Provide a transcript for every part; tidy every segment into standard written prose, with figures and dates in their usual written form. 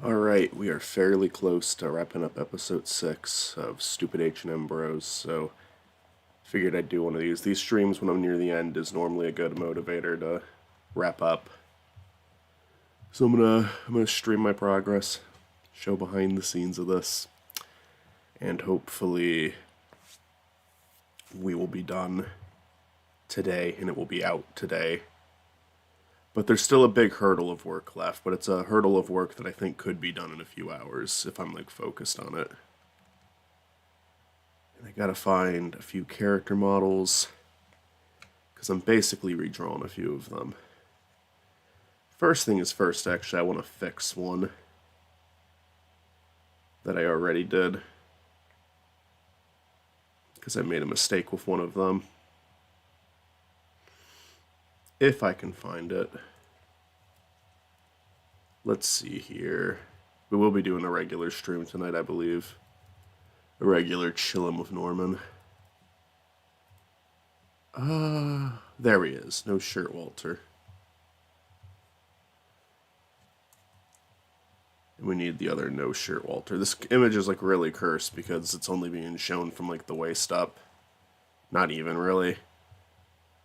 Alright, we are fairly close to wrapping up episode 6 of Stupid H&M Bros, so figured I'd do one of these. These streams when I'm near the end is normally a good motivator to wrap up. So I'm gonna stream my progress, show behind the scenes of this, and hopefully we will be done today and it will be out today. But there's still a big hurdle of work left, but it's a hurdle of work that I think could be done in a few hours if I'm like focused on it. And I gotta find a few character models because I'm basically redrawing a few of them. First thing is first, actually, I want to fix one that I already did because I made a mistake with one of them. If I can find it. Let's see here. We will be doing a regular stream tonight, I believe. A regular chillin' with Norman. There he is. No shirt, Walter. And we need the other no shirt, Walter. This image is like really cursed because it's only being shown from like the waist up. Not even really.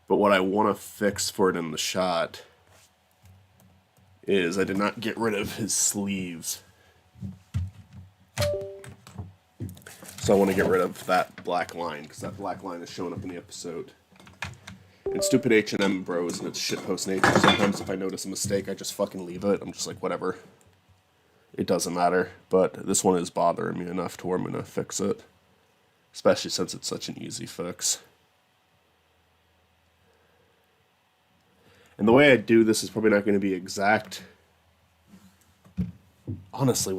But what I want to fix for it in the shot is I did not get rid of his sleeves. So I want to get rid of that black line, because that black line is showing up in the episode. In Stupid H&M Bros and its shitpost nature, sometimes if I notice a mistake, I just fucking leave it. I'm just like, whatever. It doesn't matter. But this one is bothering me enough to where I'm going to fix it. Especially since it's such an easy fix. And the way I do this is probably not going to be exact. Honestly,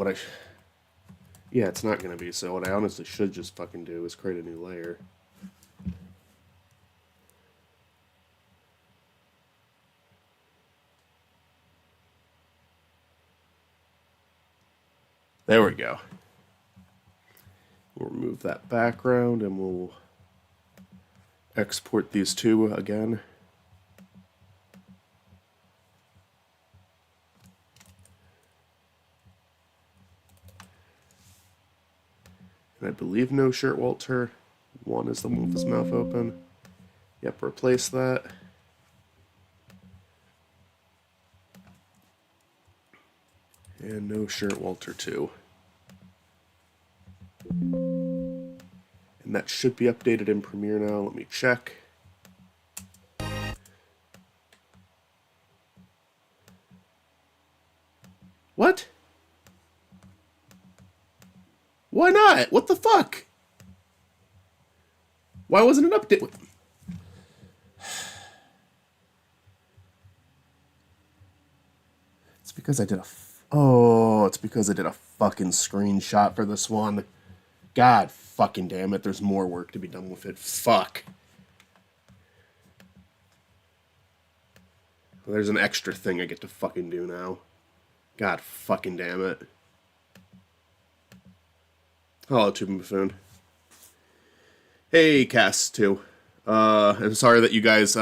yeah, it's not going to be. So what I honestly should just fucking do is create a new layer. There we go. We'll remove that background and we'll export these two again. And I believe no shirt Walter. One is the one with his mouth open. Yep, replace that. And no shirt Walter 2. And that should be updated in Premiere now. Let me check. What? Why not? What the fuck? Why wasn't it updated? It's because I did a... Oh, it's because I did a fucking screenshot for this one. God fucking damn it, there's more work to be done with it. Fuck. Well, there's an extra thing I get to fucking do now. God fucking damn it. Hello, Tubin Buffoon. Hey, Cass, too. I'm sorry that you guys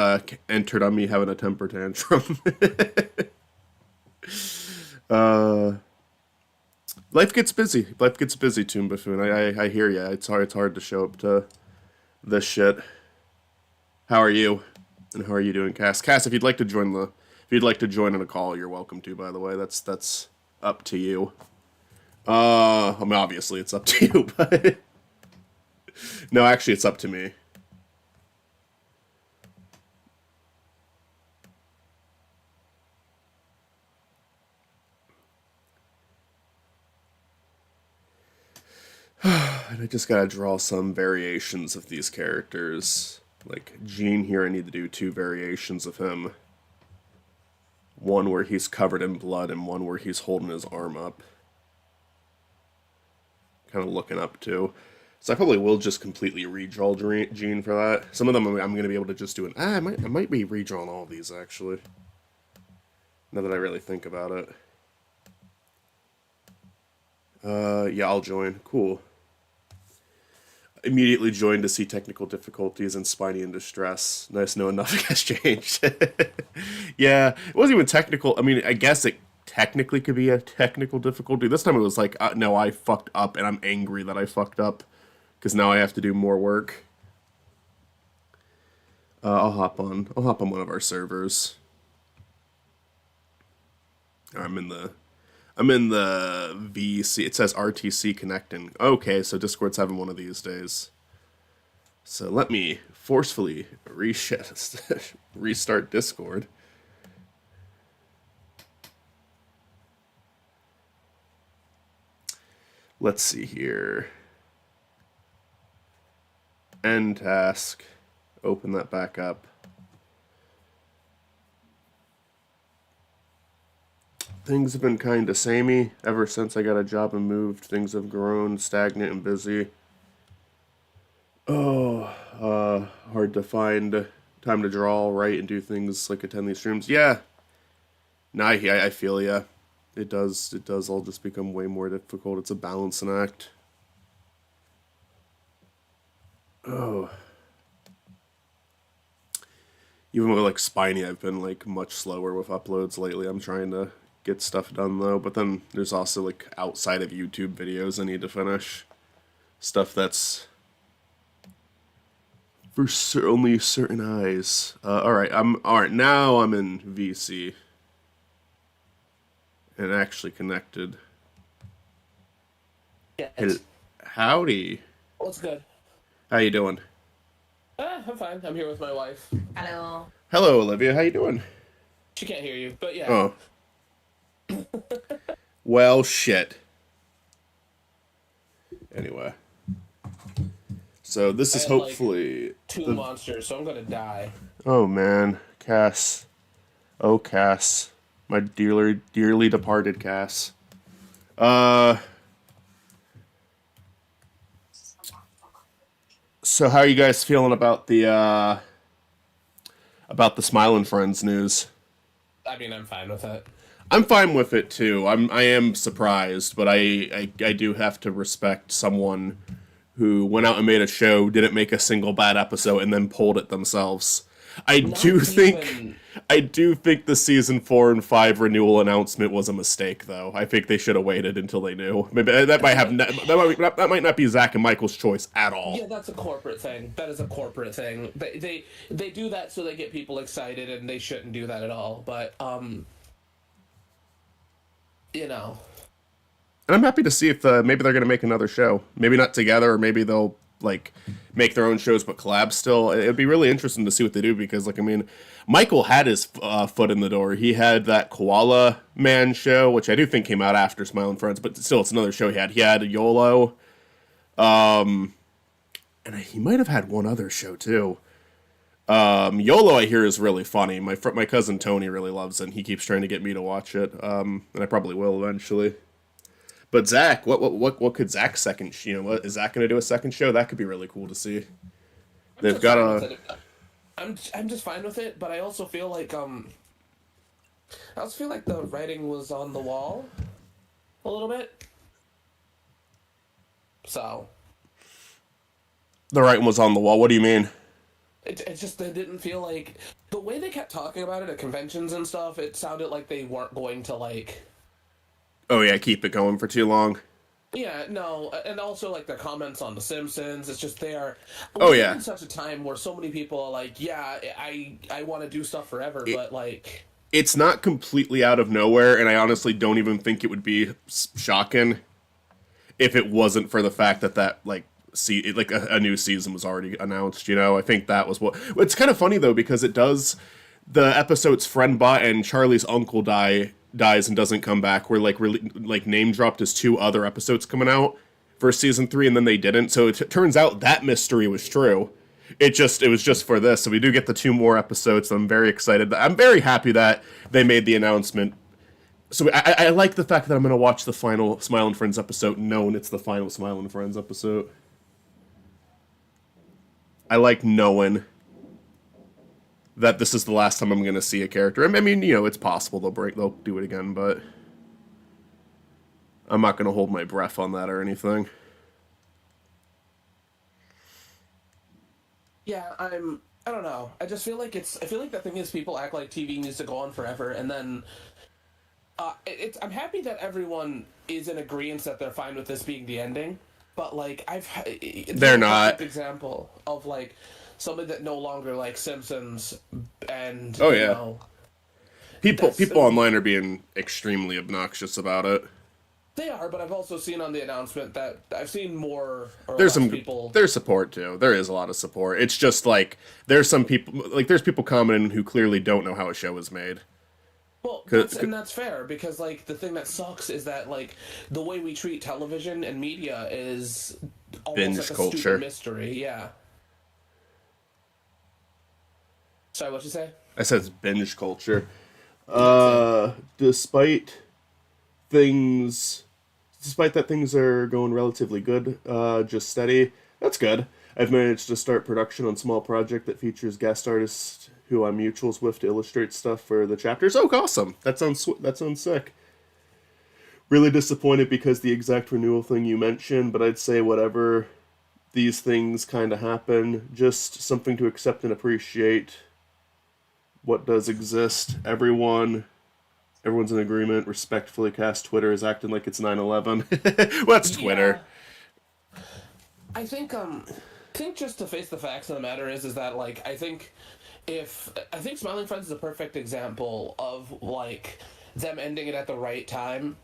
entered on me having a temper tantrum. Life gets busy. Life gets busy, Toon Buffoon. I hear ya. It's hard to show up to this shit. How are you? And how are you doing, Cass? Cass, if you'd like to join in a call, you're welcome to. By the way, that's up to you. I mean, obviously it's up to you, but no, actually, it's up to me. And I just gotta draw some variations of these characters. Like Gene here, I need to do 2 variations of him. One where he's covered in blood and one where he's holding his arm up. Kind of looking up to. So I probably will just completely redraw Gene for that. Some of them I'm going to be able to just do I might be redrawing all of these, actually. Now that I really think about it. Yeah, I'll join. Cool. Immediately joined to see technical difficulties and Spiny in distress. Nice knowing nothing has changed. Yeah, it wasn't even technical. I mean, I guess it technically could be a technical difficulty. This time it was like, no, I fucked up, and I'm angry that I fucked up because now I have to do more work. I'll hop on. I'll hop on one of our servers. I'm in the. I'm in the VC. It says RTC connecting. Okay, so Discord's having one of these days. So let me forcefully restart Discord. Let's see here. End task. Open that back up. Things have been kind of samey ever since I got a job and moved. Things have grown stagnant and busy. Hard to find time to draw, write, and do things like attend these streams. Yeah, nah, I feel ya. It does all just become way more difficult. It's a balancing act. Oh. Even with like Spiny, I've been like much slower with uploads lately. I'm trying to get stuff done though, but then there's also like outside of YouTube videos I need to finish. Stuff that's for only certain eyes. Alright, now I'm in VC. And actually connected. Yes. Howdy. What's good? How you doing? I'm fine. I'm here with my wife. Hello. Hello, Olivia. How you doing? She can't hear you, but yeah. Oh. Well, shit. Anyway. So this is hopefully... Like, two monsters, so I'm gonna die. Oh, man. Cass. Oh, Cass. My dearly departed Cass. So how are you guys feeling about the Smilin' Friends news? I mean, I'm fine with it. I'm fine with it too. I am surprised, but I do have to respect someone who went out and made a show, didn't make a single bad episode, and then pulled it themselves. I do think the season 4 and 5 renewal announcement was a mistake, though. I think they should have waited until they knew. Maybe that might not be Zach and Michael's choice at all. Yeah, that's a corporate thing. That is a corporate thing. They do that so they get people excited, and they shouldn't do that at all. But you know. And I'm happy to see if maybe they're going to make another show. Maybe not together, or maybe they'll like make their own shows but collab still. It'd be really interesting to see what they do because, like, I mean, Michael had his foot in the door. He had that Koala Man show, which I do think came out after Smilin' Friends, but still, it's another show he had. He had YOLO. And he might have had one other show, too. YOLO, I hear, is really funny. My cousin Tony really loves it, and he keeps trying to get me to watch it. And I probably will eventually. But Zach, what could Zach's second? What is Zach going to do a second show? That could be really cool to see. They've got a. I'm just fine with it, but I also feel like the writing was on the wall a little bit. So. The writing was on the wall. What do you mean? It just they didn't feel like the way they kept talking about it at conventions and stuff. It sounded like they weren't going to like. Oh yeah, keep it going for too long. Yeah, no, and also like their comments on The Simpsons. It's just they are. Oh yeah. In such a time where so many people are like, yeah, I want to do stuff forever, but like. It's not completely out of nowhere, and I honestly don't even think it would be shocking if it wasn't for the fact that like a new season was already announced. I think that was what. It's kind of funny though because it does. The episode's friend bot and Charlie's uncle dies and doesn't come back were like name dropped as 2 other episodes coming out for season 3 and then they didn't, so it turns out that mystery was true. It was just for this, so we do get the 2 more episodes, so I'm very excited. I'm very happy that they made the announcement. So I like the fact that I'm going to watch the final Smilin' Friends episode knowing it's the final Smilin' Friends episode. I like knowing that this is the last time I'm going to see a character. I mean, it's possible they'll do it again, but I'm not going to hold my breath on that or anything. Yeah, I don't know. I just feel like the thing is people act like TV needs to go on forever, and then I'm happy that everyone is in agreement that they're fine with this being the ending, but like it's They're a perfect not. example of like somebody that no longer likes Simpsons, and Oh you yeah. know that's People online are being extremely obnoxious about it. they are. But I've also seen on the announcement that I've seen more or There's less some people. there's support too. There is a lot of support. It's just like there's some people like there's people commenting who clearly don't know how a show is made. Well, 'Cause- that's fair because like the thing that sucks is that like the way we treat television and media is almost Binge like a culture. stupid mystery. Yeah. Sorry, what you say? I said it's binge culture. That's Despite things, despite that things are going relatively good, just steady. That's good. I've managed to start production on a small project that features guest artists who I'm mutuals with to illustrate stuff for the chapters. Oh, awesome! That sounds sick. Really disappointed because the exact renewal thing you mentioned, but I'd say whatever these things kind of happen, just something to accept and appreciate what does exist. Everyone's in agreement. Respectfully, cast Twitter is acting like it's 9/11. What's Twitter? Yeah. I think just to face the facts of the matter is that like I think Smiling Friends is a perfect example of like them ending it at the right time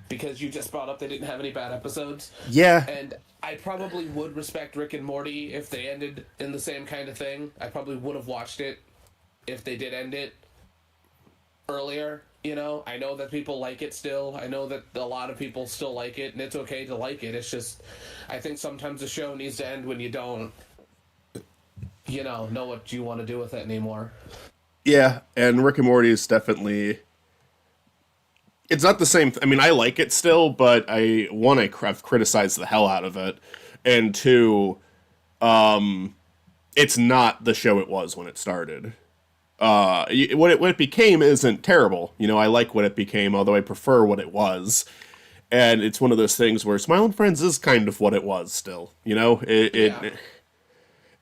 because you just brought up they didn't have any bad episodes. Yeah, And I probably would respect Rick and Morty if they ended in the same kind of thing. I probably would have watched it if they did end it earlier. You know, I know that people like it still. I know that a lot of people still like it, and it's okay to like it. It's just, I think sometimes a show needs to end when you don't, know what you want to do with it anymore. yeah, and Rick and Morty is definitely. It's not the same. I mean, I like it still, but I've criticized the hell out of it, and two, it's not the show it was when it started. What it became isn't terrible. You know, I like what it became, although I prefer what it was. And it's one of those things where Smile and Friends is kind of what it was still. You know, Yeah.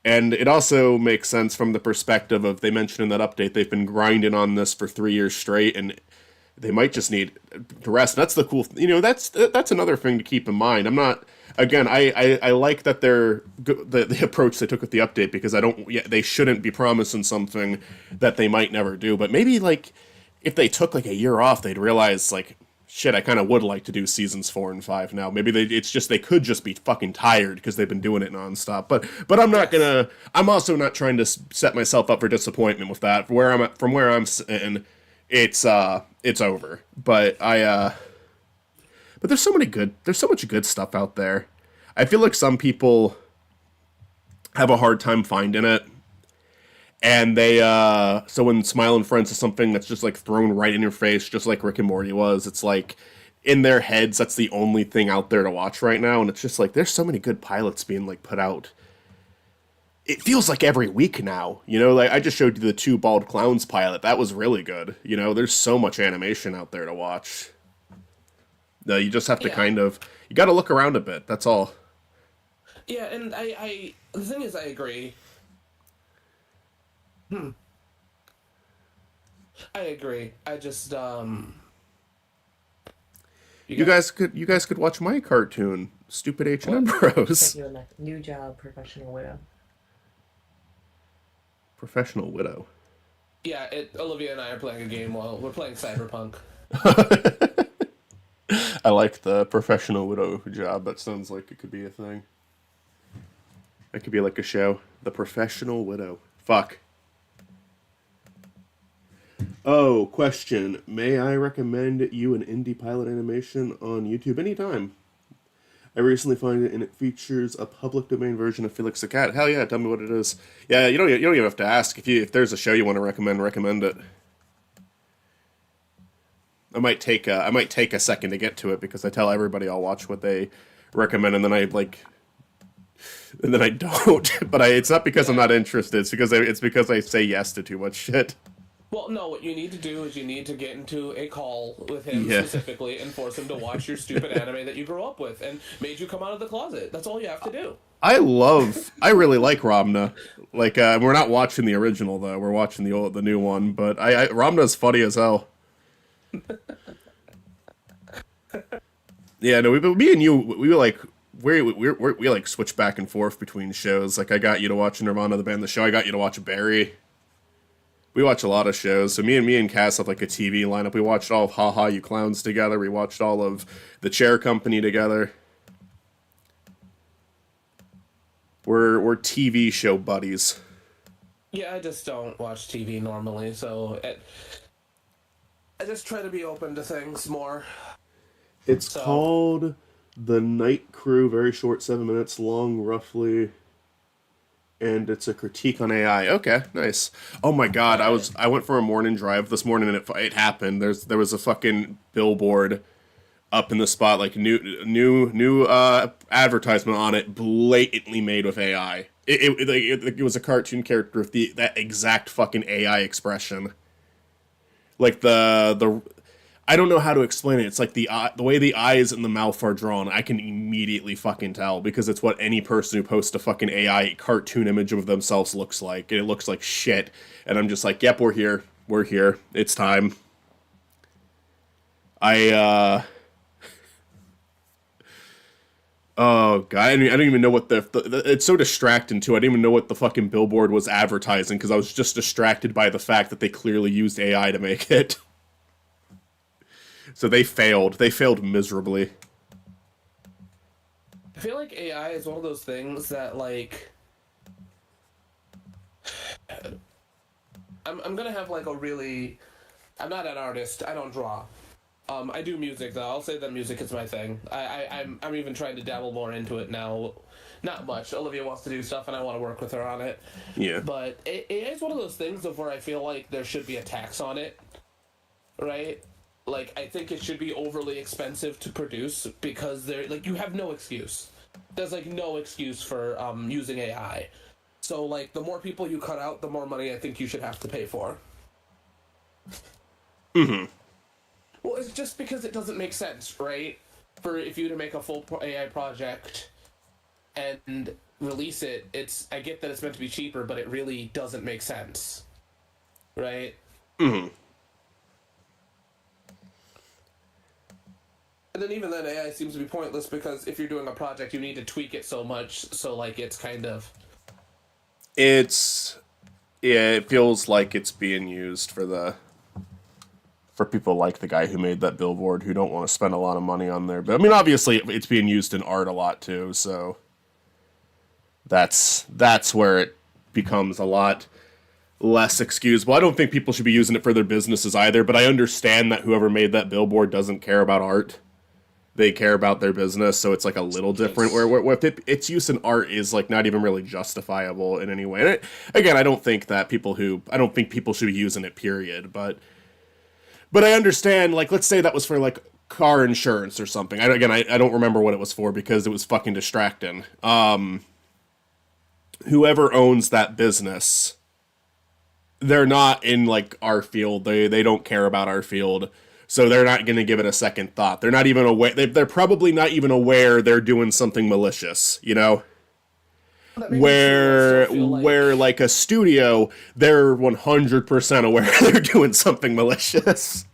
and it also makes sense from the perspective of they mentioned in that update they've been grinding on this for 3 years straight, and they might just need to rest. And that's the cool, that's another thing to keep in mind. I'm not. Again, I like that the approach they took with the update because I don't. Yeah, they shouldn't be promising something that they might never do. But maybe like if they took like a year off, they'd realize like shit. I kind of would like to do seasons 4 and 5 now. Maybe they could just be fucking tired because they've been doing it nonstop. But I'm not gonna. I'm also not trying to set myself up for disappointment with that. From where I'm sitting, it's over. But there's so much good stuff out there. I feel like some people have a hard time finding it. And so when Smile and Friends is something that's just like thrown right in your face, just like Rick and Morty was, it's like in their heads, that's the only thing out there to watch right now. And it's just like, there's so many good pilots being like put out. It feels like every week now, like I just showed you the 2 Bald Clowns pilot. That was really good. There's so much animation out there to watch. You just have to Yeah. you got to look around a bit. That's all. Yeah, and the thing is, I agree. I agree. I just, You guys could watch my cartoon, Stupid H&M Like Bros. you in a new job, professional widow. Professional Widow. Yeah, Olivia and I are playing a game while we're playing Cyberpunk. I like the Professional Widow job. That sounds like it could be a thing. It could be like a show. The Professional Widow. Fuck. Oh, question. May I recommend you an indie pilot animation on YouTube anytime? I recently found it and it features a public domain version of Felix the Cat. Hell yeah, tell me what it is. Yeah, you don't even have to ask. If there's a show you want to recommend it. I might take a second to get to it because I tell everybody I'll watch what they recommend and then I don't. But it's not because I'm not interested. It's because I say yes to too much shit. Well, no, what you need to do is you need to get into a call with him Yeah. specifically and force him to watch your stupid anime that you grew up with and made you come out of the closet. That's all you have to do. I really like Ramna. Like we're not watching the original though. We're watching the new one. But Ramna's funny as hell. Yeah, no, me and you, we were like, we like switch back and forth between shows. Like, I got you to watch Nirvana, the band, the show. I got you to watch Barry. We watch a lot of shows. So me and Cass have like a TV lineup. We watched all of Ha Ha You Clowns together. We watched all of The Chair Company together. We're TV show buddies. Yeah, I just don't watch TV normally, so I just try to be open to things more. It's So called The Night Crew, very short, 7 minutes long, roughly, and it's a critique on AI. Okay, nice. Oh my god, alright. I went for a morning drive this morning and it happened. There was a fucking billboard up in the spot, like new advertisement on it, blatantly made with AI. It was a cartoon character with that exact fucking AI expression. Like the I don't know how to explain it. It's like the way the eyes and the mouth are drawn. I can immediately fucking tell because it's what any person who posts a fucking AI cartoon image of themselves looks like, and it looks like shit. And I'm just like, yep, we're here, it's time. I Oh god, I don't even know what it's so distracting too. I didn't even know what the fucking billboard was advertising because I was just distracted by the fact that they clearly used AI to make it. So they failed. They failed miserably. I feel like AI is one of those things that like I'm gonna have like a really I'm not an artist. I don't draw. I do music though. I'll say that music is my thing. I'm even trying to dabble more into it now. Not much. Olivia wants to do stuff, and I want to work with her on it. Yeah. But AI is one of those things of where I feel like there should be a tax on it, right? Like I think it should be overly expensive to produce because there like you have no excuse. There's like no excuse for using AI. So like the more people you cut out, the more money I think you should have to pay for. Well, it's just because it doesn't make sense, right? For if you to make a full AI project and release it, I get that it's meant to be cheaper, but it really doesn't make sense, right? And then even then, AI seems to be pointless because if you're doing a project, you need to tweak it so much, so like it's kind of Yeah, it feels like it's being used for people like the guy who made that billboard who don't want to spend a lot of money on there. But I mean, obviously, it's being used in art a lot too, so that's where it becomes a lot less excusable. I don't think people should be using it for their businesses either, but I understand that whoever made that billboard doesn't care about art. They care about their business, so it's like a little different. Where its use in art is like not even really justifiable in any way. And again, I don't think people should be using it. Period. But I understand. Like, let's say that was for like car insurance or something. I don't remember what it was for because it was fucking distracting. Whoever owns that business, they're not in like our field. They don't care about our field. So they're not going to give it a second thought. They're not even aware. They're probably not even aware they're doing something malicious, you know? Where like a studio, they're 100% aware they're doing something malicious.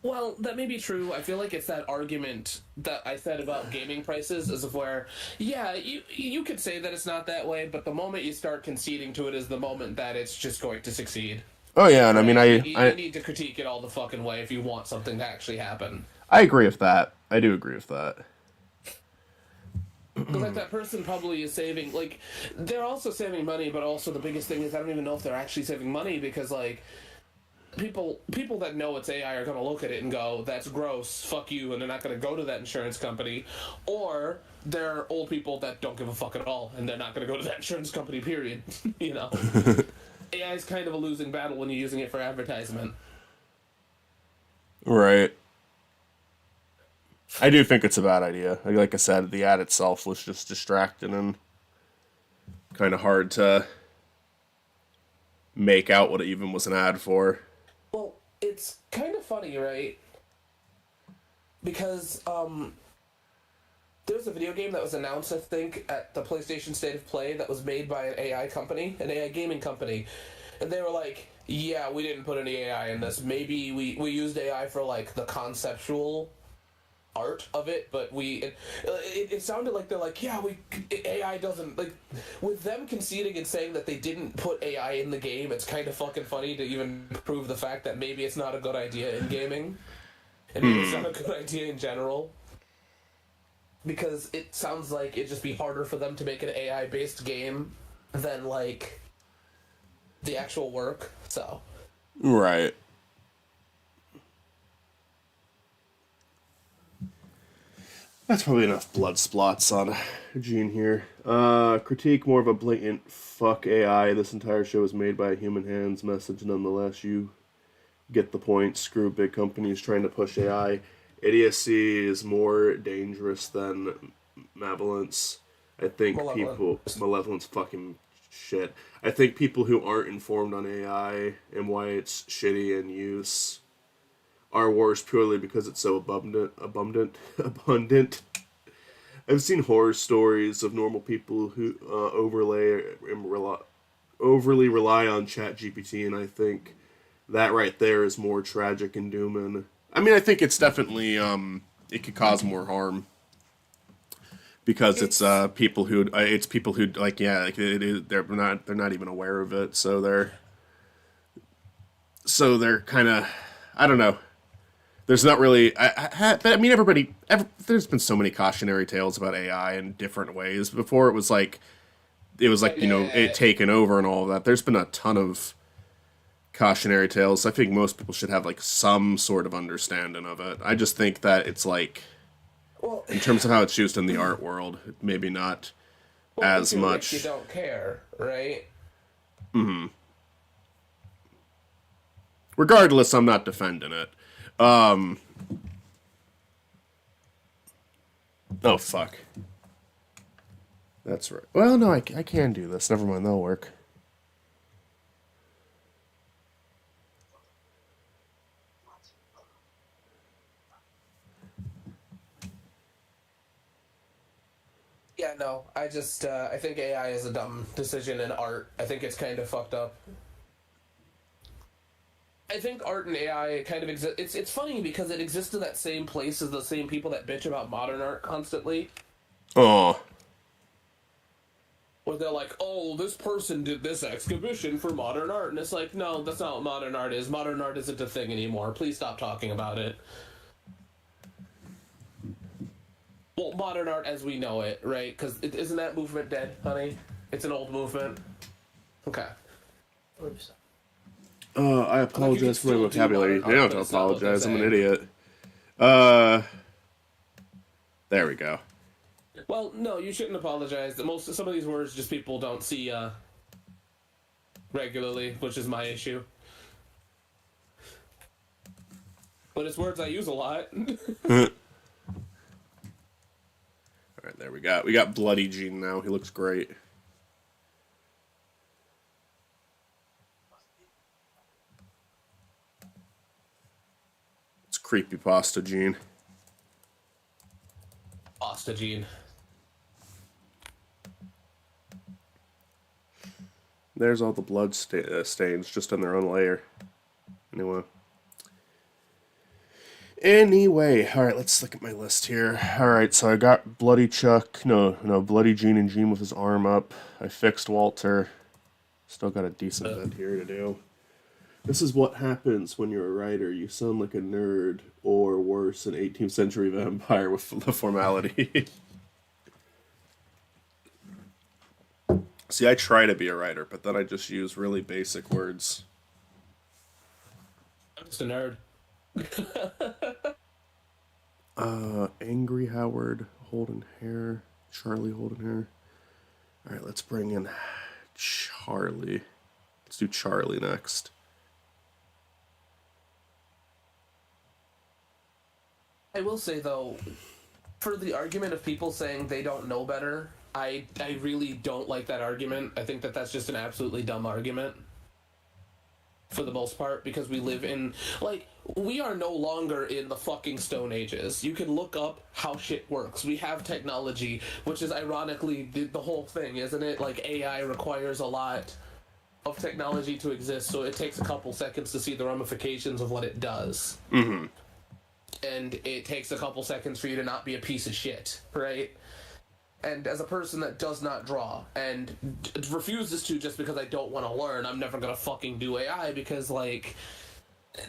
Well, that may be true. I feel like it's that argument that I said about gaming prices, as of where, yeah, you could say that it's not that way, but the moment you start conceding to it is the moment that it's just going to succeed. Oh yeah, and I mean, you need to critique it all the fucking way if you want something to actually happen. I agree with that. I do agree with that. Because like that person probably is saving, like they're also saving money, but also the biggest thing is I don't even know if they're actually saving money because like people that know it's AI are gonna look at it and go, "That's gross, fuck you," and they're not gonna go to that insurance company, or they're old people that don't give a fuck at all and they're not gonna go to that insurance company. Period. You know. AI is kind of a losing battle when you're using it for advertisement. Right. I do think it's a bad idea. Like I said, the ad itself was just distracting and kind of hard to make out what it even was an ad for. Well, it's kind of funny, right? Because there was a video game that was announced, I think, at the PlayStation State of Play that was made by an AI company, an AI gaming company. And they were like, yeah, we didn't put any AI in this. Maybe we used AI for, like, the conceptual art of it, but it sounded like they're like, yeah, AI doesn't, like, with them conceding and saying that they didn't put AI in the game, it's kind of fucking funny to even prove the fact that maybe it's not a good idea in gaming, and maybe it's not a good idea in general, because it sounds like it'd just be harder for them to make an AI based game than like the actual work. So Right. That's probably enough blood splots on Gene here. Critique more of a blatant fuck AI. This entire show is made by human hands message nonetheless. You get the point. Screw big companies trying to push AI. Idiocy is more dangerous than malevolence. I think malevolence fucking shit. I think people who aren't informed on AI and why it's shitty in use are worse purely because it's so abundant. I've seen horror stories of normal people who overly rely on ChatGPT, and I think that right there is more tragic and dooming. I mean, I think it's definitely it could cause more harm because it's people who like, yeah, like they're not even aware of it, so they're kind of, I don't know. There's not really, but I mean, there's been so many cautionary tales about AI in different ways. Before it was like, it taken over and all of that. There's been a ton of cautionary tales. I think most people should have like some sort of understanding of it. I just think that it's like, well, in terms of how it's used in the art world, maybe not as much. You don't care, right? Mm-hmm. Regardless, I'm not defending it. Oh, fuck. That's right. Well, no, I can do this. Never mind, that'll work. Yeah, no, I just, I think AI is a dumb decision in art. I think it's kind of fucked up. I think art and AI kind of exist. It's funny because it exists in that same place as the same people that bitch about modern art constantly. Oh. Where they're like, oh, this person did this exhibition for modern art. And it's like, no, that's not what modern art is. Modern art isn't a thing anymore. Please stop talking about it. Well, modern art as we know it, right? Because isn't that movement dead, honey? It's an old movement. Okay. Oops. I apologize for my vocabulary. You don't have to apologize. I'm an idiot. There we go. Well, no, you shouldn't apologize. Some of these words just people don't see regularly, which is my issue. But it's words I use a lot. All right, there we got Bloody Gene now. He looks great. It's creepypasta Gene. Pasta Gene. There's all the blood stains just on their own layer. Anyway, all right, let's look at my list here. All right, so I got Bloody Chuck. No, Bloody Gene and Gene with his arm up. I fixed Walter. Still got a decent bit here to do. This is what happens when you're a writer. You sound like a nerd, or worse, an 18th century vampire with the formality. See, I try to be a writer, but then I just use really basic words. I'm just a nerd. Angry Howard, Holden Hair, Charlie Holden Hair. All right, let's bring in Charlie. Let's do Charlie next. I will say, though, for the argument of people saying they don't know better, I really don't like that argument. I think that that's just an absolutely dumb argument. For the most part, because we live in, like, we are no longer in the fucking Stone Ages. You can look up how shit works. We have technology, which is ironically the whole thing, isn't it? Like, AI requires a lot of technology to exist, so it takes a couple seconds to see the ramifications of what it does. Mm-hmm. and it takes a couple seconds for you to not be a piece of shit, right? And as a person that does not draw and refuses to just because I don't want to learn, I'm never gonna fucking do AI because, like,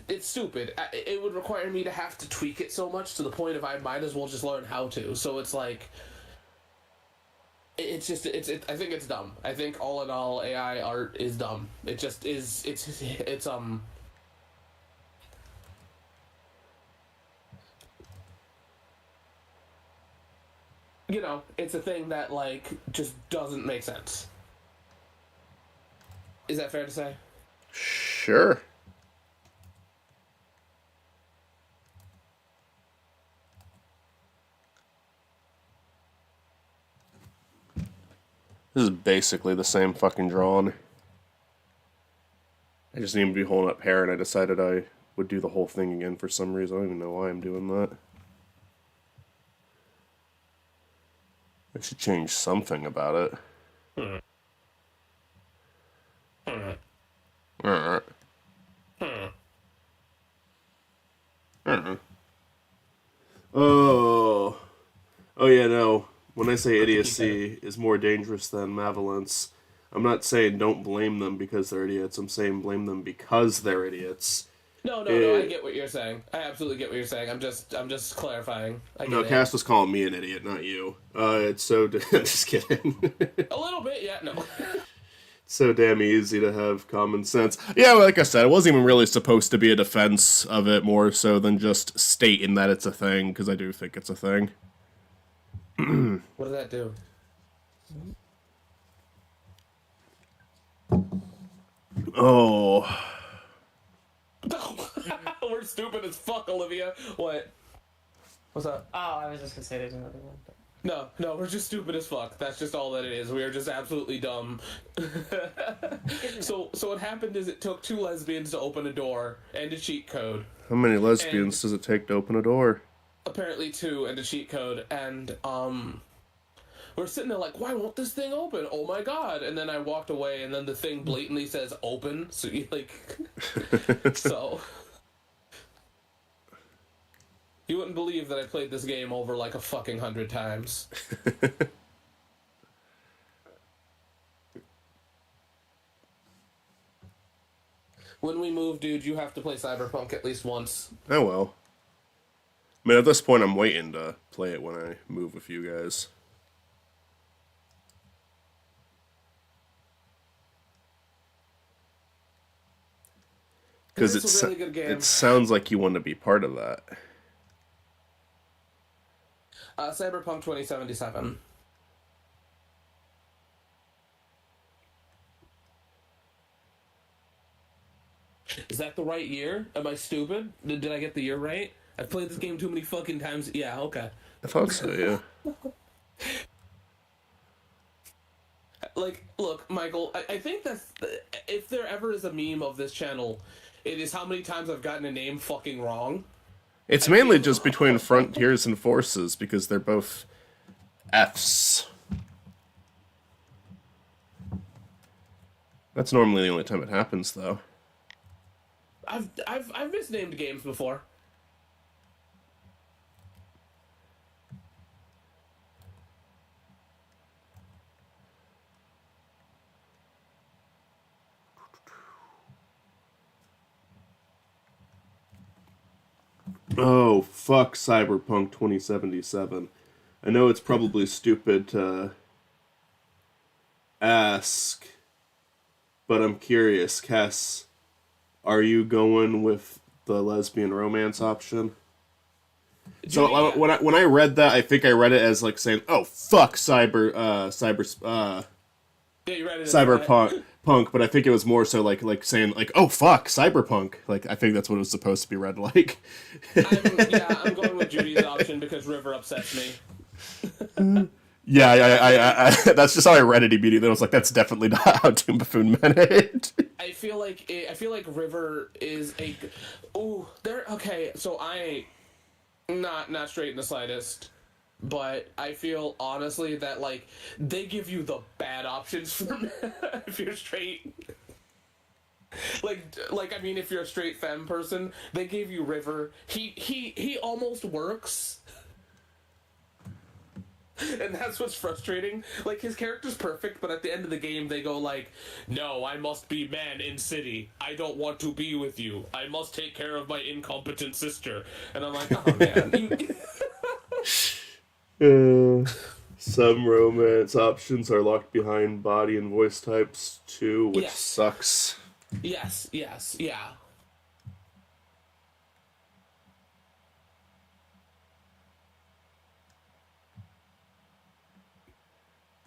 it's stupid. It would require me to have to tweak it so much to the point of I might as well just learn how to. So it's like, it's just, I think it's dumb. I think all in all, AI art is dumb. It just is, you know, it's a thing that, like, just doesn't make sense. Is that fair to say? Sure. This is basically the same fucking drawing. I just need to be holding up hair, and I decided I would do the whole thing again for some reason. I don't even know why I'm doing that. I should change something about it. Oh. Oh yeah, no. When I say idiocy is more dangerous than malevolence, I'm not saying don't blame them because they're idiots. I'm saying blame them because they're idiots. No, I get what you're saying. I absolutely get what you're saying. I'm just clarifying. I get No, it. Cass was calling me an idiot, not you. It's so... just kidding. A little bit, yeah, no. So damn easy to have common sense. Yeah, well, like I said, it wasn't even really supposed to be a defense of it more so than just stating that it's a thing, because I do think it's a thing. What does that do? Oh... We're stupid as fuck, Olivia. What? What's up? Oh, I was just gonna say there's another one. But... No, we're just stupid as fuck. That's just all that it is. We are just absolutely dumb. So what happened is it took two lesbians to open a door and a cheat code. How many lesbians does it take to open a door? Apparently two and a cheat code, and we're sitting there like, why won't this thing open? Oh my god! And then I walked away, and then the thing blatantly says open. So you like, so you wouldn't believe that I played this game over like a fucking 100 times. When we move, dude, you have to play Cyberpunk at least once. Oh well. I mean, at this point, I'm waiting to play it when I move with you guys. Because It's a really good game. it sounds like you want to be part of that. Cyberpunk 2077. Is that the right year? Am I stupid? Did I get the year right? I've played this game too many fucking times. Yeah, okay. I thought so, yeah. Like, look, Michael, I think that's... If there ever is a meme of this channel, it is how many times I've gotten a name fucking wrong. It's mainly just between Frontiers and Forces, because they're both Fs. That's normally the only time it happens, though. I've misnamed games before. Oh, fuck Cyberpunk 2077. I know it's probably stupid to ask, but I'm curious, Cass, are you going with the lesbian romance option? So Yeah. when I read that, I think I read it as like saying, "Oh fuck, Yeah, you read it. cyberpunk," but I think it was more so like saying like, "Oh fuck, cyberpunk." Like I think that's what it was supposed to be read like. I'm going with Judy's option because River upsets me. Yeah, I that's just how I read it immediately. I was like, "That's definitely not how Doom Buffoon meant it." I feel like River is a. Ooh, there. Okay, so I, not straight in the slightest, but I feel honestly that like they give you the bad options for if you're straight. I mean, if you're a straight femme person, they gave you River. He almost works. And that's what's frustrating. Like, his character's perfect, but at the end of the game, they go like, "No, I must be man in city. I don't want to be with you. I must take care of my incompetent sister." And I'm like, oh, man. Some romance options are locked behind body and voice types, too, which Yes. sucks. Yes, yeah.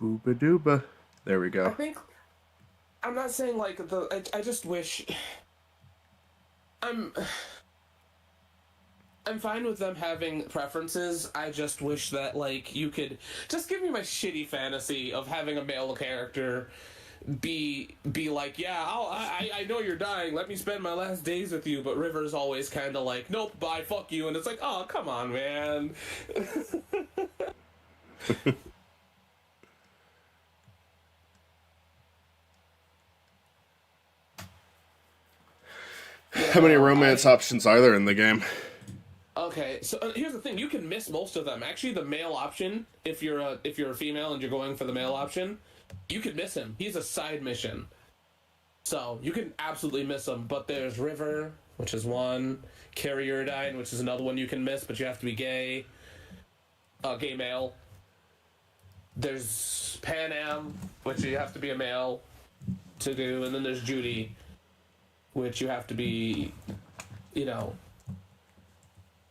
Booba dooba. There we I go. think I'm not saying like I just wish I'm fine with them having preferences. I just wish that like you could just give me my shitty fantasy of having a male character be like, yeah, I know you're dying. Let me spend my last days with you. But River's always kind of like, nope, bye, fuck you. And it's like, oh, come on, man. How many romance options are there in the game? Okay, so here's the thing: you can miss most of them. Actually, the male option, if you're a female and you're going for the male option, you can miss him. He's a side mission, so you can absolutely miss him. But there's River, which is one; Carrierdine, which is another one you can miss, but you have to be gay, gay male. There's Panam, which you have to be a male to do, and then there's Judy, which you have to be,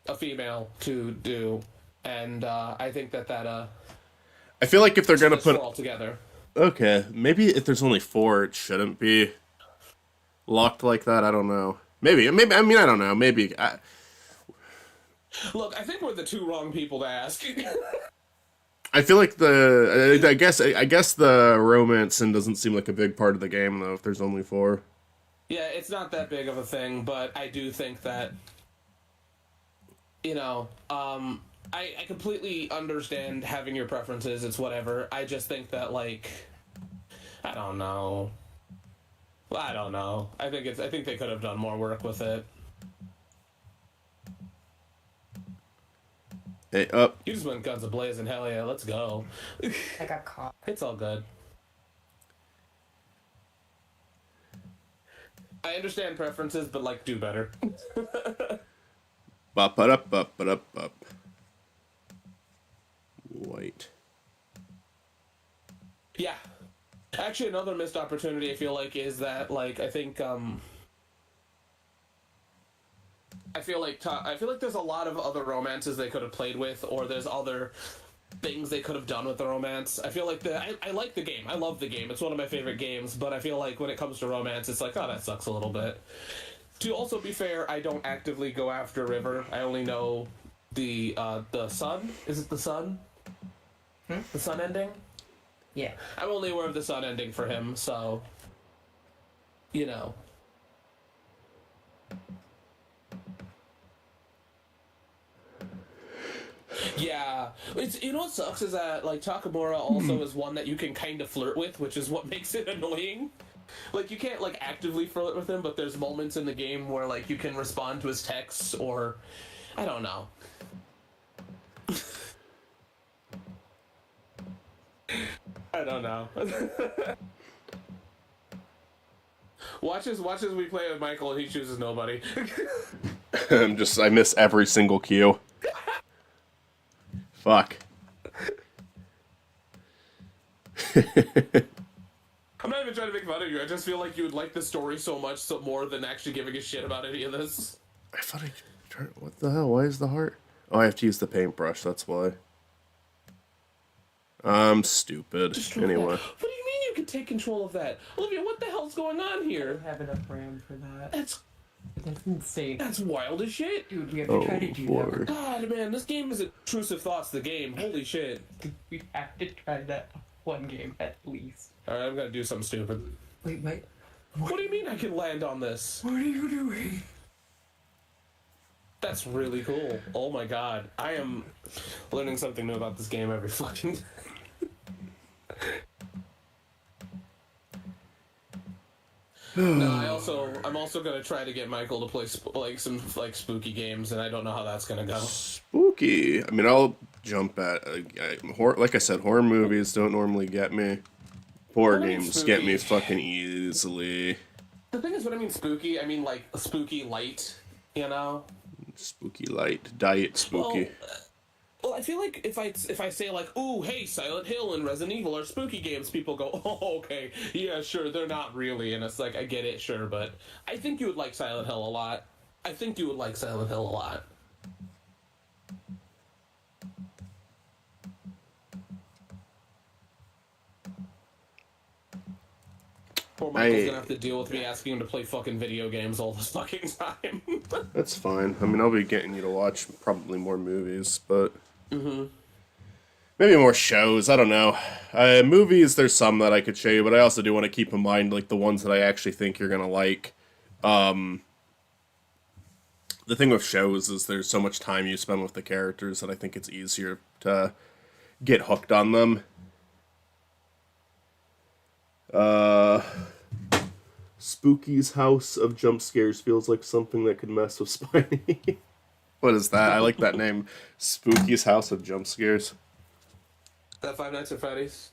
a female to do, and I think that I feel like if they're gonna put all together. Okay, maybe if there's only 4, it shouldn't be locked like that. I don't know. Maybe. I mean, I don't know. Maybe. Look, I think we're the two wrong people to ask. I feel like I guess the romance sin doesn't seem like a big part of the game though. If there's only 4. Yeah, it's not that big of a thing, but I do think that, I completely understand having your preferences. It's whatever. I just think that, like, I don't know. I think they could have done more work with it. Hey, up. You just went guns a-blazing. Hell yeah, let's go. I got caught. It's all good. I understand preferences, but, like, do better. Bop it up, bop it up, bop. White. Yeah. Actually, another missed opportunity, I feel like, is that, like, I think there's a lot of other romances they could have played with, or there's other things they could have done with the romance. I feel like I like the game. I love the game. It's one of my favorite games, but I feel like when it comes to romance, it's like, oh, that sucks a little bit. To also be fair, I don't actively go after River. I only know the sun. Is it the sun? The sun ending? Yeah. I'm only aware of the sun ending for him, so Yeah, it's what sucks is that like Takamura also is one that you can kind of flirt with, which is what makes it annoying. Like you can't like actively flirt with him, but there's moments in the game where like you can respond to his texts, or I don't know. I don't know. Watch as we play with Michael and he chooses nobody. I miss every single cue. Fuck. I'm not even trying to make fun of you. I just feel like you would like the story so much, so more than actually giving a shit about any of this. I thought what the hell? Why is the heart? Oh, I have to use the paintbrush. That's why. I'm stupid. Anyway. What do you mean you can take control of that? Olivia, what the hell's going on I here? don't have enough RAM for that. That's insane. That's wild as shit. Dude, we have to try to do that. God, man, this game is intrusive thoughts, the game. Holy shit. We have to try that one game at least. Alright, I'm gonna do something stupid. Wait. What do you mean I can land on this? What are you doing? That's really cool. Oh my god. I am learning something new about this game every fucking... No, I'm also gonna try to get Michael to play some like spooky games, and I don't know how that's gonna go. Spooky. I mean, I'll jump at horror. Like I said, horror movies don't normally get me. Horror When I mean games get me spooky, fucking easily. the thing is, when I mean spooky, I mean like spooky light. You know? Spooky light, diet spooky. Well, I feel like if I say like, "Ooh, hey, Silent Hill and Resident Evil are spooky games," people go, "Oh, okay, yeah, sure, they're not really," and it's like, I get it, sure, but I think you would like Silent Hill a lot. I think you would like Silent Hill a lot. Poor Michael's gonna have to deal with me asking him to play fucking video games all the fucking time. That's fine. I mean, I'll be getting you to watch probably more movies, but maybe more shows. I don't know. Movies, there's some that I could show you, but I also do want to keep in mind like the ones that I actually think you're gonna like. The thing with shows is there's so much time you spend with the characters that I think it's easier to get hooked on them. Spooky's House of Jump Scares feels like something that could mess with Spiny. What is that? I like that name. Spooky's House of Jump Scares. That Five Nights at Freddy's.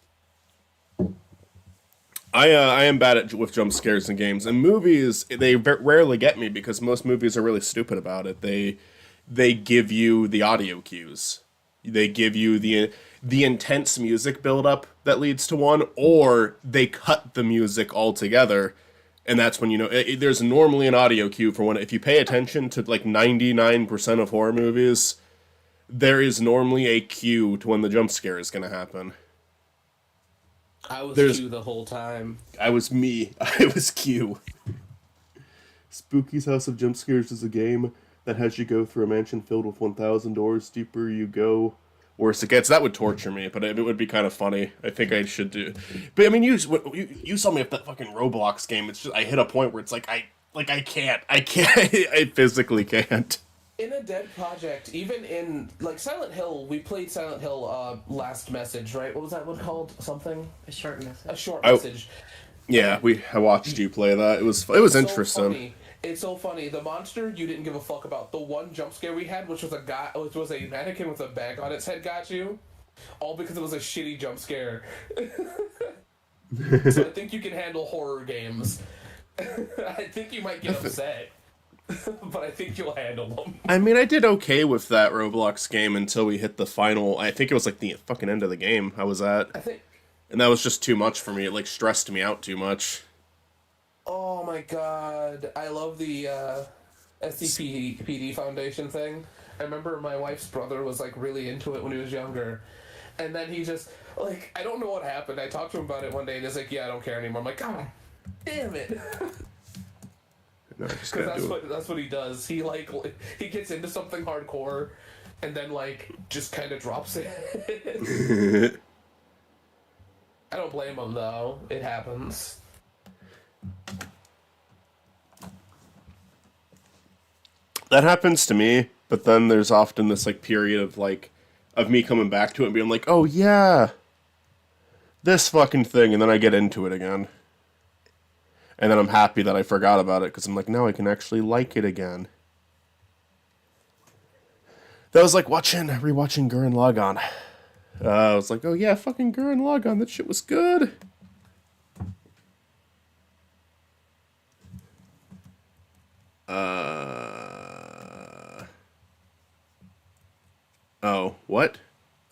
I am bad at with jump scares in games and movies. They rarely get me because most movies are really stupid about it. They give you the audio cues. They give you the intense music buildup that leads to one, or they cut the music altogether, and that's when you know there's normally an audio cue for when if you pay attention to like 99% of horror movies, there is normally a cue to when the jump scare is going to happen. I was There's- Q the whole time. I was me. I was Q. Spooky's House of Jump Scares is a game that has you go through a mansion filled with 1,000 doors. Deeper you go, worse it gets. That would torture me, but it would be kind of funny. I think I should do. But I mean, you saw me with that fucking Roblox game. It's just I hit a point where it's like I can't. I physically can't. In a dead project, even in like Silent Hill, we played Silent Hill Last Message, right? What was that one called? Something? A short message. A short message. Yeah, I watched you play that. It was interesting. Funny. It's so funny. The monster you didn't give a fuck about. The one jump scare we had, which was a mannequin with a bag on its head, got you. All because it was a shitty jump scare. So I think you can handle horror games. I think you might get upset. But I think you'll handle them. I mean, I did okay with that Roblox game until we hit the final. I think it was like the fucking end of the game I was at. I think. And that was just too much for me. It like stressed me out too much. Oh my god. I love the SCPD Foundation thing. I remember my wife's brother was like really into it when he was younger. And then he just, like, I don't know what happened. I talked to him about it one day and he's like, yeah, I don't care anymore. I'm like, God damn it. No, I just Because gotta do it. that's what he does. He he gets into something hardcore and then like just kind of drops it. I don't blame him though. It happens. That happens to me, but then there's often this like period of me coming back to it and being like, oh yeah, this fucking thing, and then I get into it again. And then I'm happy that I forgot about it because I'm like, now I can actually like it again. That was like rewatching Gurren Lagann. I was like, oh yeah, fucking Gurren Lagann, that shit was good. Oh, what?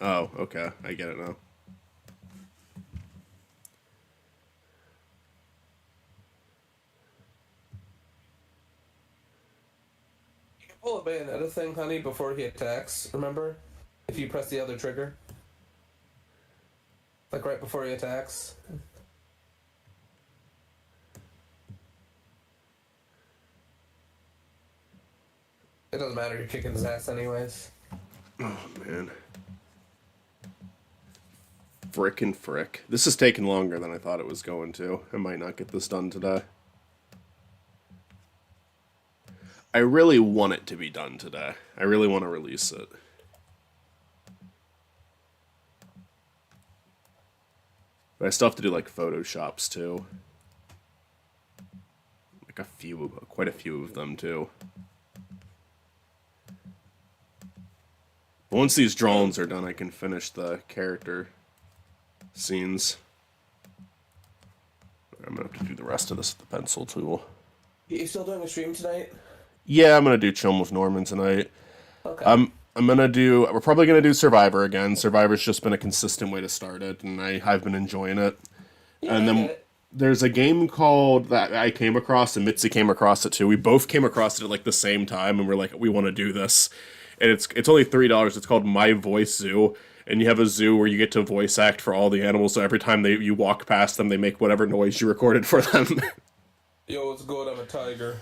Oh, okay, I get it now. Pull a Bayonetta thing, honey, before he attacks, remember? If you press the other trigger. Like right before he attacks. It doesn't matter, you're kicking his ass anyways. Oh, man. Frickin' frick. This is taking longer than I thought it was going to. I might not get this done today. I really want it to be done today. I really want to release it. But I still have to do, like, Photoshops, too. quite a few of them too. Once these drawings are done, I can finish the character scenes. I'm gonna have to do the rest of this with the pencil tool. You still doing a stream tonight? Yeah, I'm gonna do Chilling with Norman tonight. Okay. We're probably gonna do Survivor again. Survivor's just been a consistent way to start it, and I've been enjoying it. Yeah, And I then get it. there's a game called that I came across, and Mitzi came across it too. We both came across it at like the same time, and we're like, we want to do this. And it's only $3. It's called My Voice Zoo, and you have a zoo where you get to voice act for all the animals. So every time you walk past them, they make whatever noise you recorded for them. Yo, what's good? I'm a tiger.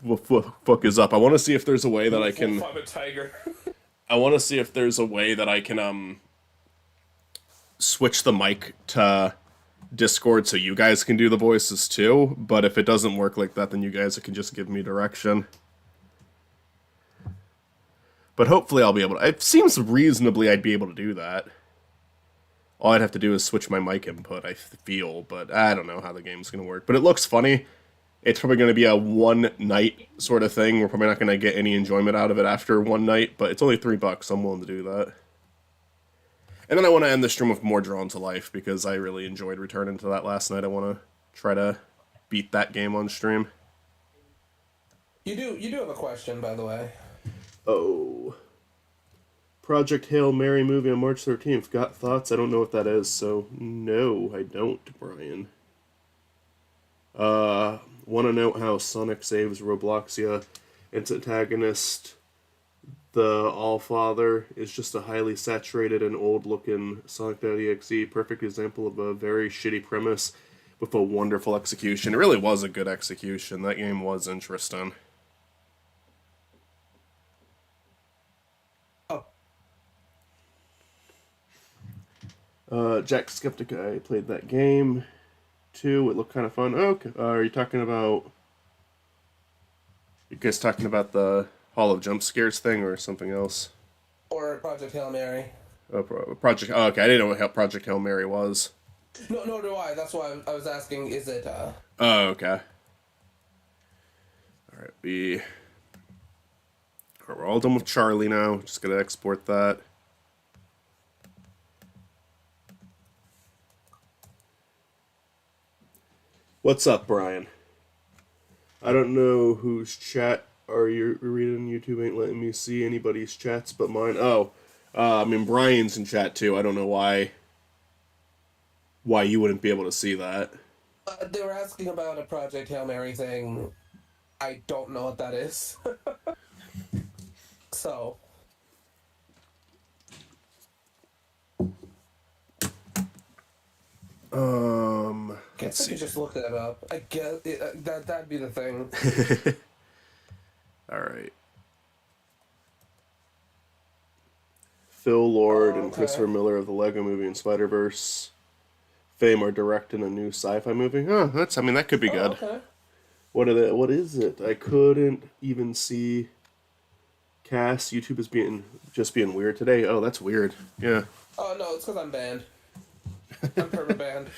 What fuck is up? I want to see if there's a way that I can. I'm a tiger. I want to see if there's a way that I can switch the mic to Discord so you guys can do the voices too. But if it doesn't work like that, then you guys can just give me direction. But hopefully I'll be able to. It seems reasonably I'd be able to do that. All I'd have to do is switch my mic input, I feel, but I don't know how the game's going to work. But it looks funny. It's probably going to be a one-night sort of thing. We're probably not going to get any enjoyment out of it after one night, but it's only $3, so I'm willing to do that. And then I want to end the stream with more Drawn to Life, because I really enjoyed returning to that last night. I want to try to beat that game on stream. You do have a question, by the way. Oh. Project Hail Mary movie on March 13th. Got thoughts? I don't know what that is, so no, I don't, Brian. Want to note how Sonic saves Robloxia. Its antagonist, the Allfather, is just a highly saturated and old-looking Sonic.exe. Perfect example of a very shitty premise with a wonderful execution. It really was a good execution. That game was interesting. Jack Skeptic, I played that game too. It looked kind of fun. Oh, okay. Are you talking about? You guys talking about the Hall of Jump Scares thing or something else? Or Project Hail Mary. Oh, Project. Oh, okay. I didn't know what Project Hail Mary was. No, nor do I. That's why I was asking. Is it? Oh, okay. All right, we're all done with Charlie now. Just gonna export that. What's up, Brian? I don't know whose chat are you reading. YouTube ain't letting me see anybody's chats but mine. Oh, I mean Brian's in chat too. I don't know why you wouldn't be able to see that. They were asking about a Project Hail Mary thing. I don't know what that is. So. Let's see. You just look that up. I guess that'd be the thing. All right. Phil Lord and Okay. Christopher Miller of the Lego Movie and Spider-Verse fame are directing a new sci-fi movie. Oh, that could be good. Okay. What is it? I couldn't even see cast. YouTube is just being weird today. Oh, that's weird. Yeah. Oh no, it's because I'm banned. I'm perma-banned.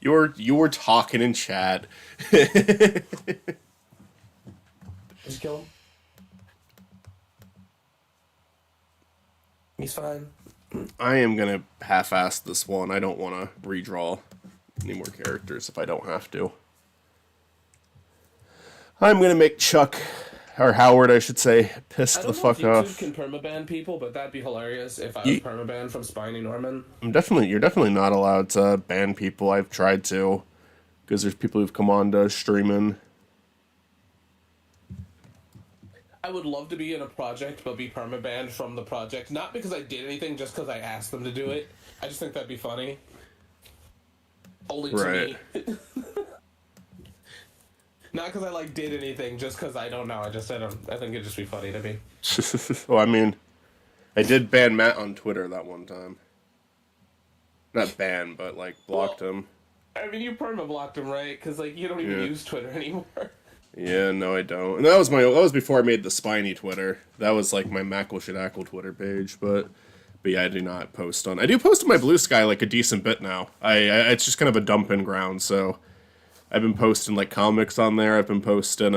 You were talking in chat. Did you kill him? He's fine. I am gonna half-ass this one. I don't want to redraw any more characters if I don't have to. I'm gonna make Chuck, or Howard, I should say, pissed the fuck YouTube off. can permaban people, but that'd be hilarious if I was permaban from Spiny Norman. You're definitely not allowed to ban people. I've tried to, because there's people who've come on to streaming. I would love to be in a project, but be permabanned from the project. Not because I did anything, just because I asked them to do it. I just think that'd be funny. Only to me. Not because I did anything, just because I don't know. I think it'd just be funny to me. Well, I mean, I did ban Matt on Twitter that one time. Not ban, but blocked him. I mean, you perma-blocked him, right? Because you don't even use Twitter anymore. Yeah, no, I don't. And that was before I made the Spiny Twitter. That was my Mackle Shadackle Twitter page, but yeah, I do not post on. I do post on my Blue Sky a decent bit now. It's just kind of a dumping ground, so I've been posting like comics on there. I've been posting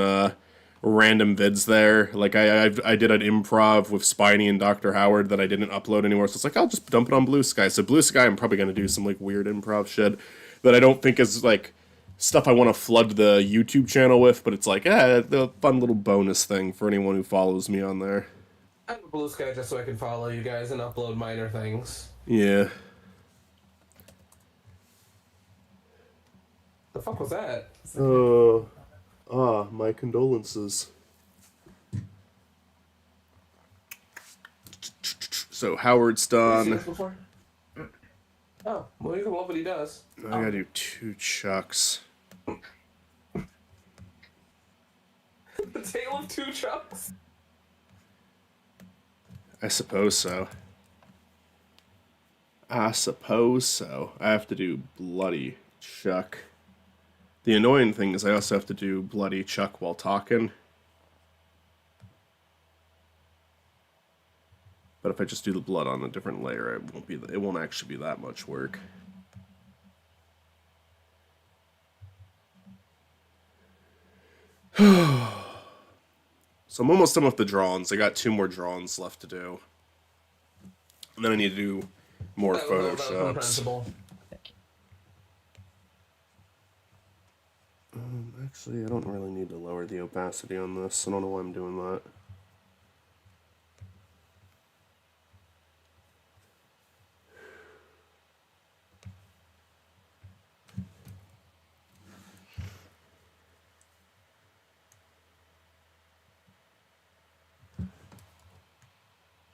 random vids there. Like I did an improv with Spiny and Dr. Howard that I didn't upload anymore. So it's like I'll just dump it on Blue Sky. So Blue Sky, I'm probably gonna do some like weird improv shit that I don't think is like stuff I want to flood the YouTube channel with. But it's like the fun little bonus thing for anyone who follows me on there. I have a Blue Sky just so I can follow you guys and upload minor things. Yeah. The fuck was that? My condolences. So Howard's Have you seen done. this before? Oh, well, you can love what he does. I gotta do 2 Chucks. The Tale of Two Chucks. I suppose so. I have to do Bloody Chuck. The annoying thing is I also have to do Bloody Chuck while talking. But if I just do the blood on a different layer, it won't actually be that much work. So I'm almost done with the drawings. I got 2 more drawings left to do. And then I need to do more Photoshops. Principle. Actually, I don't really need to lower the opacity on this. I don't know why I'm doing that.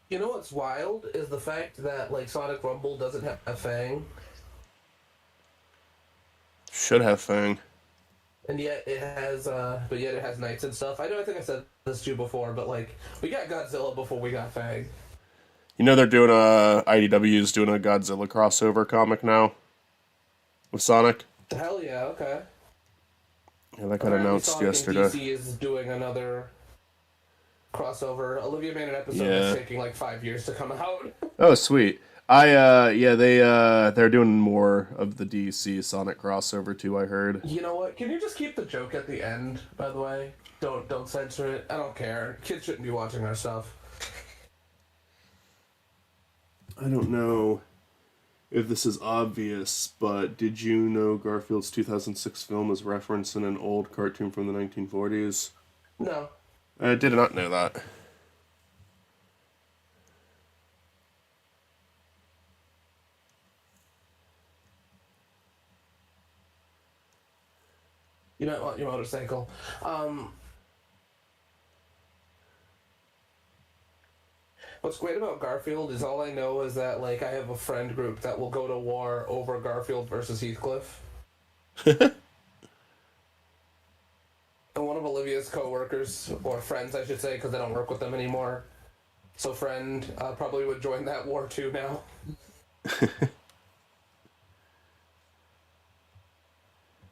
You know what's wild is the fact that like Sonic Rumble doesn't have a Fang, Should have Fang. and yet it has, Knights and stuff. I think I said this to you before, but like we got Godzilla before we got Fang. You know they're doing IDW's doing a Godzilla crossover comic now with Sonic. Hell yeah, okay. Yeah, that got Apparently announced Sonic yesterday. and DC is doing another crossover. Olivia made an episode that's taking like 5 years to come out. Oh, sweet. They're doing more of the DC Sonic crossover too, I heard. You know what? Can you just keep the joke at the end, by the way? Don't censor it. I don't care. Kids shouldn't be watching our stuff. I don't know if this is obvious, but did you know Garfield's 2006 film is referencing an old cartoon from the 1940s? No. I did not know that. You might want your motorcycle. What's great about Garfield is all I know is that like I have a friend group that will go to war over Garfield versus Heathcliff. And one of Olivia's co-workers, or friends I should say, because I don't work with them anymore. So friend probably would join that war too now. I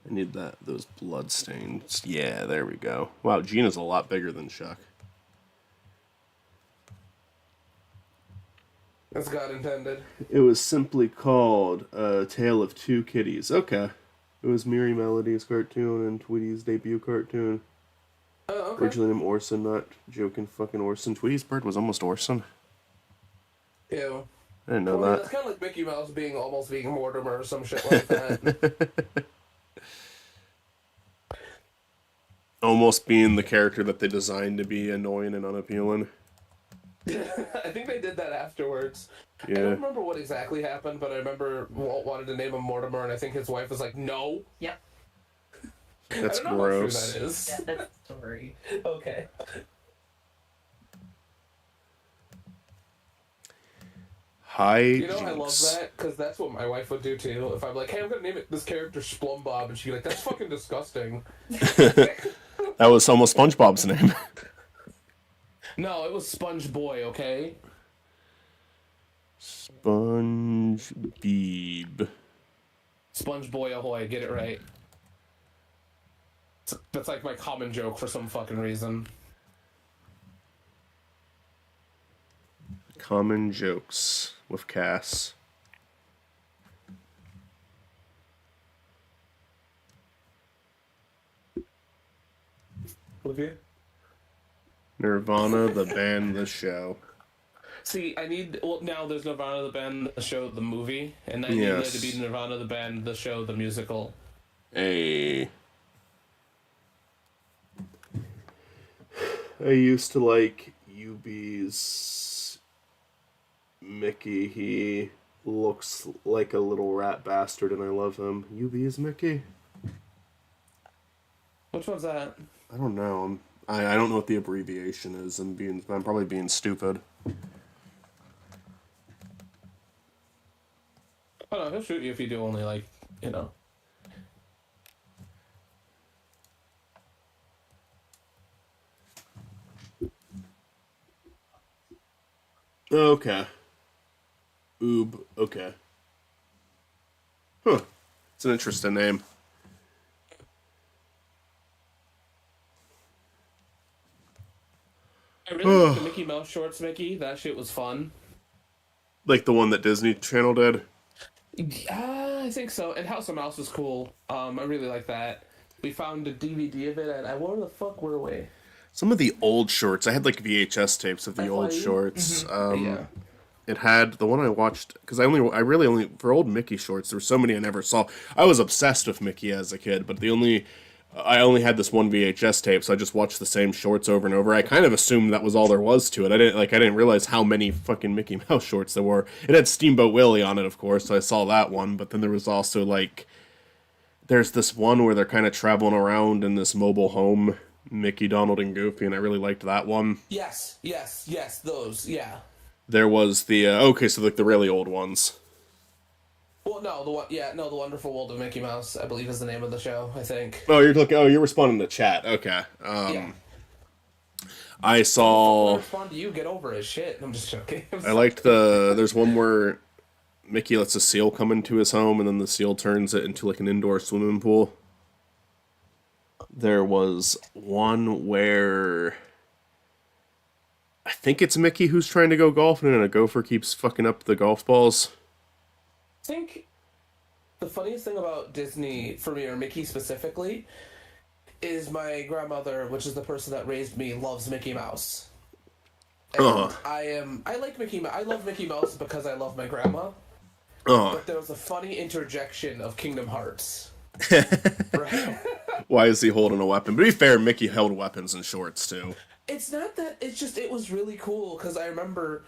need those blood stains. Yeah, there we go. Wow, Gina's a lot bigger than Chuck. As God intended. It was simply called A Tale of Two Kitties. Okay. It was Miri Melody's cartoon and Tweety's debut cartoon. Oh, okay. Originally named Orson, not joking fucking Orson. Tweety's bird was almost Orson. Ew. I didn't know Well, that. It's kind of like Mickey Mouse almost being Mortimer or some shit like that. Almost being the character that they designed to be annoying and unappealing. I think they did that afterwards. I Yeah. don't remember what exactly happened, but I remember Walt wanted to name him Mortimer, and I think his wife was like, "No." Yep. That's I don't know how true gross. that is. Yeah, that's the story. Okay. Hi. You know, I love that because that's what my wife would do too. If I'm like, "Hey, I'm gonna name this character Splumbob," and she'd be like, "That's fucking disgusting." That was almost SpongeBob's name. No, it was Sponge Boy. Okay. Sponge Beeb. Sponge Boy ahoy! Get it right. That's like my common joke for some fucking reason. Common jokes with Cass. Olivia? Nirvana, the band, the show. See, I need. Well, now there's Nirvana the band, the show, the movie, and I need there to be Yes. Nirvana the band, the show, the musical. A. I used to like UB's Mickey. He looks like a little rat bastard, and I love him. UB's Mickey? Which one's that? I don't know. I don't know what the abbreviation is. I'm probably being stupid. Oh no, he'll shoot you if you do only like, you know. Okay. Oob. Okay. Huh. It's an interesting name. I really like the Mickey Mouse shorts, Mickey. That shit was fun. Like the one that Disney Channel did. Yeah, I think so. And House of Mouse was cool. I really like that. We found a DVD of it, and where the fuck were we? Some of the old shorts. I had like VHS tapes of the old FYE? shorts. Yeah. It had the one I watched because I really only for old Mickey shorts. There were so many I never saw. I was obsessed with Mickey as a kid, but I only had this one VHS tape, so I just watched the same shorts over and over. I kind of assumed that was all there was to it. I didn't realize how many fucking Mickey Mouse shorts there were. It had Steamboat Willie on it, of course, so I saw that one. But then there was also like, there's this one where they're kind of traveling around in this mobile home, Mickey, Donald, and Goofy, and I really liked that one. Yes, those, yeah. There was the okay, so like the really old ones. Well, no, the Wonderful World of Mickey Mouse, I believe is the name of the show, I think. Oh, you're responding to chat. Okay. Yeah. I I'll saw. respond to you, get over it, shit. I'm just joking. I liked there's one where Mickey lets a seal come into his home, and then the seal turns it into like an indoor swimming pool. There was one where I think it's Mickey who's trying to go golfing, and a gopher keeps fucking up the golf balls. I think the funniest thing about Disney, for me, or Mickey specifically, is my grandmother, which is the person that raised me, loves Mickey Mouse. And I like Mickey Mouse. I love Mickey Mouse because I love my grandma. But there was a funny interjection of Kingdom Hearts. Right? Why is he holding a weapon? But to be fair, Mickey held weapons in shorts too. It's not that. It's just it was really cool because I remember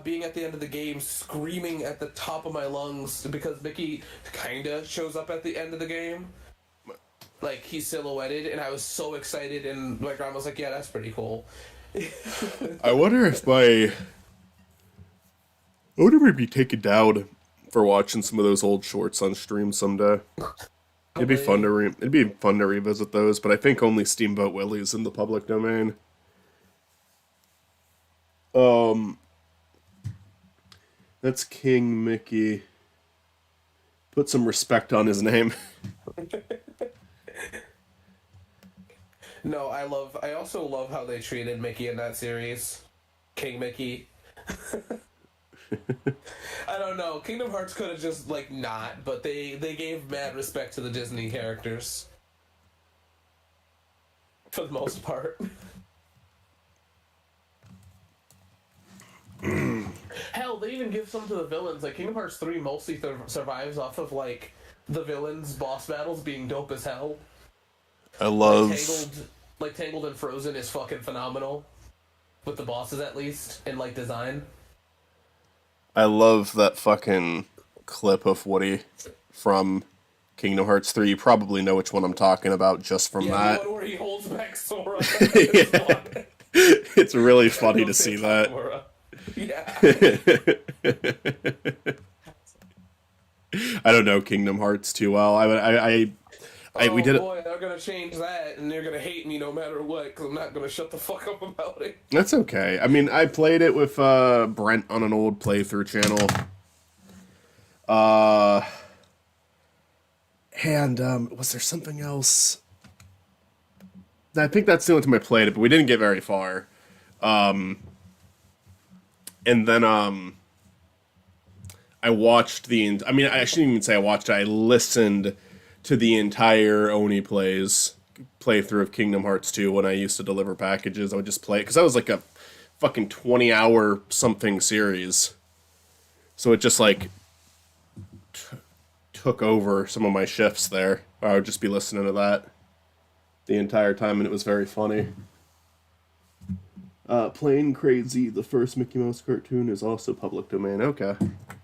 being at the end of the game, screaming at the top of my lungs because Mickey kinda shows up at the end of the game. Like he's silhouetted, and I was so excited. And my grandma was like, "Yeah, that's pretty cool." I wonder if I would be taken down for watching some of those old shorts on stream someday. It'd be fun to revisit those, but I think only Steamboat Willie's in the public domain. That's King Mickey. Put some respect on his name. No, I also love how they treated Mickey in that series. King Mickey. I don't know. Kingdom Hearts could have just, like, not, but they gave mad respect to the Disney characters. For the most part. Hell, they even give some to the villains. Like, Kingdom Hearts 3 mostly survives off of, like, the villains' boss battles being dope as hell. I love... Tangled and Frozen is fucking phenomenal. With the bosses, at least, and, like, design. I love that fucking clip of Woody from Kingdom Hearts 3. You probably know which one I'm talking about just from that. The one where he holds back Sora. Yeah. It's really funny to see that. Yeah. I don't know Kingdom Hearts too well. We did it. Boy, they're gonna change that, and they're gonna hate me no matter what, because I'm not gonna shut the fuck up about it. That's okay. I mean, I played it with Brent on an old playthrough channel. And was there something else? I think that's the only time I played it, but we didn't get very far. And then I watched I mean, I shouldn't even say I watched it. I listened to the entire Oni Plays playthrough of Kingdom Hearts 2 when I used to deliver packages. I would just play it because that was like a fucking 20-hour something series. So it just like took over some of my shifts there. I would just be listening to that the entire time, and it was very funny. Plain Crazy, the first Mickey Mouse cartoon, is also public domain. Okay.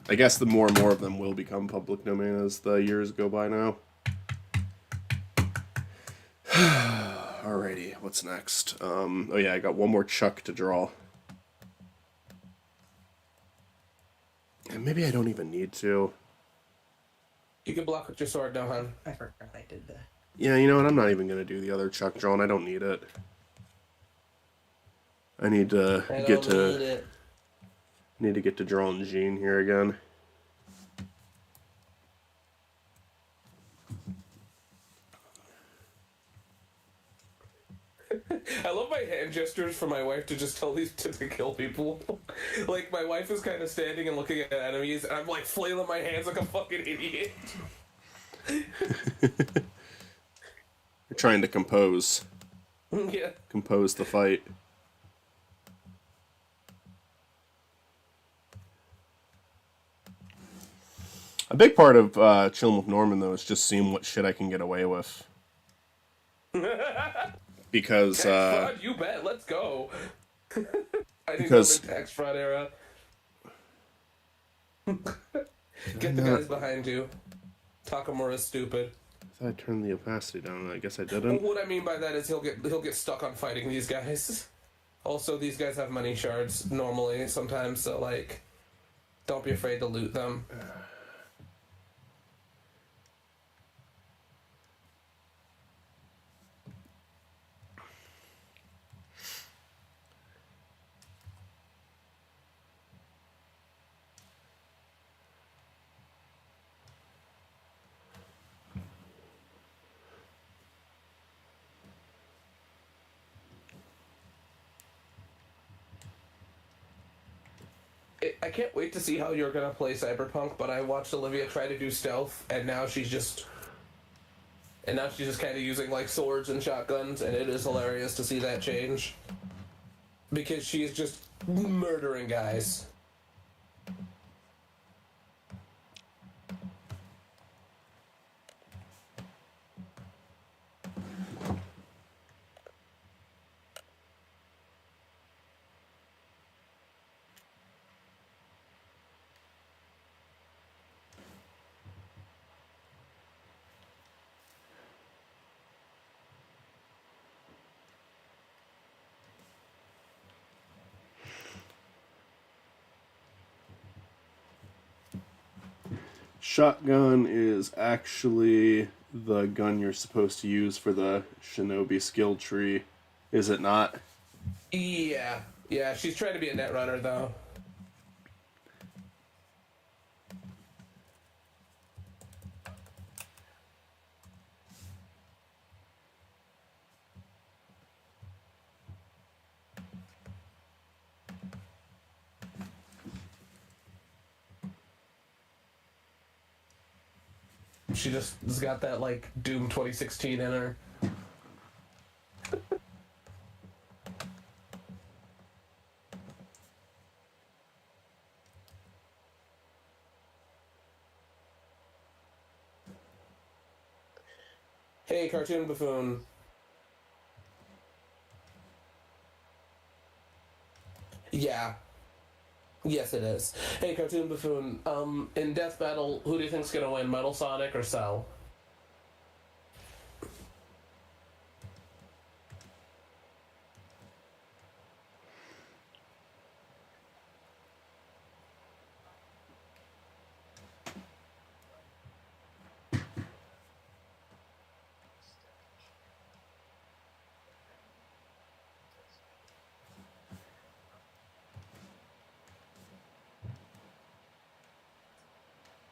I guess the more and more of them will become public domain as the years go by now. Alrighty, what's next? Oh yeah, I got one more Chuck to draw. And maybe I don't even need to. You can block with your sword now, hon. I forgot I did that. Yeah, you know what? I'm not even going to do the other Chuck drawing. I don't need it. I need to get to drawing Jean here again. I love my hand gestures for my wife to just tell these to kill people. Like, my wife is kind of standing and looking at enemies, and I'm like flailing my hands like a fucking idiot. You're trying to compose Yeah. the fight. A big part of chilling with Norman, though, is just seeing what shit I can get away with. Because Tax fraud, you bet. Let's go. I think Because- I'm in tax fraud era. Get the guys behind you. Takamura's stupid. I thought I turned the opacity down. I guess I Well, didn't. what I mean by that is he'll get stuck on fighting these guys. Also, these guys have money shards normally sometimes, so like, don't be afraid to loot them. I can't wait to see how you're gonna play Cyberpunk, but I watched Olivia try to do stealth, and now she's just kind of using like swords and shotguns, and it is hilarious to see that change because she's just murdering guys. Shotgun is actually the gun you're supposed to use for the Shinobi skill tree, is it not? Yeah, she's trying to be a net runner though. She just has got that like Doom 2016 in her. Hey, Cartoon Buffoon. Yeah. Yes, it is. Hey, Cartoon Buffoon. In Death Battle, who do you think's gonna win, Metal Sonic or Cell?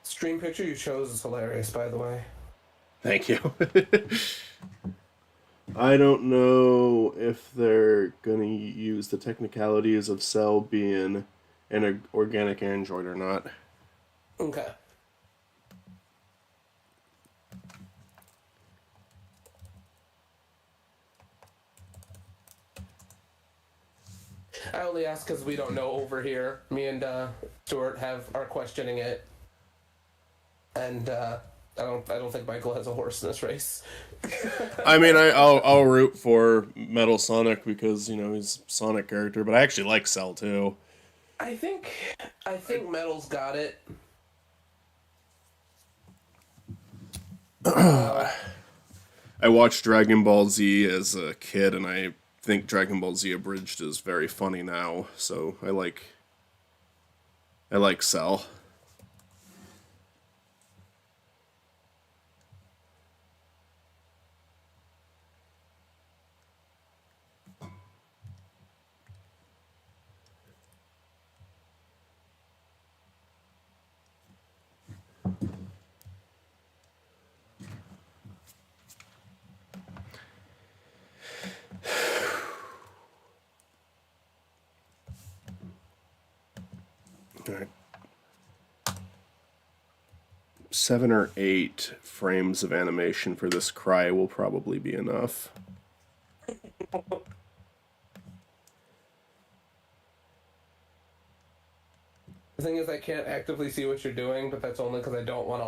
Stream picture you chose is hilarious, by the way. Thank you. I don't know if they're gonna use the technicalities of Cell being an organic android or not. Okay. I only ask because we don't know over here. Me and Stuart are questioning it, and I don't think Michael has a horse in this race. I mean, I'll root for Metal Sonic because he's a Sonic character, but I actually like Cell too. I think Metal's got it. I watched Dragon Ball Z as a kid, and I think Dragon Ball Z Abridged is very funny now. So I like Cell. All right. 7 or 8 frames of animation for this cry will probably be enough. The thing is, I can't actively see what you're doing, but that's only because I don't want to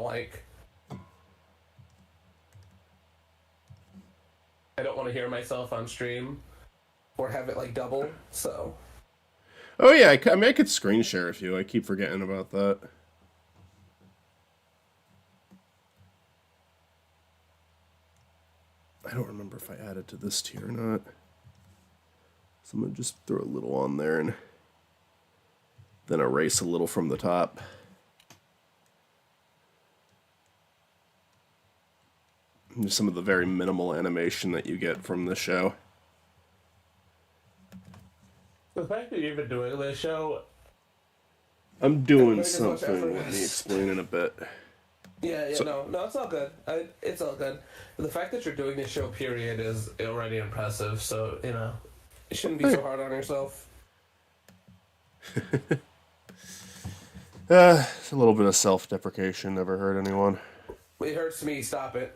I don't want to hear myself on stream, or have it double. So. Oh yeah, I mean I could screen share with you. I keep forgetting about that. I don't remember if I added to this tier or not. So I'm gonna just throw a little on there and then erase a little from the top. Just some of the very minimal animation that you get from the show. The fact that you've been doing this show. I'm doing as much something. effort Let me as- explain in a bit. Yeah, So- no, it's all good. It's all good. The fact that you're doing this show, period, is already impressive. So you shouldn't be so hard on yourself. It's a little bit of self-deprecation. Never hurt anyone. It hurts me. Stop it.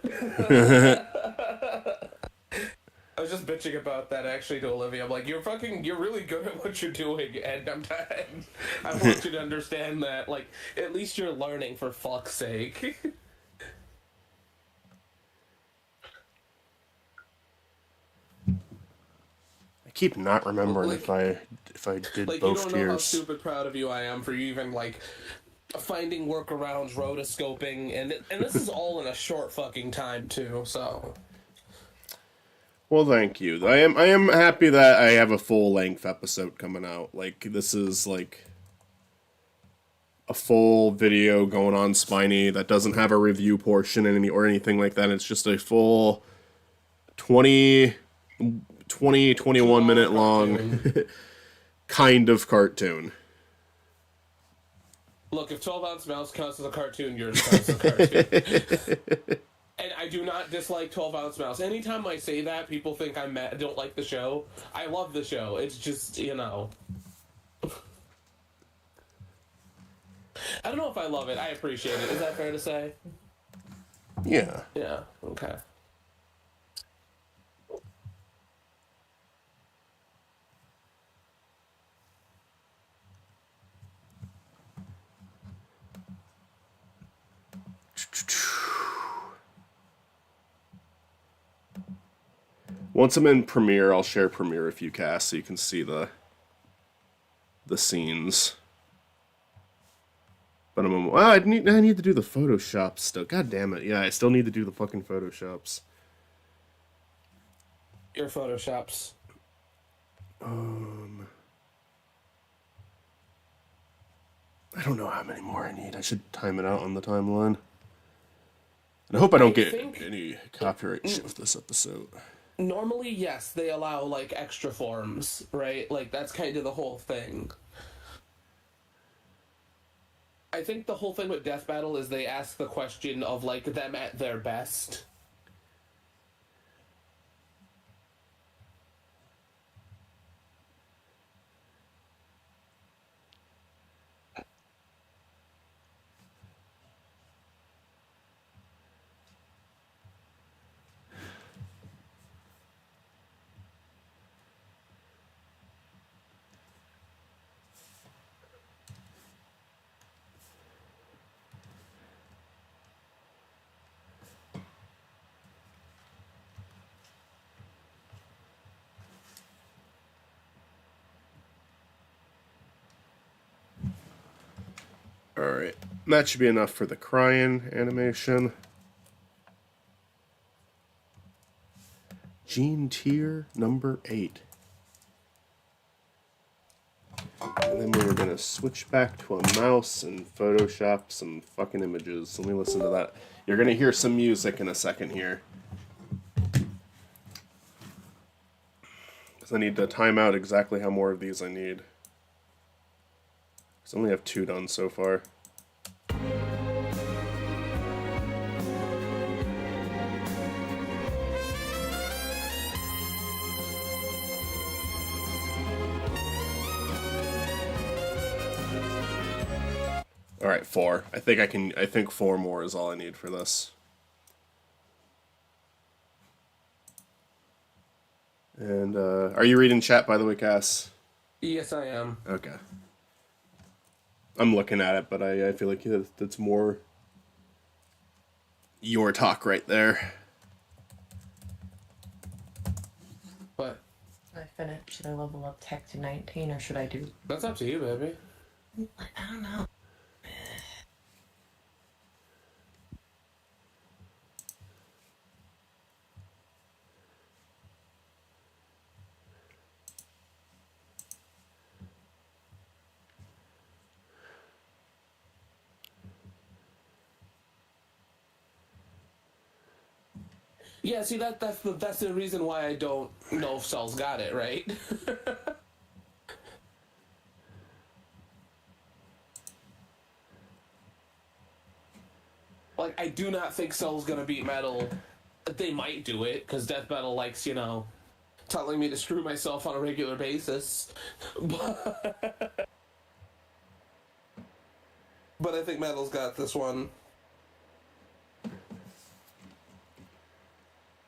I was just bitching about that actually to Olivia. I'm like, you're really good at what you're doing, and I want you to understand that. At least you're learning, for fuck's sake. I keep not remembering if I did You both don't know how tiers. stupid proud of you I am for you even finding workarounds, rotoscoping, and this is all in a short fucking time too. So. Well, thank you. I am happy that I have a full length episode coming out. This is a full video going on Spiny that doesn't have a review portion or anything like that. It's just a full 21 minute long kind of cartoon. Look, if 12-ounce mouse counts as a cartoon, yours counts as a cartoon. And I do not dislike 12-ounce mouse. Anytime I say that, people think I'm mad, don't like the show. I love the show. It's just, I don't know if I love it. I appreciate it. Is that fair to say? Yeah. Yeah, okay. Once I'm in Premiere, I'll share Premiere if you cast so you can see the scenes. But I need to do the Photoshop still. God damn it! Yeah, I still need to do the fucking Photoshops. Your Photoshops. I don't know how many more I need. I should time it out on the timeline. And I hope I don't get any copyright shit with this episode. Normally, yes, they allow, extra forms, right? That's kind of the whole thing. I think the whole thing with Death Battle is they ask the question of, them at their best. Alright. That should be enough for the crying animation. Gene Tier number 8. And then we're gonna switch back to a mouse and Photoshop some fucking images. Let me listen to that. You're gonna hear some music in a second here. Because I need to time out exactly how more of these I need. Because I only have 2 done so far. Alright, 4. I think 4 more is all I need for this. And, are you reading chat, by the way, Cass? Yes, I am. Okay. I'm looking at it, but I feel like that's more your talk right there. But Should I finish? Should I level up tech to 19 or should I do? that's up to you, baby. I don't know. Yeah, see that's the reason why I don't know if Cell's got it, right? Like, I do not think Cell's gonna beat Metal. They might do it, because Death Metal likes, telling me to screw myself on a regular basis. But I think Metal's got this one.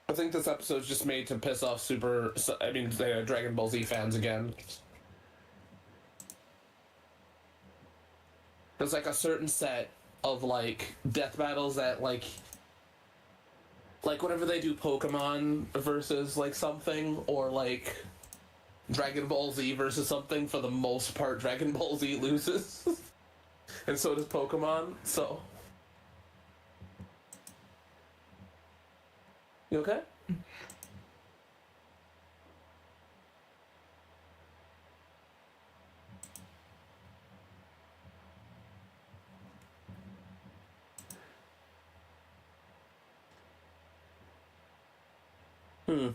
I think this episode's just made to piss off Dragon Ball Z fans again. There's like a certain set of like death battles that like whenever they do Pokemon versus like something, or like Dragon Ball Z versus something, for the most part Dragon Ball Z loses. And so does Pokemon, so. You okay? Hmm.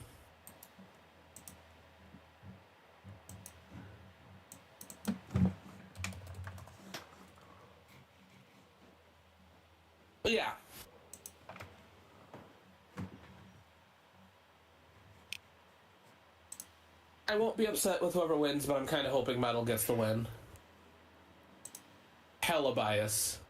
Yeah. I won't be upset with whoever wins, but I'm kind of hoping Metal gets the win. Hella bias.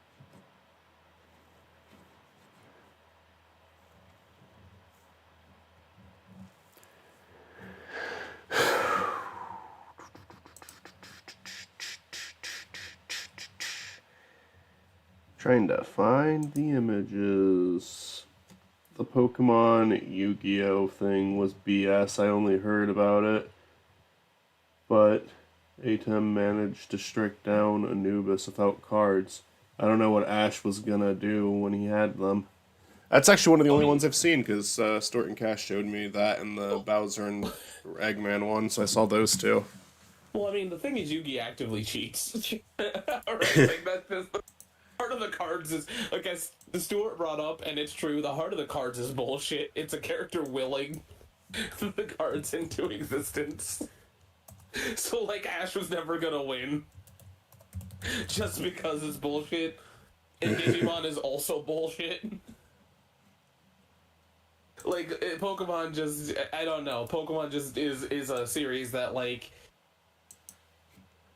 Trying to find the images. The Pokemon Yu-Gi-Oh thing was BS. I only heard about it. But Atem managed to strike down Anubis without cards. I don't know what Ash was gonna do when he had them. That's actually one of the only ones I've seen, because Stort and Cash showed me that and the Bowser and Eggman one, so I saw those two. Well, I mean, the thing is, Yugi actively cheats. Right? Like, that's just the heart of the cards is, like, as the Stuart brought up, and it's true, the heart of the cards is bullshit. It's a character willing the cards into existence. So, like, Ash was never gonna win. Just because it's bullshit. And Digimon is also bullshit. Like, Pokemon just, I don't know. Pokemon just is a series that, like,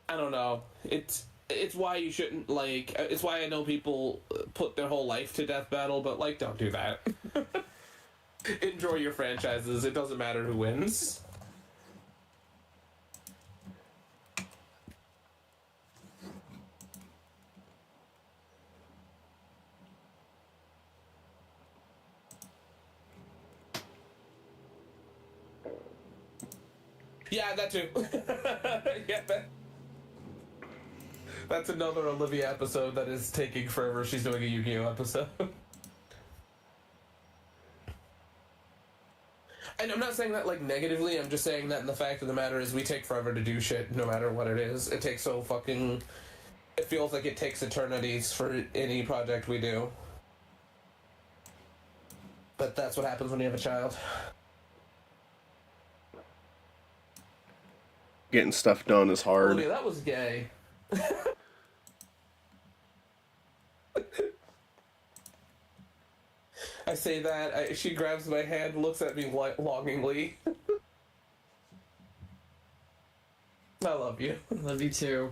I don't know. It's why you shouldn't, like, it's why I know people put their whole life to Death Battle, but, like, don't do that. Enjoy your franchises. It doesn't matter who wins. Yeah, that too. Yeah, That's another Olivia episode that is taking forever. She's doing a Yu-Gi-Oh episode. And I'm not saying that like negatively, I'm just saying that in the fact of the matter is we take forever to do shit no matter what it is. It takes so fucking... It feels like it takes eternities for any project we do. But that's what happens when you have a child. Getting stuff done is hard. Olivia, that was gay. I say that, she grabs my hand, looks at me longingly. I love you. Love you too.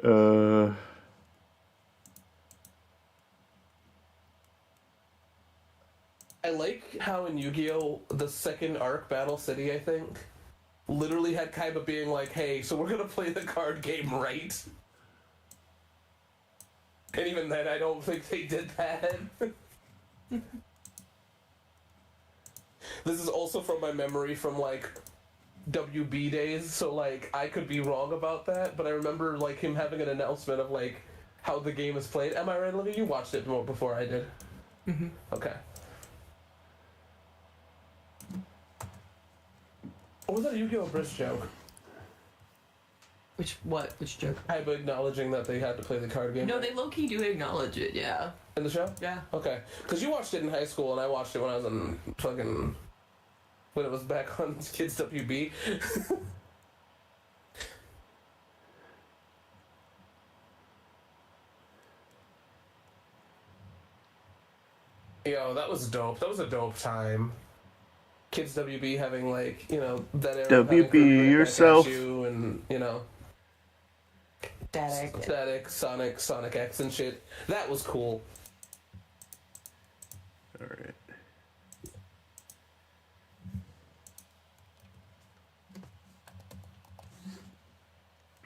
uh... I like how in Yu-Gi-Oh! The second arc, Battle City, I think, literally had Kaiba being like, hey, so we're gonna play the card game right? And even then, I don't think they did that. This is also from my memory from, like, WB days, so, like, I could be wrong about that, but I remember, like, him having an announcement of, like, how the game is played. Am I right, Olivia? You watched it more before I did. Mm-hmm. Okay. Or was that a Yu-Gi-Oh! Brisk joke? Which joke? Kaiba acknowledging that they had to play the card game. No, they low-key do acknowledge it, yeah. In the show? Yeah. Okay. Because you watched it in high school, and I watched it when I was in fucking... when it was back on Kids WB. Yo, that was dope. That was a dope time. Kids WB having, like, you know, that era of having WB Kirby right back yourself. at you and, you know... Static. Static, Sonic X and shit. That was cool. Alright.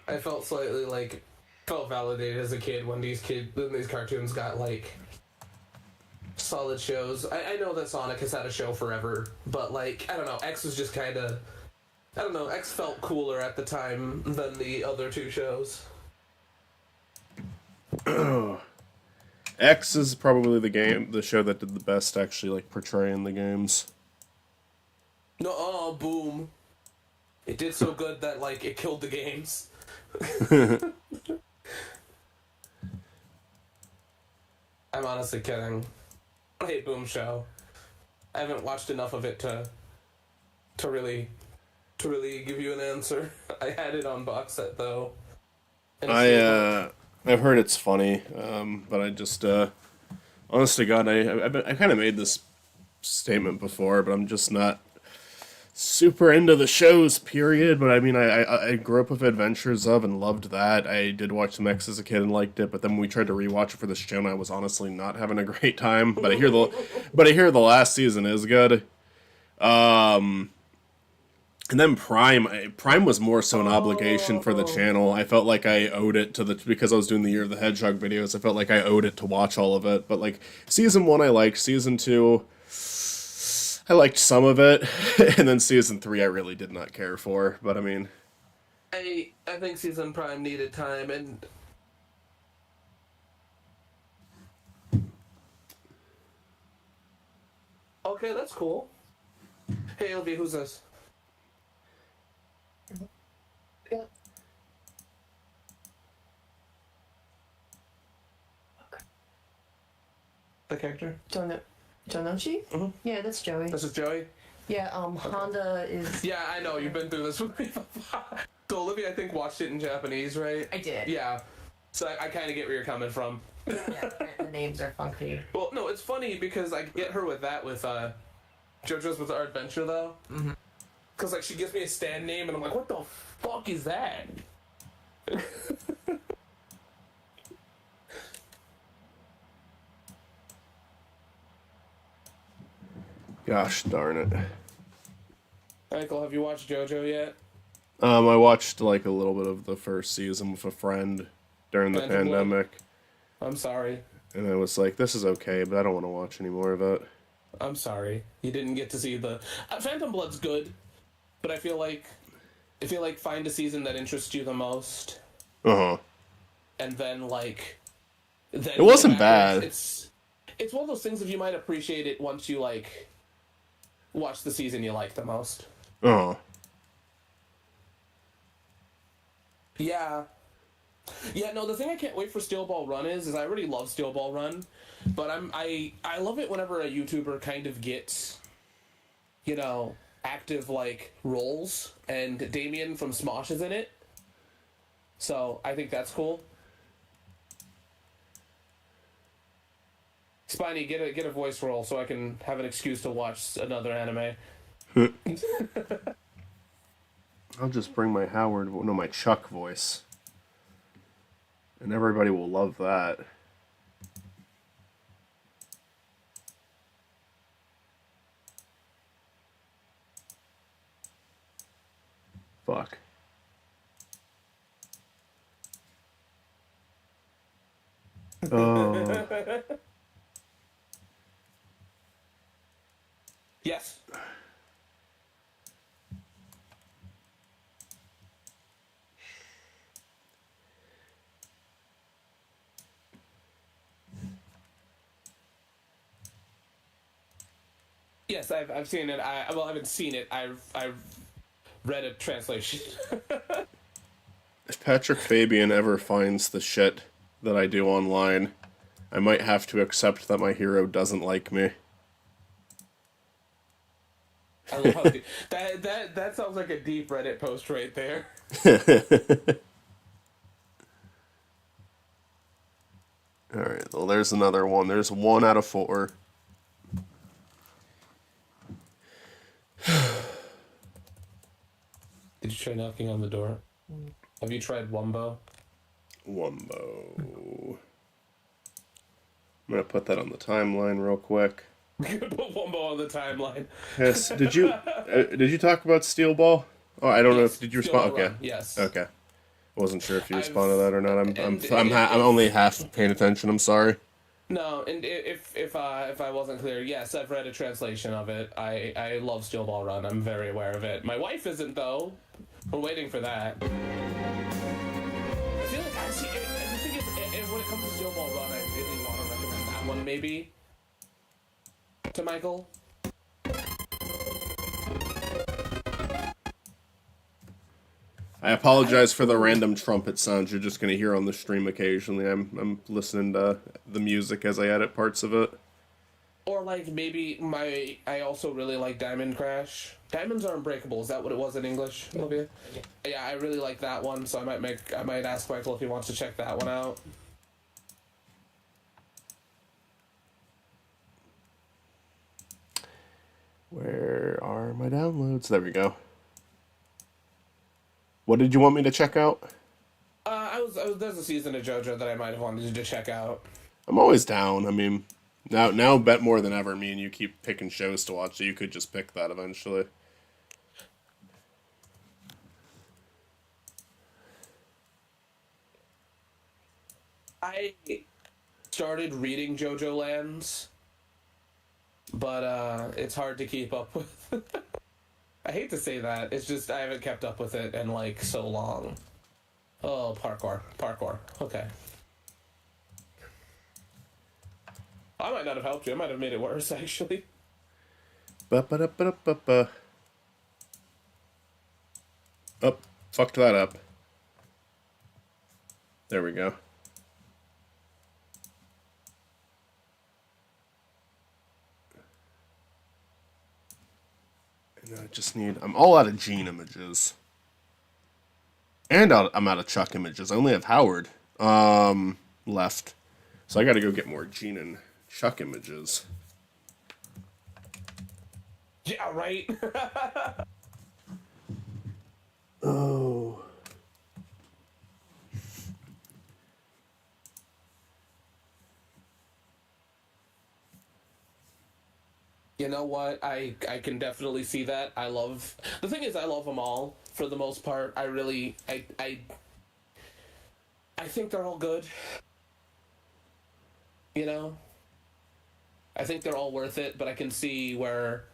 I felt slightly like felt validated as a kid when these cartoons got like solid shows. I know that Sonic has had a show forever, but like I don't know, X was just kind of I don't know. X felt cooler at the time than the other two shows. X is probably the show that did the best actually like portraying the games. No, oh, boom! It did so good that like it killed the games. I'm honestly kidding. I hate Boom Show. I haven't watched enough of it to really give you an answer. I had it on box set though. And I've heard it's funny, but I just honest to God, I kind of made this statement before, but I'm just not super into the shows, period. But I mean, I grew up with Adventures of and loved that. I did watch some X as a kid and liked it, but then when we tried to rewatch it for this show, and I was honestly not having a great time. But I hear the last season is good. And then Prime was more so an obligation for the channel. I felt like I owed it because I was doing the Year of the Hedgehog videos. I felt like I owed it to watch all of it. But like season 1 I liked, season 2 I liked some of it, and then season 3 I really did not care for. But I mean, I think season Prime needed time, and okay, that's cool. Hey, Elvie, who's this? Yeah. The character? Jonochi? Mhm. Yeah, that's Joey. This is Joey? Yeah, Honda is... Yeah, I know, you've been through this with me before. So Olivia, I think, watched it in Japanese, right? I did. Yeah. So I kind of get where you're coming from. Yeah, the names are funky. Well, no, it's funny because I get her with that with JoJo's Bizarre Adventure, though. Mm-hmm. Because, like, she gives me a stand name, and I'm like, what the fuck is that? gosh darn it. Michael, have you watched JoJo yet? I watched like a little bit of the first season with a friend during the Phantom Blood? pandemic, I'm sorry. and I was like, "This is okay," but I don't want to watch any more of it. I'm sorry. You didn't get to see the Phantom Blood's good, but I feel like find a season that interests you the most, Uh huh. and then like then It wasn't go backwards. bad. It's one of those things if you might appreciate it once you like watch the season you like the most. Uh huh. Yeah. Yeah, no, the thing I can't wait for Steel Ball Run is I already love Steel Ball Run, but I love it whenever a YouTuber kind of gets, active like roles, and Damien from Smosh is in it. So I think that's cool. Spiny, get a voice role so I can have an excuse to watch another anime. I'll just bring my my Chuck voice, and everybody will love that. Fuck. Oh. Yes. Yes, I've seen it. I haven't seen it. I've read a translation. If Patrick Fabian ever finds the shit that I do online, I might have to accept that my hero doesn't like me. I love how that sounds like a deep Reddit post right there. Alright, well, there's another one. There's 1 out of 4. Did you try knocking on the door? Have you tried Wumbo? Wumbo. I'm gonna put that on the timeline real quick. Put Wumbo on the timeline. Yes. Did you talk about Steel Ball? Oh, I don't know. Yes, Did you Steel respond? Ball Okay. Run, yes. Okay. Wasn't sure if you I've- responded to that or not. and- I'm only half paying attention. I'm sorry. No, and if I wasn't clear, yes, I've read a translation of it. I love Steel Ball Run. I'm very aware of it. My wife isn't though. We're waiting for that. I feel like I see. And the thing is, when it comes to Steel Ball Run, I really want to recommend that one maybe to Michael. I apologize for the random trumpet sounds you're just gonna hear on the stream occasionally. I'm listening to the music as I edit parts of it. Or like maybe I also really like Diamond Crash. Diamonds are unbreakable. Is that what it was in English, Olivia? Yeah, I really like that one. So I might ask Michael if he wants to check that one out. Where are my downloads? There we go. What did you want me to check out? There's a season of JoJo that I might have wanted to check out. I'm always down. I mean, now bet more than ever. Me and you keep picking shows to watch, so you could just pick that eventually. I started reading JoJo Lands, but it's hard to keep up with. I hate to say that. It's just I haven't kept up with it in like so long. Oh, parkour. Okay. I might not have helped you. I might have made it worse, actually. Ba-ba-da-ba-da-ba-ba. Oh, fucked that up. There we go. And I just need... I'm all out of Gene images. And I'm out of Chuck images. I only have Howard left. So I gotta go get more Gene and Chuck images. Yeah, right. Oh. You know what? I can definitely see that. The thing is, I love them all. for the most part. I think they're all good. You know? I think they're all worth it, but I can see where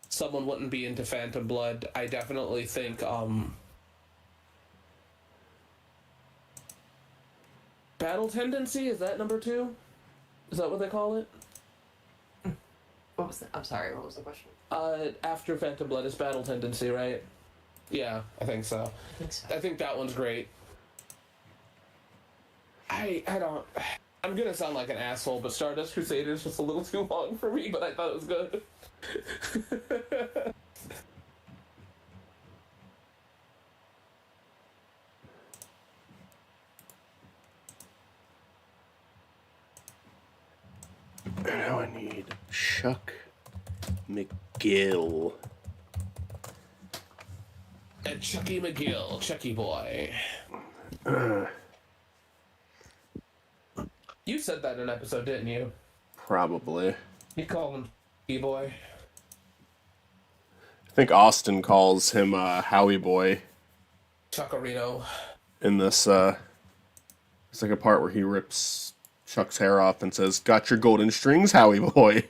someone wouldn't be into Phantom Blood. I definitely think, Battle Tendency, is that number 2? Is that what they call it? What was I'm sorry, what was the question? After Phantom Blood is Battle Tendency, right? Yeah, I think so. I think so. I think that one's great. I don't... I'm gonna sound like an asshole, but Stardust Crusader is just a little too long for me, but I thought it was good. Now I need Chuck McGill. And Chucky McGill, Chucky boy. You said that in an episode, didn't you? Probably. You called him Chucky boy. I think Austin calls him Howie Boy Chuckarino. in this. It's like a part where he rips Chuck's hair off and says, "Got your golden strings, Howie Boy."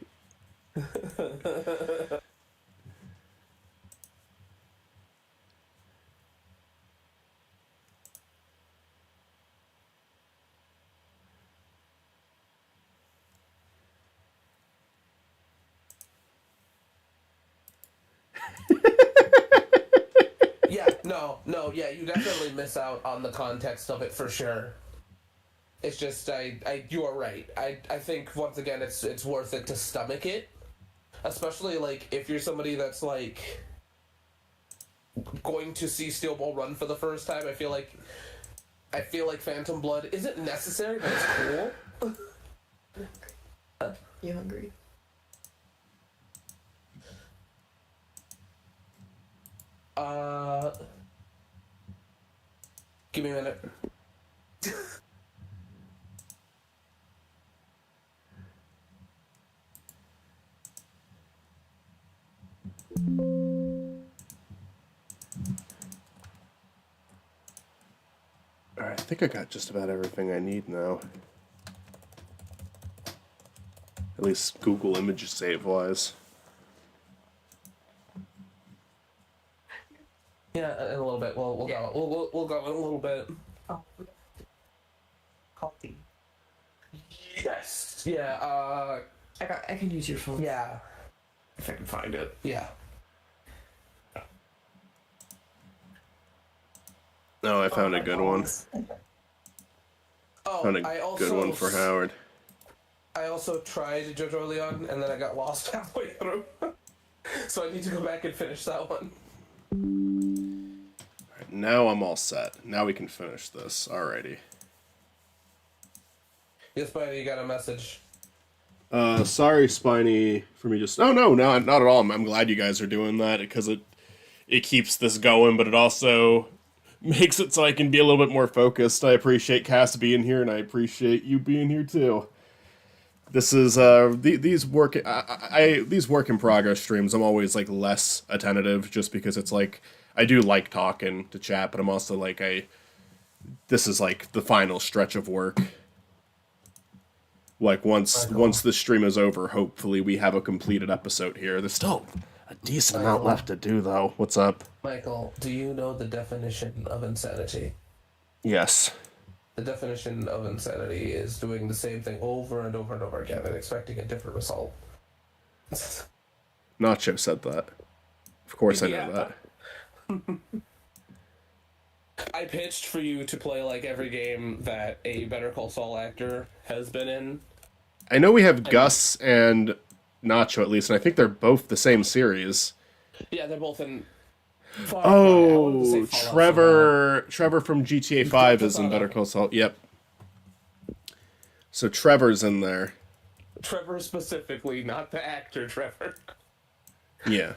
Yeah, no, yeah, you definitely miss out on the context of it for sure. It's just, you are right. I think, once again, it's worth it to stomach it. Especially, like, if you're somebody that's, like, going to see Steel Ball run for the first time. I feel like Phantom Blood isn't necessary, but it's cool. You hungry? Give me a minute. Alright, I think I got just about everything I need now. At least Google Image Save wise. Yeah, in a little bit. We'll go. We'll go in a little bit. Oh, coffee. Yes. Yeah. I can use your phone. Yeah. If I can find it. Yeah. No, I found a good one. Oh, Found a I also good one for Howard. I also tried JoJo Leon and then I got lost halfway through. So I need to go back and finish that one. Alright, now I'm all set. Now we can finish this. Alrighty. Yes, buddy, you got a message. Sorry, Spiny, for me just... Oh, no, not at all. I'm glad you guys are doing that, because it keeps this going, but it also makes it so I can be a little bit more focused. I appreciate Cass being here, and I appreciate you being here, too. This is, these work in progress streams, I'm always, like, less attentive, just because it's, like, I do like talking to chat, but I'm also, like, this is, like, the final stretch of work. Like, once the stream is over, hopefully we have a completed episode here. There's still a decent amount left to do, though. What's up? Michael, do you know the definition of insanity? Yes. The definition of insanity is doing the same thing over and over and over again and expecting a different result. Nacho said that. Of course I know Yeah. that. I pitched for you to play like every game that a Better Call Saul actor has been in. I know we have Gus and Nacho, at least, and I think they're both the same series. Yeah, they're both in... Oh, Trevor from GTA 5 is in Better Call Saul. Yep. So Trevor's in there. Trevor specifically, not the actor Trevor. Yeah.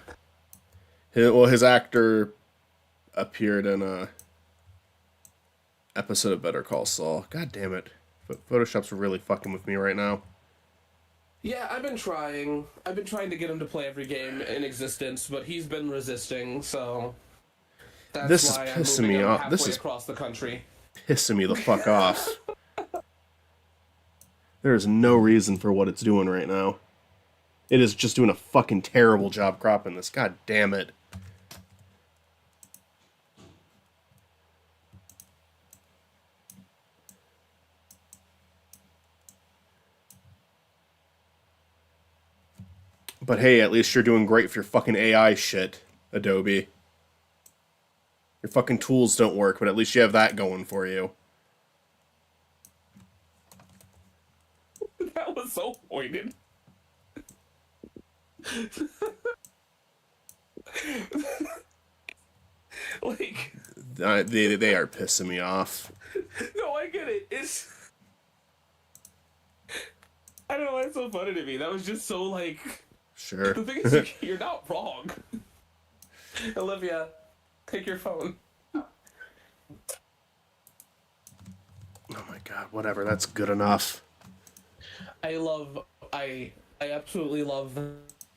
His actor appeared in a episode of Better Call Saul. God damn it. Photoshop's really fucking with me right now. Yeah, I've been trying to get him to play every game in existence, but he's been resisting, so... That's This is why I'm pissing moving me them off. halfway This is across the country. pissing me the fuck off. There is no reason for what it's doing right now. It is just doing a fucking terrible job cropping this. God damn it. But hey, at least you're doing great for your fucking AI shit, Adobe. Your fucking tools don't work, but at least you have that going for you. That was so pointed. Like, They are pissing me off. no, I get it. It's. I don't know why it's so funny to me. That was just so, like. Sure. The thing is, you're not wrong. Olivia, take your phone. Oh my god, whatever, that's good enough. I absolutely love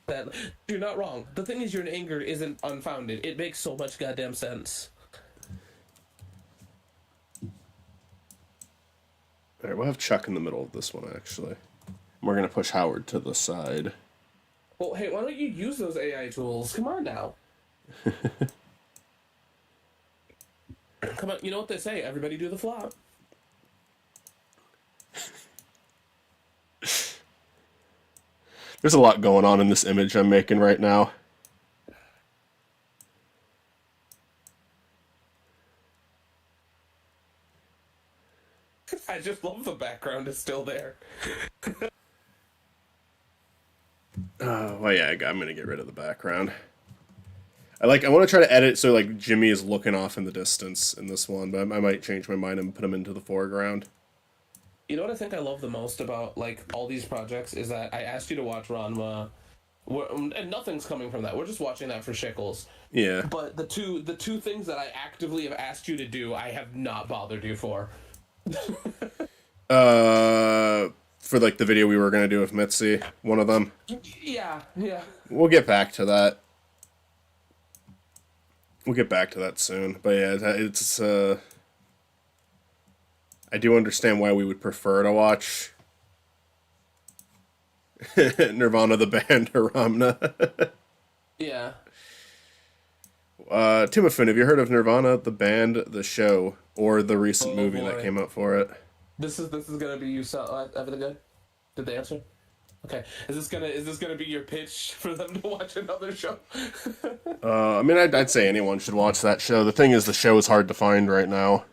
that. You're not wrong. The thing is, your anger isn't unfounded. It makes so much goddamn sense. Alright, we'll have Chuck in the middle of this one, actually. We're gonna push Howard to the side. Well, hey, why don't you use those AI tools? Come on now. Come on, you know what they say, everybody do the flop. There's a lot going on in this image I'm making right now. I just love the background is still there. Well, yeah, I'm gonna get rid of the background. I want to try to edit so, like, Jimmy is looking off in the distance in this one, but I might change my mind and put him into the foreground. You know what I think I love the most about, like, all these projects is that I asked you to watch Ranma, and nothing's coming from that. We're just watching that for shickles. Yeah. But the two things that I actively have asked you to do, I have not bothered you for. For, like, the video we were gonna do with Mitzi, one of them. Yeah. We'll get back to that. We'll get back to that soon. But yeah, it's, I do understand why we would prefer to watch Nirvana the band or Ramna. Yeah. Timothy, have you heard of Nirvana the band, the show, or the recent movie that boy. came out for it? This is gonna be you. Everything good? Did they answer? Okay. Is this gonna be your pitch for them to watch another show? I mean, I'd say anyone should watch that show. The thing is, the show is hard to find right now.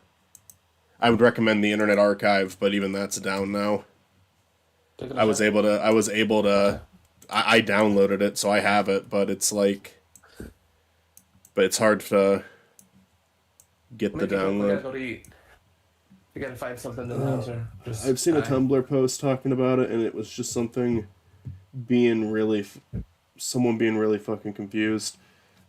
I would recommend the Internet Archive, but even that's down now. I was able to. I downloaded it, so I have it, but it's like, but it's hard to get the I gotta download. go to eat. You gotta find something to answer. I've seen a Tumblr post talking about it, and it was just someone being really fucking confused.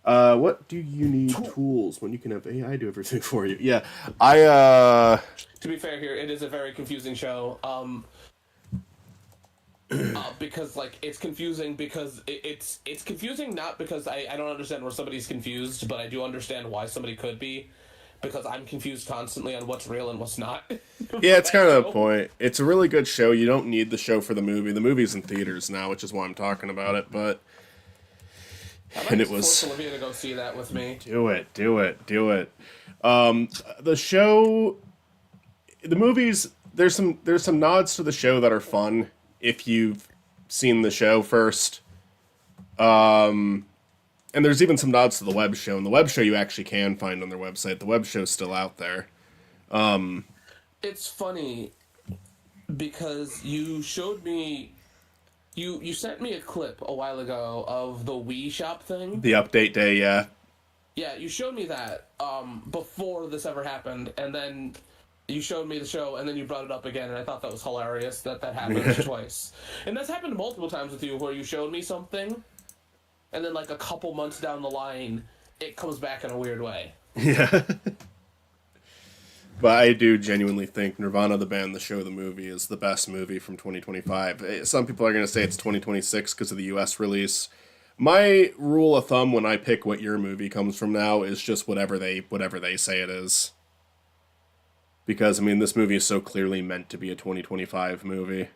What do you need tools when you can have AI do everything for you? Yeah, To be fair here, it is a very confusing show. Because like it's confusing because it's confusing not because I don't understand where somebody's confused, but I do understand why somebody could be. Because I'm confused constantly on what's real and what's not. Yeah, it's kind of the point. It's a really good show. You don't need the show for the movie. The movie's in theaters now, which is why I'm talking about it. But and it was force Olivia to go see that with me. Do it. The show, the movies. There's some nods to the show that are fun if you've seen the show first. And there's even some nods to the web show. And the web show you actually can find on their website. The web show's still out there. It's funny because you showed me, you sent me a clip a while ago of the Wii Shop thing. The update day, yeah. Yeah, you showed me that before this ever happened, and then you showed me the show, and then you brought it up again, and I thought that was hilarious that happened twice. And that's happened multiple times with you, where you showed me something, and then like a couple months down the line, it comes back in a weird way. Yeah. But I do genuinely think Nirvana the band, the show, the movie is the best movie from 2025. Some people are going to say it's 2026 because of the US release. My rule of thumb when I pick what year a movie comes from now is just whatever they say it is. Because I mean, this movie is so clearly meant to be a 2025 movie.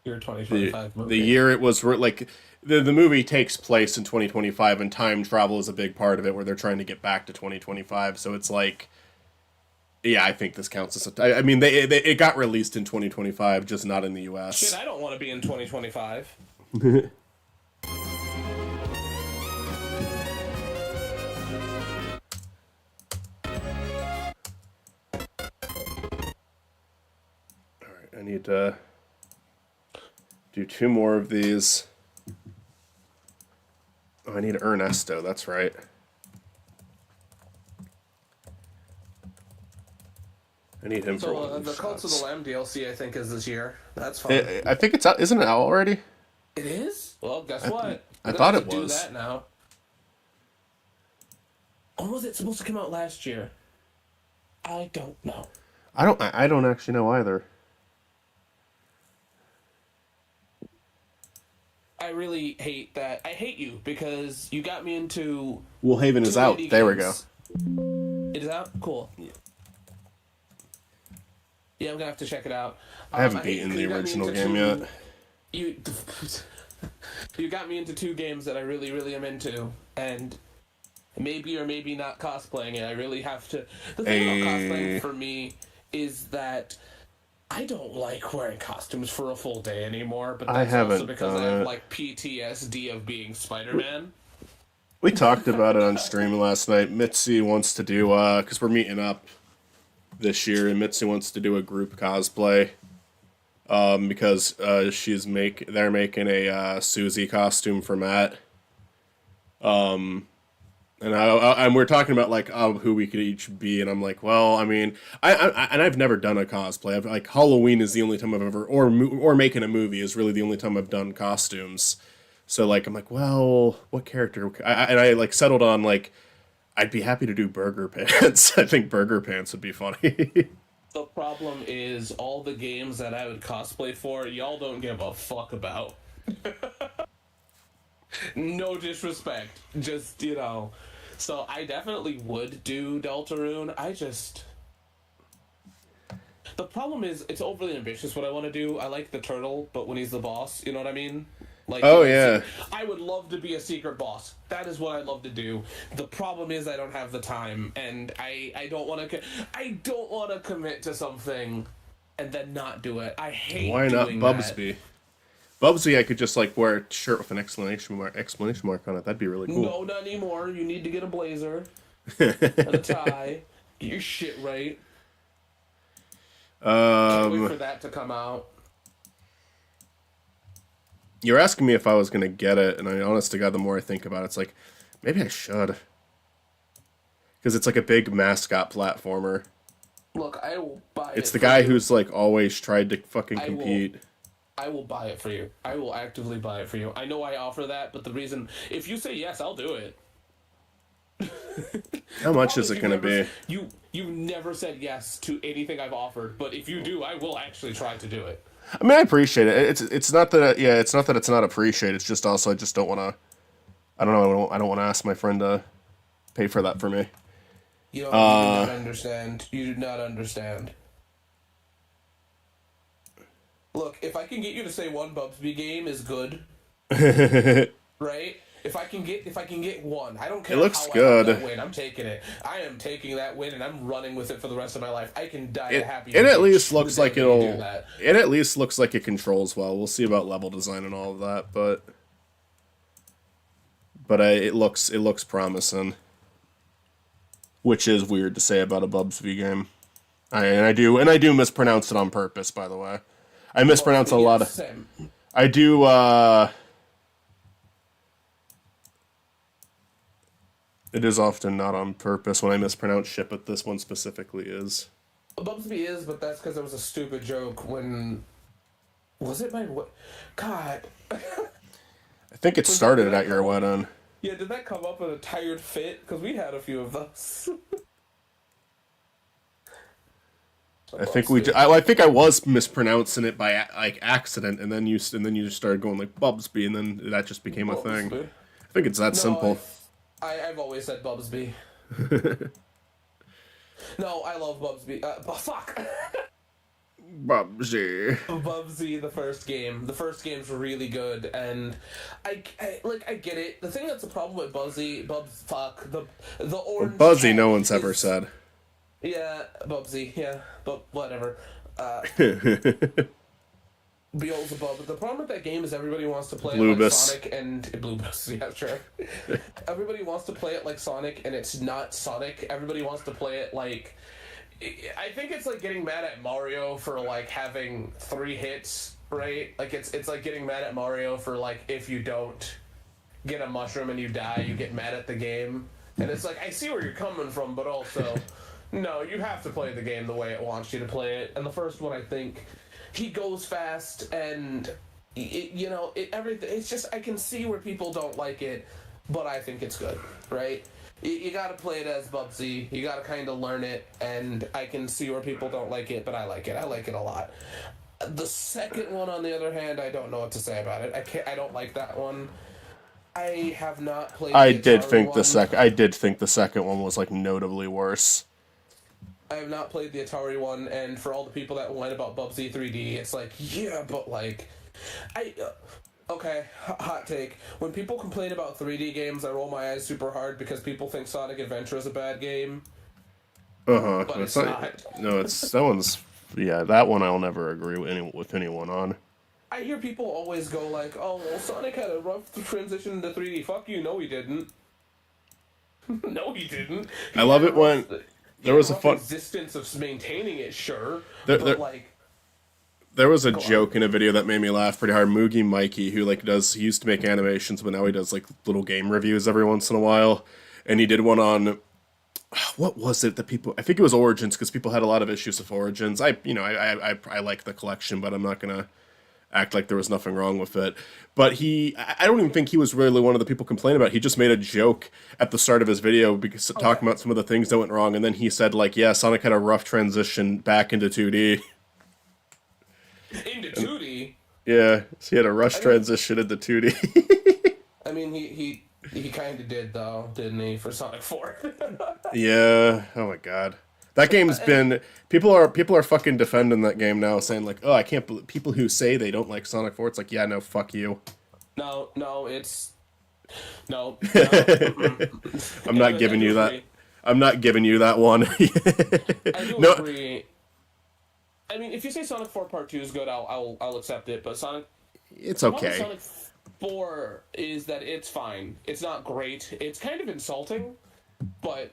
Your 2025 movie. The year it was like the movie takes place in 2025, and time travel is a big part of it, where they're trying to get back to 2025. So it's like, yeah, I think this counts as I mean, it got released in 2025, just not in the U.S. Shit, I don't want to be in 2025. I need to do 2 more of these. Oh, I need Ernesto, that's right. I need him for one So of the these Cults of shots. the Lamb DLC, I think, is this year. That's fun. I think it's out, isn't it out already? It is? Well, guess what? I We're thought gonna it have to was. do that now. Or was it supposed to come out last year? I don't know. I don't actually know either. I really hate that. I hate you because you got me into. Well, Haven is two out. indie There we go. games. It is out? Cool. Yeah, I'm gonna have to check it out. I haven't hate beaten you the 'cause you got me original into game two- yet. You got me into 2 games that I really, really am into, and maybe or maybe not cosplaying it. I really have to. The thing about cosplaying for me is that I don't like wearing costumes for a full day anymore. But that's I haven't also because I done have it. like PTSD of being Spider-Man. We talked about it on stream last night. Mitzi wants to do because we're meeting up this year, and Mitzi wants to do a group cosplay. Because they're making a Susie costume for Matt. And we're talking about like who we could each be, and I'm like, well, I mean, I've never done a cosplay. Like Halloween is the only time I've ever, or making a movie is really the only time I've done costumes. So like I'm like, well, what character? I like settled on like, I'd be happy to do Burger Pants. I think Burger Pants would be funny. The problem is all the games that I would cosplay for, y'all don't give a fuck about. No disrespect, just So I definitely would do Deltarune. The problem is it's overly ambitious what I want to do. I like the turtle, but when he's the boss, you know what I mean? Like, Oh, yeah. I would love to be a secret boss. That is what I'd love to do. The problem is I don't have the time, and I don't want to. I don't want to commit to something and then not do it. I hate. Why not doing Bubsby? Bubsby, I could just like wear a shirt with an exclamation mark on it. That'd be really That. cool. No, not anymore. You need to get a blazer and a tie. Get your shit right. Can't wait for that to come out. You're asking me if I was gonna get it, and I, honest to God, the more I think about it, it's like maybe I should, because it's like a big mascot platformer. Look, I will buy it. It's the for guy you. who's like always tried to fucking I will- compete. I will buy it for you. I will actively buy it for you. I know I offer that, but the reason, if you say yes, I'll do it. How much is it You've gonna never- be? You never said yes to anything I've offered, but if you do, I will actually try to do it. I mean, I appreciate it. It's not that it's not that it's not appreciated. It's just also I just don't want to. I don't know. I don't want to ask my friend to pay for that for me. You do not understand. You do not understand. Look, if I can get you to say one Bubsby game is good, right? If I can get one, I don't care. It looks how good. I have that win. I'm taking it. I am taking that win, and I'm running with it for the rest of my life. I can die a happy. It at bitch least the looks day like that you do it'll. that. It at least looks like it controls well. We'll see about level design and all of that, but it looks promising, which is weird to say about a Bubsby game. I do mispronounce it on purpose, by the way. I mispronounce a lot of. Same. I do. It is often not on purpose when I mispronounce shit, but this one specifically is. Bubsby is, but that's because it was a stupid joke when. Was it my what? God. I think it started at your wedding. Yeah, did that come up in a tired fit? Because we had a few of those. I think I think I was mispronouncing it by like accident, and then you just started going like Bubsby, and then that just became a thing. think it's that No, simple. I've always said Bubsby. No, I love Bubsby. Fuck. Bubsy. Bubsy, the first game. The first game's really good, and I get it. The thing that's the problem with the orange. Buzzy, no one's is- ever said. Yeah, Bubsy. Yeah, but whatever. Beelzebub. The problem with that game is everybody wants to play it like Bluebus. Sonic and Bluebus. Yeah, sure. Everybody wants to play it like Sonic, and it's not Sonic. Everybody wants to play it like. I think it's like getting mad at Mario for like having 3 hits, right? Like it's like getting mad at Mario for like if you don't get a mushroom and you die, you get mad at the game. And it's like I see where you're coming from, but also no, you have to play the game the way it wants you to play it. And the first one, I think, he goes fast and everything. It's just I can see where people don't like it, but I think it's good, right? You gotta play it as Bubsy. You gotta kind of learn it, and I can see where people don't like it, but I like it. I like it a lot. The second one, on the other hand, I don't know what to say about it. I don't like that one. I have not played. I the did Atari think one. I did think the second one was like notably worse. I have not played the Atari one, and for all the people that whine about Bubsy 3D, it's like, yeah, but like, okay, hot take. When people complain about 3D games, I roll my eyes super hard because people think Sonic Adventure is a bad game. But it's not. No, that one's that one I'll never agree with anyone on. I hear people always go like, oh, well, Sonic had a rough transition into 3D. Fuck you, no he didn't. No he didn't. I love it when there was a fun existence of maintaining it, sure, There- but there- like... There was a joke in a video that made me laugh pretty hard. Moogie Mikey, who he used to make animations, but now he does like little game reviews every once in a while. And he did one on what was it that people? I think it was Origins because people had a lot of issues with Origins. I like the collection, but I'm not gonna act like there was nothing wrong with it. But I don't even think he was really one of the people complaining about it. He just made a joke at the start of his video because talking about some of the things that went wrong, and then he said like, yeah, Sonic had a rough transition back into 2D. Into 2D? Yeah, so he had a rush transition into 2D. I mean, he kind of did, though, didn't he, for Sonic 4? Yeah. Oh my god. That game's been people are fucking defending that game now, saying like, oh, I can't believe people who say they don't like Sonic 4. It's like, yeah, no, fuck you. No, it's... No. I'm not giving you that. I'm not giving you that one. I do No. agree. I mean, if you say Sonic 4 Part 2 is good, I'll accept it, but Sonic... It's The problem with okay. Sonic 4 is that it's fine. It's not great. It's kind of insulting, but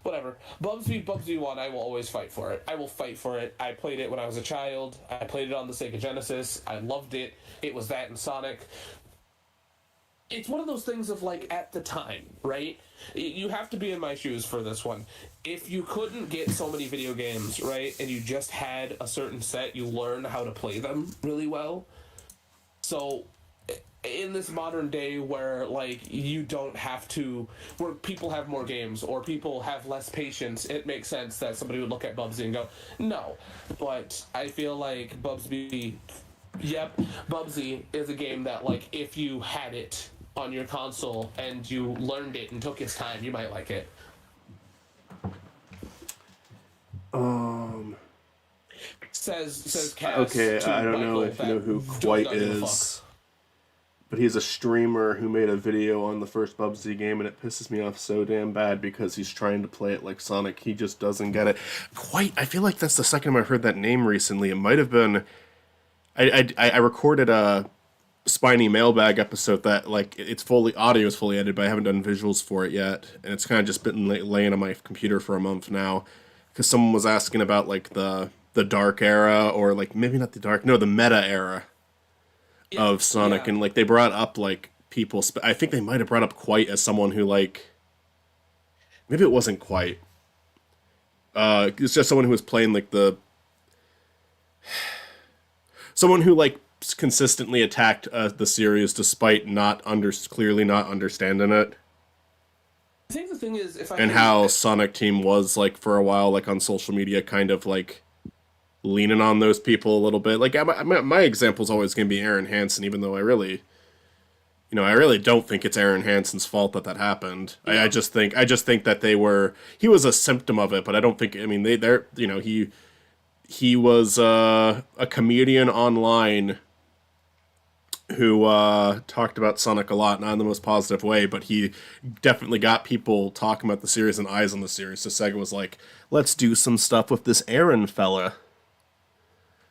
whatever. Bubsy 1, I will always fight for it. I will fight for it. I played it when I was a child. I played it on the Sega Genesis. I loved it. It was that in Sonic. It's one of those things of, like, at the time, right? You have to be in my shoes for this one. If you couldn't get so many video games, right, and you just had a certain set, you learn how to play them really well. So, in this modern day where, like, you don't have to... where people have more games, or people have less patience, it makes sense that somebody would look at Bubsy and go, no. But I feel like Bubsy is a game that, like, if you had it on your console and you learned it and took its time, you might like it. Says Cass Okay, to I don't know Michael if you know that who Joey Quite doesn't give a is, but he's a streamer who made a video on the first Bubsy game, and it pisses me off so damn bad because he's trying to play it like Sonic. He just doesn't get it. Quite, I feel like that's the second time I've heard that name recently. It might have been... I recorded a Spiny Mailbag episode that, like, audio is fully edited, but I haven't done visuals for it yet, and it's kind of just been laying on my computer for a month now, because someone was asking about, like, the dark era, or, like, maybe not the dark, no, the meta era of Sonic, yeah. and, like, they brought up, like, people, I think they might have brought up Quite as someone who, like, maybe it wasn't Quite, it's just someone who was playing, like, someone who, like, consistently attacked the series despite clearly not understanding it. I think the thing is, if I And can- how Sonic Team was, like, for a while, like, on social media, kind of, like, leaning on those people a little bit. Like, my example's always going to be Aaron Hansen, even though I really I really don't think it's Aaron Hansen's fault that happened. I just think that he was a symptom of it, but I don't think, I mean, he was a comedian online who talked about Sonic a lot, not in the most positive way, but he definitely got people talking about the series and eyes on the series. So Sega was like, let's do some stuff with this Aaron fella.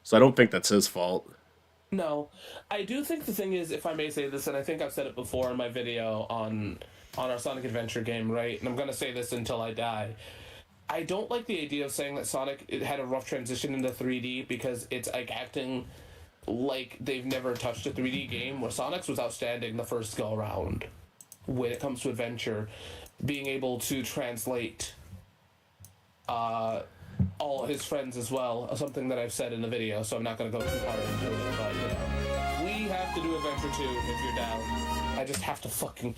So I don't think that's his fault. No, I do think the thing is, if I may say this, and I think I've said it before in my video on our Sonic Adventure game, right? And I'm gonna say this until I die. I don't like the idea of saying that Sonic it had a rough transition into 3D because it's like acting like they've never touched a 3D game. Where Sonic's was outstanding the first go around when it comes to adventure, being able to translate all his friends as well, something that I've said in the video, so I'm not going to go too hard into it, but, we have to do Adventure 2 if you're down. I just have to fucking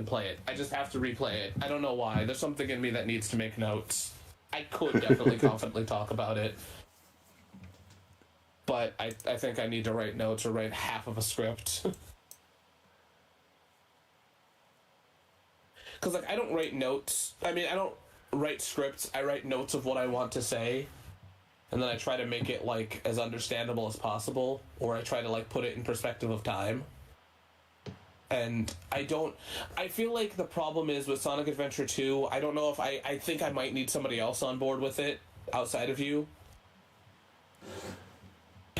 play it. I just have to replay it. I don't know why. There's something in me that needs to make notes. I could definitely confidently talk about it, but I think I need to write notes or write half of a script. Because, I don't write notes. I mean, I don't write scripts. I write notes of what I want to say, and then I try to make it as understandable as possible, or I try to put it in perspective of time. And I feel like the problem is with Sonic Adventure 2, I don't know if I think I might need somebody else on board with it outside of you.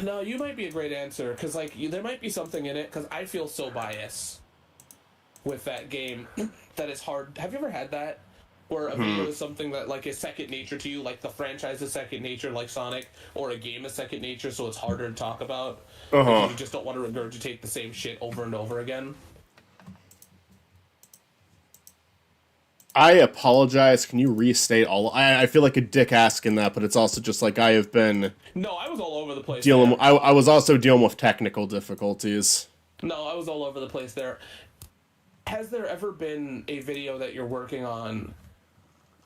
No, you might be a great answer, because there might be something in it, because I feel so biased with that game that it's hard. Have you ever had that? Where a video is something that is second nature to you, like the franchise is second nature, like Sonic, or a game is second nature, so it's harder to talk about. You just don't want to regurgitate the same shit over and over again. I apologize. Can you restate all? I feel like a dick asking that, but it's also just I have been. No, I was all over the place. Dealing. I was also dealing with technical difficulties. No, I was all over the place there. Has there ever been a video that you're working on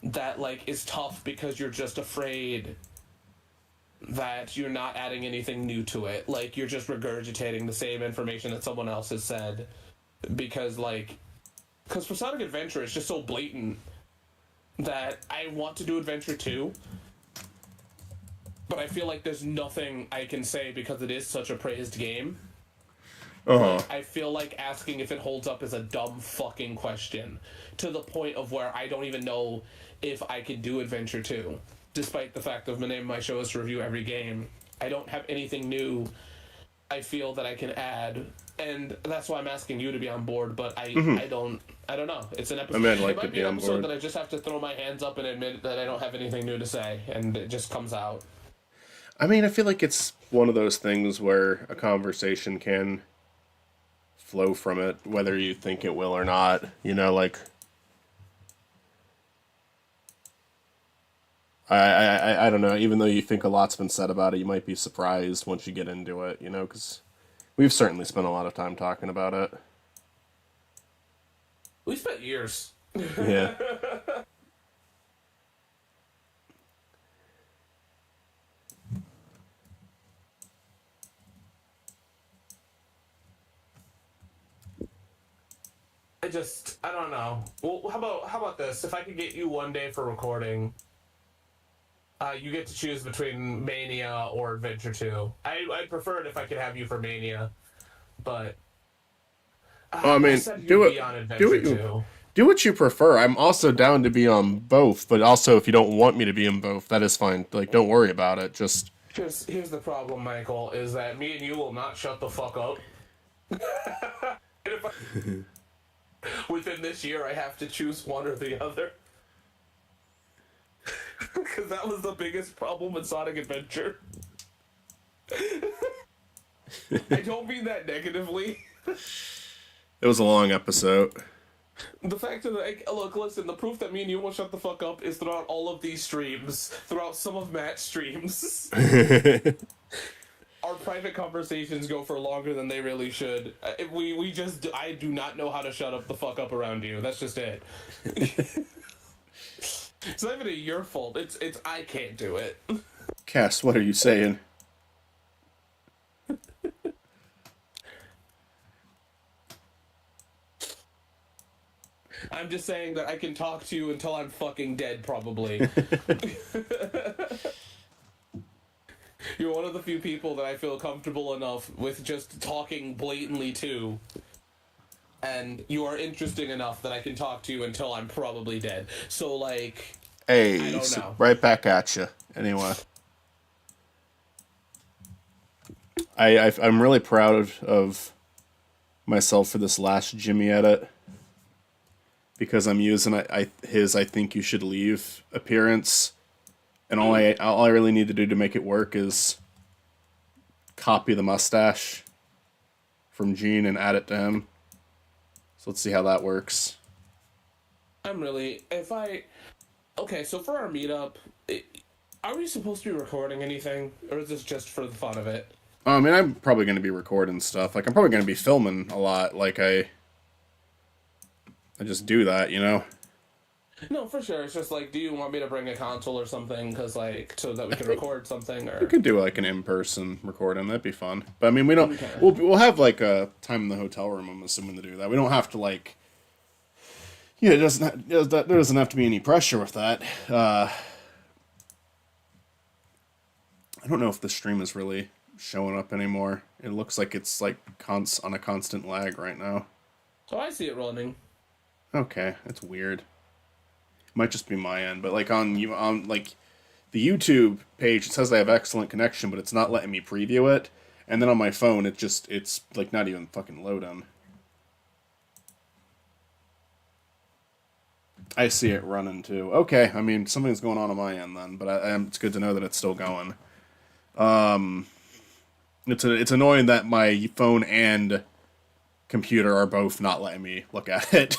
that is tough because you're just afraid that you're not adding anything new to it? You're just regurgitating the same information that someone else has said because for Sonic Adventure it's just so blatant that I want to do Adventure 2, but I feel like there's nothing I can say because it is such a praised game. I feel like asking if it holds up is a dumb fucking question, to the point of where I don't even know if I could do Adventure 2, despite the fact that the name of my show is to review every game. I don't have anything new I feel that I can add, and that's why I'm asking you to be on board, but I don't know. It's an episode. I'd like it to might be be an on episode board. that I just have to throw my hands up and admit that I don't have anything new to say, and it just comes out. I mean, I feel like it's one of those things where a conversation can flow from it, whether you think it will or not. I don't know. Even though you think a lot's been said about it, you might be surprised once you get into it. Because we've certainly spent a lot of time talking about it. We spent years. Yeah. I don't know. Well, how about this? If I could get you one day for recording, you get to choose between Mania or Adventure 2. I'd prefer it if I could have you for Mania, but I mean, do it. Do what you prefer. I'm also down to be on both, but also if you don't want me to be in both, that is fine. Don't worry about it. Just here's the problem, Michael, is that me and you will not shut the fuck up. Within this year, I have to choose one or the other. Because that was the biggest problem with Sonic Adventure. I don't mean that negatively. It was a long episode. The fact of look, listen, the proof that me and you won't shut the fuck up is throughout all of these streams, throughout some of Matt's streams. Our private conversations go for longer than they really should. I do not know how to shut up the fuck up around you. That's just it. It's not even your fault. It's I can't do it. Cass, what are you saying? I'm just saying that I can talk to you until I'm fucking dead, probably. You're one of the few people that I feel comfortable enough with just talking blatantly to. And you are interesting enough that I can talk to you until I'm probably dead. So, like, Hey, I don't know. right back at you. Anyway. I'm really proud of myself for this last Jimmy edit. Because I'm using his I think you should leave appearance. And all I really need to do to make it work is copy the mustache from Gene and add it to him. So let's see how that works. Okay, so for our meetup, are we supposed to be recording anything? Or is this just for the fun of it? I mean, I'm probably going to be recording stuff. Like, I'm probably going to be filming a lot. Like, I just do that, you know? No, for sure. It's just like, do you want me to bring a console or something? Because, like, so that we can record something? Or We could do, like, an in-person recording. That'd be fun. But, I mean, we don't... Okay. We'll have, like, a time in the hotel room, I'm assuming, to do that. We don't have to, like... Yeah, there doesn't have to be any pressure with that. I don't know if the stream is really showing up anymore. It looks like it's, like, on a constant lag right now. So I see it running. Okay, that's weird. Might just be my end, but like on like the YouTube page, it says I have excellent connection, but it's not letting me preview it. And then on my phone, it's like not even fucking loading. I see it running too. Okay, I mean something's going on my end then, but it's good to know that it's still going. It's annoying that my phone and computer are both not letting me look at it.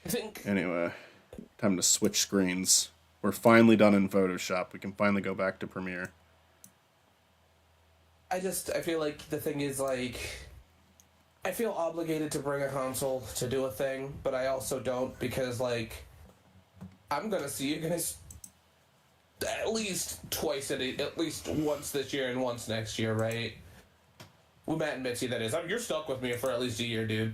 I think... Anyway, time to switch screens. We're finally done in Photoshop. We can finally go back to Premiere. I feel like the thing is, like... I feel obligated to bring a console to do a thing, but I also don't because, like... I'm gonna see you guys at least at least once this year and once next year, right? Well, Matt and Mitzi, that is. You're stuck with me for at least a year, dude.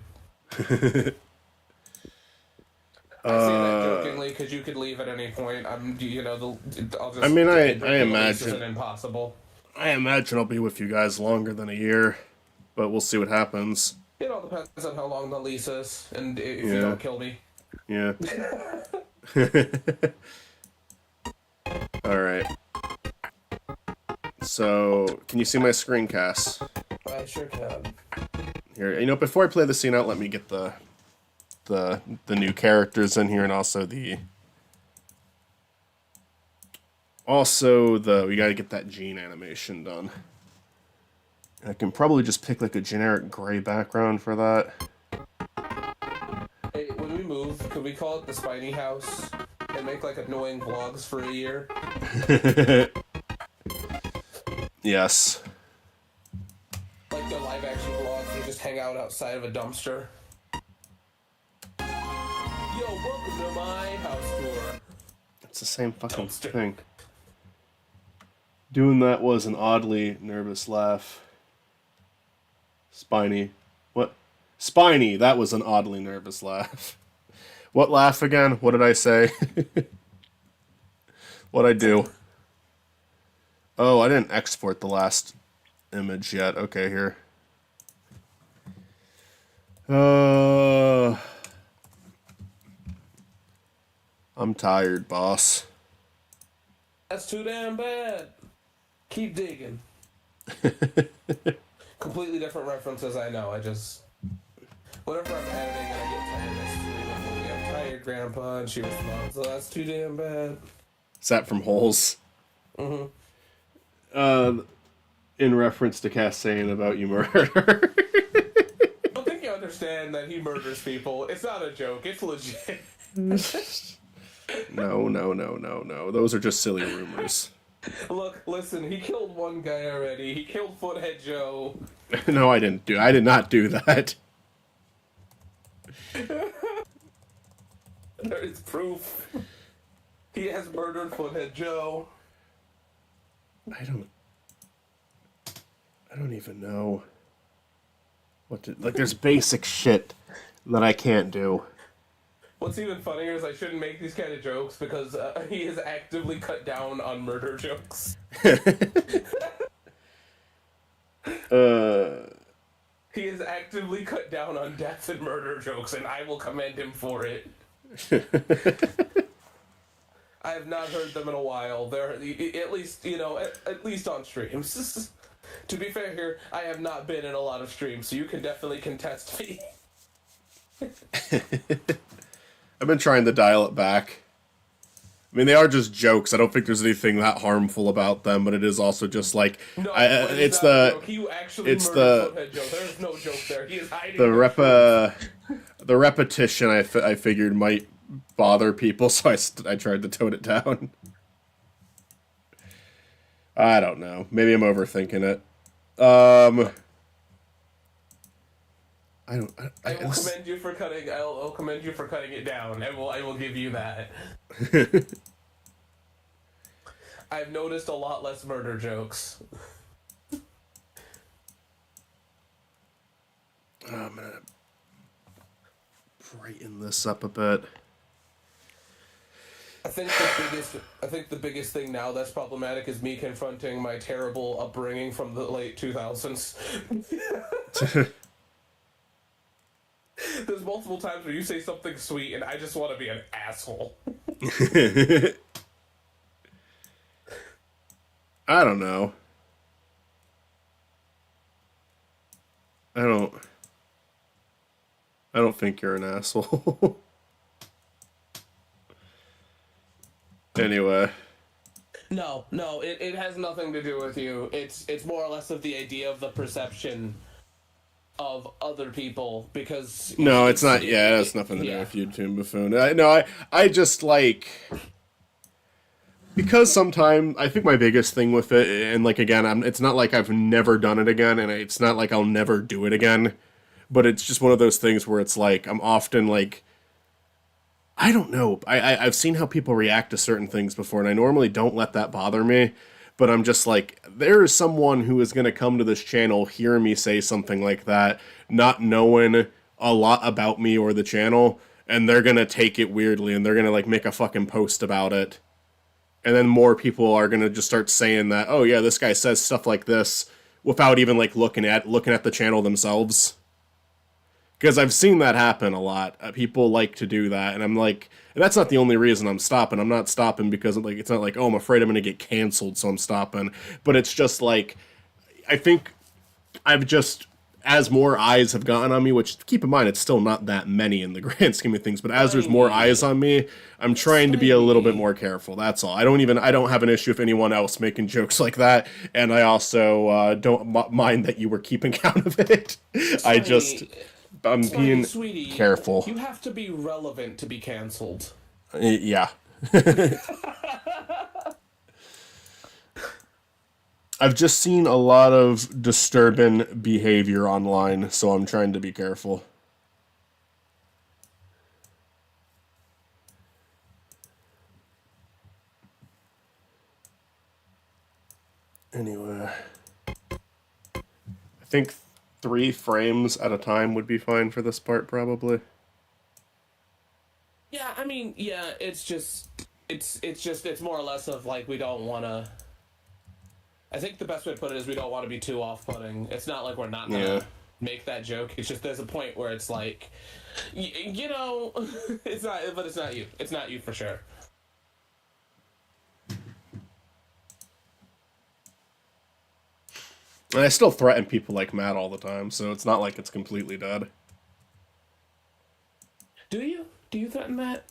I say that jokingly because you could leave at any point. I'll just. I mean, I breaking the lease imagine- isn't impossible. I imagine I'll be with you guys longer than a year, but we'll see what happens. It all depends on how long the lease is and if you Yeah. don't kill me. Yeah. Alright. So, can you see my screencast? I sure can. Here, you know, before I play the scene out, let me get the new characters in here and also we gotta get that Gene animation done. I can probably just pick like a generic gray background for that. Hey, when we move, could we call it the Spiny House and make like annoying vlogs for a year? Yes. Like the live action vlogs, we just hang out outside of a dumpster. Yo, welcome to my house tour. It's the same fucking Dumpster. thing. Doing that was an oddly nervous laugh. Spiny. What? Spiny, that was an oddly nervous laugh. What laugh again? What did I say? What'd I do? Oh, I didn't export the last image yet. Okay, here. I'm tired, boss. That's too damn bad. Keep digging. Completely different references, I know. Whenever I'm editing and I get tired, I scream, I'm tired, Grandpa, and she responds, oh, that's too damn bad. Is that from Holes? Mm-hmm. In reference to Cass saying about you murder. I don't think you understand that he murders people. It's not a joke. It's legit. No. Those are just silly rumors. Look, listen, he killed one guy already. He killed Foothead Joe. No, I did not do that. There is proof. He has murdered Foothead Joe. I don't even know what to, like, there's basic shit that I can't do. What's even funnier is I shouldn't make these kind of jokes because he has actively cut down on murder jokes. He has actively cut down on death and murder jokes, and I will commend him for it. I have not heard them in a while. They're at least, at least on streams. To be fair here, I have not been in a lot of streams, so you can definitely contest me. I've been trying to dial it back. I mean, they are just jokes. I don't think there's anything that harmful about them, but it is also just like No, it's not a the joke. He actually it's murdered the Foothead Joe. There is no joke there. He is hiding the repetition. I figured might bother people, so I tried to tone it down. I don't know. Maybe I'm overthinking it. I will commend you for cutting. I'll commend you for cutting it down. I will give you that. I've noticed a lot less murder jokes. I'm gonna brighten this up a bit. I think the biggest thing now that's problematic is me confronting my terrible upbringing from the late 2000s. There's multiple times where you say something sweet and I just want to be an asshole. I don't know. I don't think you're an asshole. Anyway. No, it has nothing to do with you. It's more or less of the idea of the perception of other people, because No, it's not. Yeah, it has nothing to do with YouTube Buffoon. I just like, because sometimes I think my biggest thing with it, and like again, it's not like I've never done it again, and it's not like I'll never do it again, but it's just one of those things where it's like I'm often like, I don't know. I've seen how people react to certain things before, and I normally don't let that bother me. But I'm just like, there is someone who is going to come to this channel, hear me say something like that, not knowing a lot about me or the channel, and they're going to take it weirdly, and they're going to like make a fucking post about it. And then more people are going to just start saying that, oh yeah, this guy says stuff like this, without even like looking at the channel themselves. Because I've seen that happen a lot. People like to do that, and I'm like, and that's not the only reason I'm stopping. I'm not stopping because like it's not like, oh, I'm afraid I'm going to get canceled, so I'm stopping. But it's just like, I think I've just, as more eyes have gotten on me, which keep in mind, it's still not that many in the grand scheme of things, but as there's more eyes on me, I'm trying to be a little bit more careful. That's all. I don't have an issue with anyone else making jokes like that, and I also don't mind that you were keeping count of it. I'm being sweetie, careful. You have to be relevant to be canceled. Yeah. I've just seen a lot of disturbing behavior online, so I'm trying to be careful. Anyway, I think 3 frames at a time would be fine for this part, probably. Yeah, I mean, yeah, it's more or less of like, we don't want to. I think the best way to put it is we don't want to be too off-putting. It's not like we're not gonna make that joke. It's just there's a point where it's like, it's not, but it's not you. It's not you for sure. And I still threaten people like Matt all the time, so it's not like it's completely dead. Do you? Do you threaten Matt?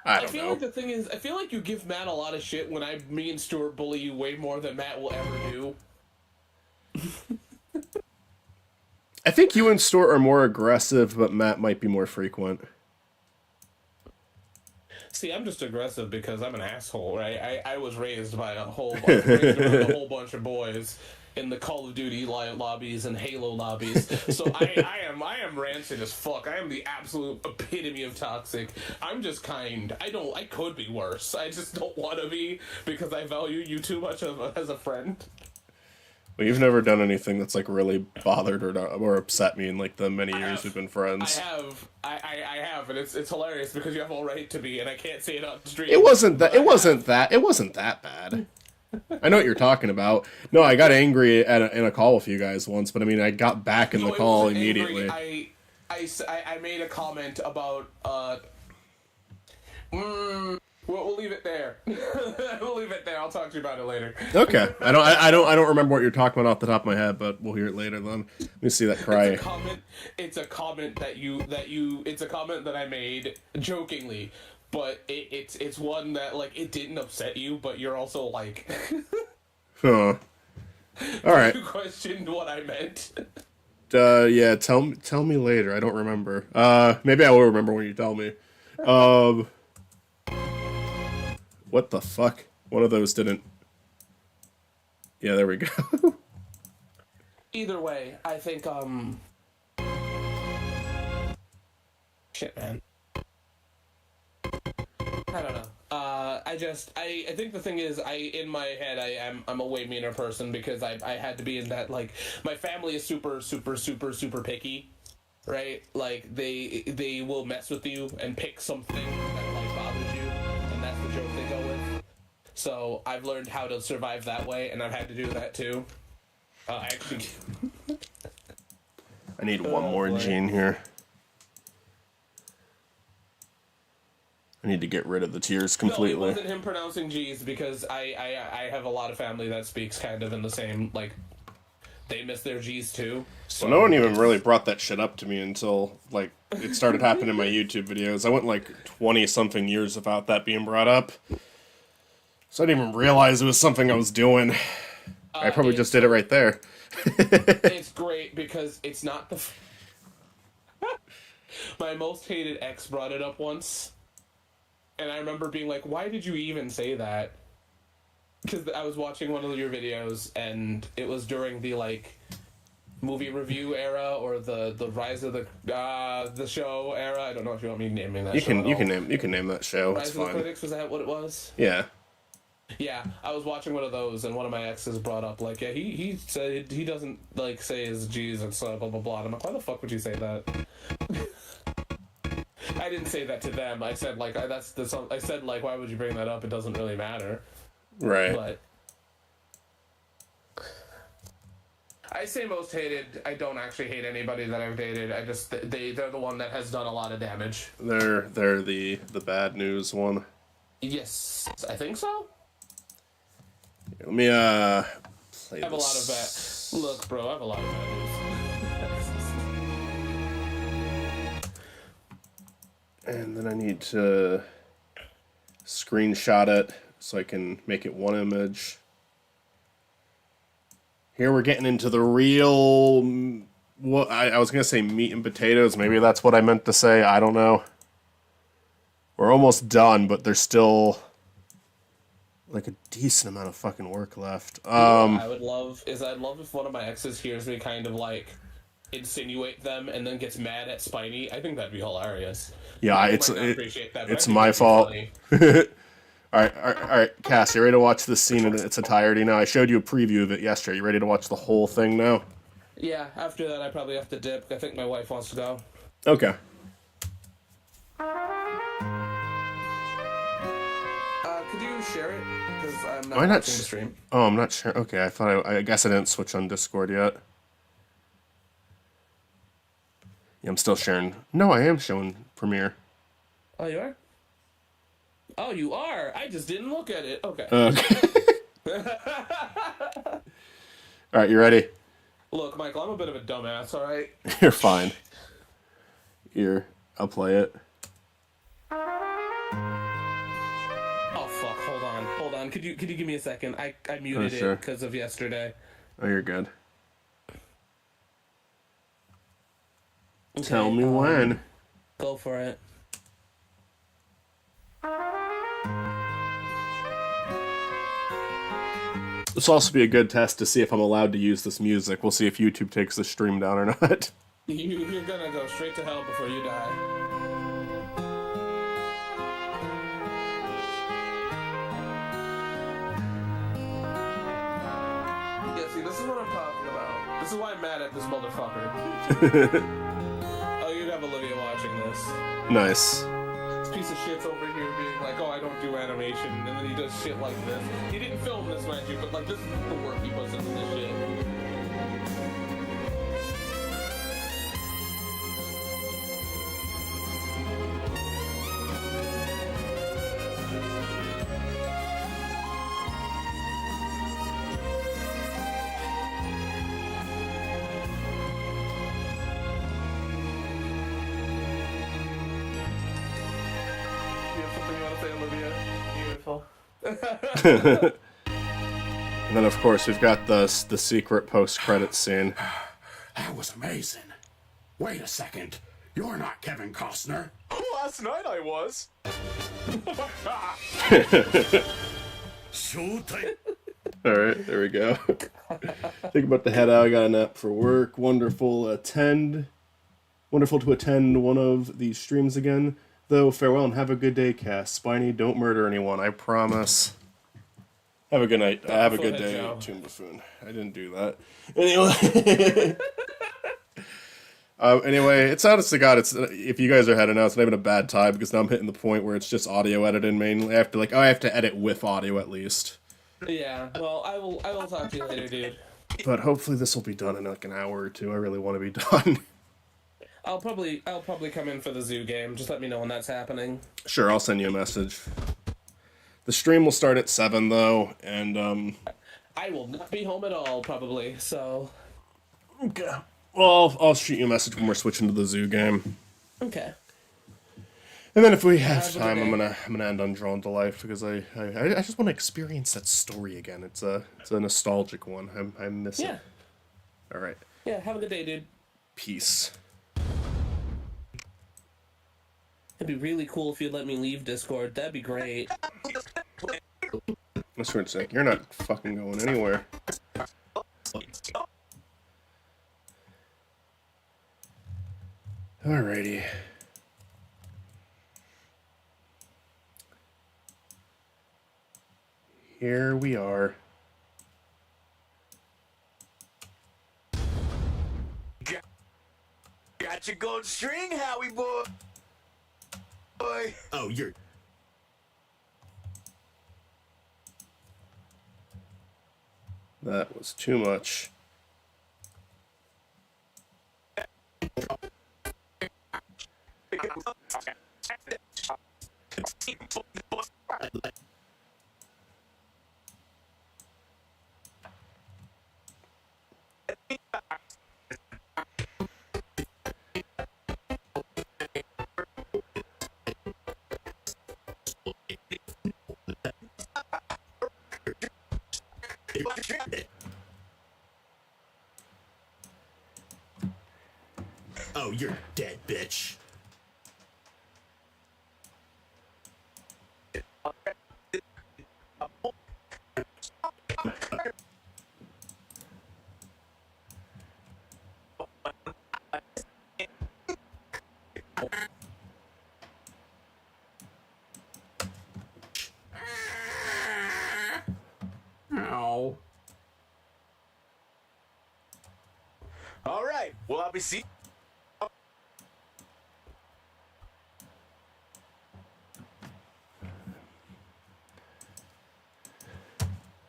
I don't feel know. like the thing is, I feel like you give Matt a lot of shit when me and Stuart bully you way more than Matt will ever do. I think you and Stuart are more aggressive, but Matt might be more frequent. See, I'm just aggressive because I'm an asshole, right? I was raised by a whole bunch of boys in the Call of Duty lobbies and Halo lobbies. So I am rancid as fuck. I am the absolute epitome of toxic. I'm just kind. I could be worse. I just don't want to be because I value you too much as a friend. Well, you've never done anything that's like really bothered or upset me in like the many years we've been friends. I have, and it's hilarious because you have all right to me, and I can't say it on stream. It wasn't that. but I It wasn't have. that. It wasn't that bad. I know what you're talking about. No, I got angry in a call with you guys once, but I mean, I got back in No, the it call wasn't immediately. angry. I made a comment about we'll leave it there. We'll leave it there. I'll talk to you about it later. Okay, I don't remember what you're talking about off the top of my head, but we'll hear it later then. Let me see that cry. It's a comment it's a comment that I made jokingly, but it's one that like it didn't upset you, but you're also like Huh. All right. you questioned what I meant. Yeah. Tell me later. I don't remember. Maybe I will remember when you tell me. What the fuck? One of those didn't. Yeah, there we go. Either way, I think shit, man. I don't know. I think the thing is, in my head, I'm a way meaner person because I had to be in that, like, my family is super, super, super, super picky, right? Like, they will mess with you and pick something that, like, bothers you, and that's the joke they go with. So, I've learned how to survive that way, and I've had to do that, too. Actually... I need one more boy. gene here. I need to get rid of the tears No, it completely. wasn't him pronouncing G's because I have a lot of family that speaks kind of in the same, like, they miss their G's too. So Well, no one even really brought that shit up to me until, like, it started happening in my YouTube videos. I went, like, 20-something years without that being brought up. So I didn't even realize it was something I was doing. I probably just did it right there. It's great because it's not the... My most hated ex brought it up once. And I remember being like, why did you even say that? Because I was watching one of your videos, and it was during the, like, movie review era, or the rise of the show era. I don't know if you want me naming that You show can at you all. can name that show. Rise It's of the fine. Critics, was that what it was? Yeah. Yeah, I was watching one of those, and one of my exes brought up, like, yeah, he said he doesn't, like, say his G's and stuff, blah, blah, blah. And I'm like, why the fuck would you say that? I didn't say that to them. I said, like, I said, like, why would you bring that up? It doesn't really matter. Right. But I say most hated. I don't actually hate anybody that I've dated. I just, they're the one that has done a lot of damage. They're the bad news one. Yes, I think so. Let me play I have a lot of this. bad. Look, bro, I have a lot of bad news. And then I need to screenshot it so I can make it one image. Here we're getting into the real... What I was going to say meat and potatoes. Maybe that's what I meant to say. I don't know. We're almost done, but there's still like a decent amount of fucking work left. What I would love is I'd love if one of my exes hears me kind of like insinuate them and then gets mad at Spiny. I think that'd be hilarious. Yeah, I it's might not appreciate that, but I it's think my that'd be fault. funny. All right, Cass, you ready to watch this scene in its entirety now? I showed you a preview of it yesterday. You ready to watch the whole thing now? Yeah, after that I probably have to dip. I think my wife wants to go. Okay. Could you share it? Because I'm not Why not watching the stream. Oh, I'm not sure. Okay, I guess I didn't switch on Discord yet. Yeah, I'm still sharing. No, I am showing Premiere. Oh, you are? Oh, you are? I just didn't look at it. Okay. All right, you ready? Look, Michael, I'm a bit of a dumbass, alright? You're fine. Here, I'll play it. Oh, fuck. Hold on. Could you give me a second? I muted sure. it because of yesterday. Oh, you're good. Okay, Tell me when. Go for it. This will also be a good test to see if I'm allowed to use this music. We'll see if YouTube takes the stream down or not. You're gonna go straight to hell before you die. Yeah, see, this is what I'm talking about. This is why I'm mad at this motherfucker. Oh, you'd have Olivia watching this. Nice. This piece of shit's over here being like, oh, I don't do animation, and then he does shit like this. He didn't film this, mind you, but like, this is the work he puts into this shit. You have something you want to say, Olivia? Beautiful. And then, of course, we've got the secret post-credit scene. That was amazing. Wait a second. You're not Kevin Costner. Last night I was. Showtime. All right, there we go. Think about to head out. I got a nap for work. Wonderful to attend one of these streams again. Though, farewell and have a good day, Cass. Spiny, don't murder anyone, I promise. Have a good night. Have a good Go ahead, day, Joe. Toon Buffoon. I didn't do that. Anyway. Anyway, it's honest to God, if you guys are heading out, it's not even a bad time because now I'm hitting the point where it's just audio editing mainly. I have to edit with audio at least. Yeah, well, I will talk to you later, dude. But hopefully this will be done in like an hour or two. I really want to be done. I'll probably come in for the zoo game. Just let me know when that's happening. Sure, I'll send you a message. The stream will start at 7 though, and I will not be home at all, probably. So, okay. Well, I'll shoot you a message when we're switching to the zoo game. okay. And then if we have Have a good time, I'm day. gonna end on Drawn to Life because I just want to experience that story again. It's a nostalgic one. I miss Yeah, it. All right, yeah. Have a good day, dude. peace. It'd be really cool if you'd let me leave Discord. That'd be great. That's for a sec. You're not fucking going anywhere. Alrighty. Here we are. Got your gold string, Howie boy. Oh, you're. That was too much. Oh, you're dead, bitch. Ow. All right. Well, I'll be see.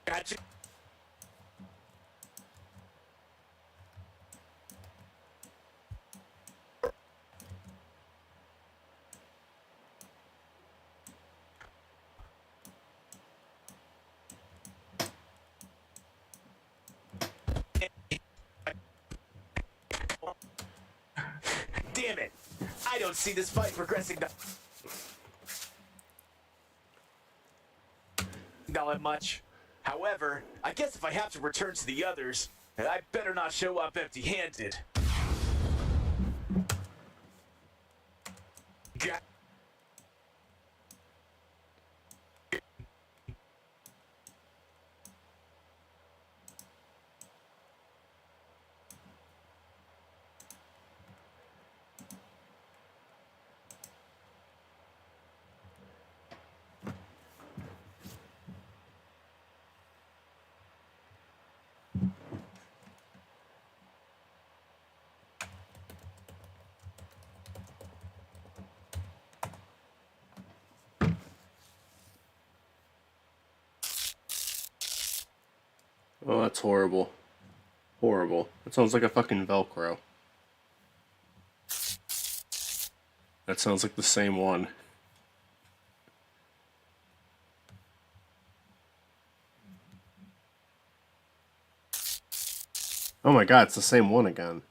Gotcha. Damn it! I don't see this fight progressing. Not that much. However, I guess if I have to return to the others, I better not show up empty-handed. Got- Oh, that's horrible. Horrible. It sounds like a fucking Velcro. That sounds like the same one. Oh my god, it's the same one again.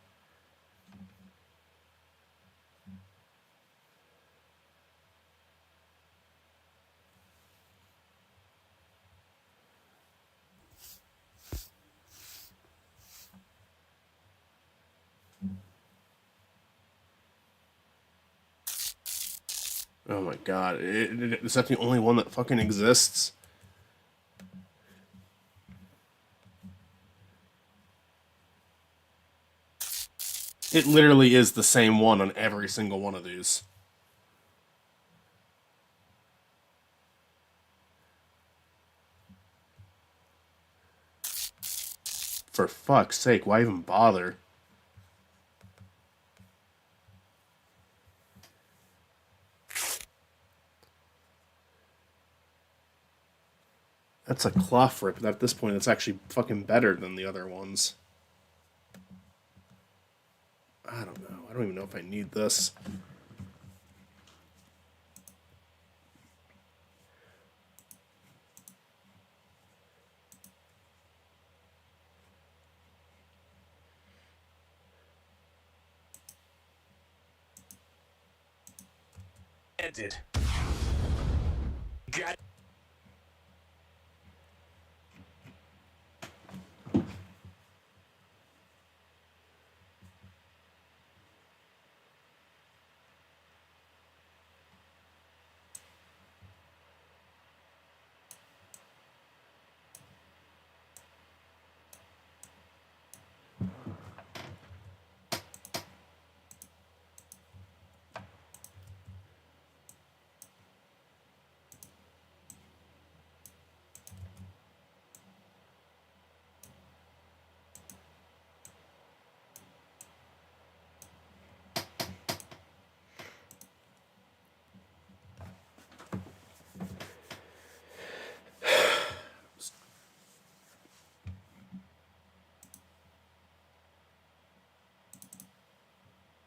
Oh my god, is that the only one that fucking exists? It literally is the same one on every single one of these. For fuck's sake, why even bother? That's a cloth rip. At this point, it's actually fucking better than the other ones. I don't know. I don't even know if I need this. Ended. Got.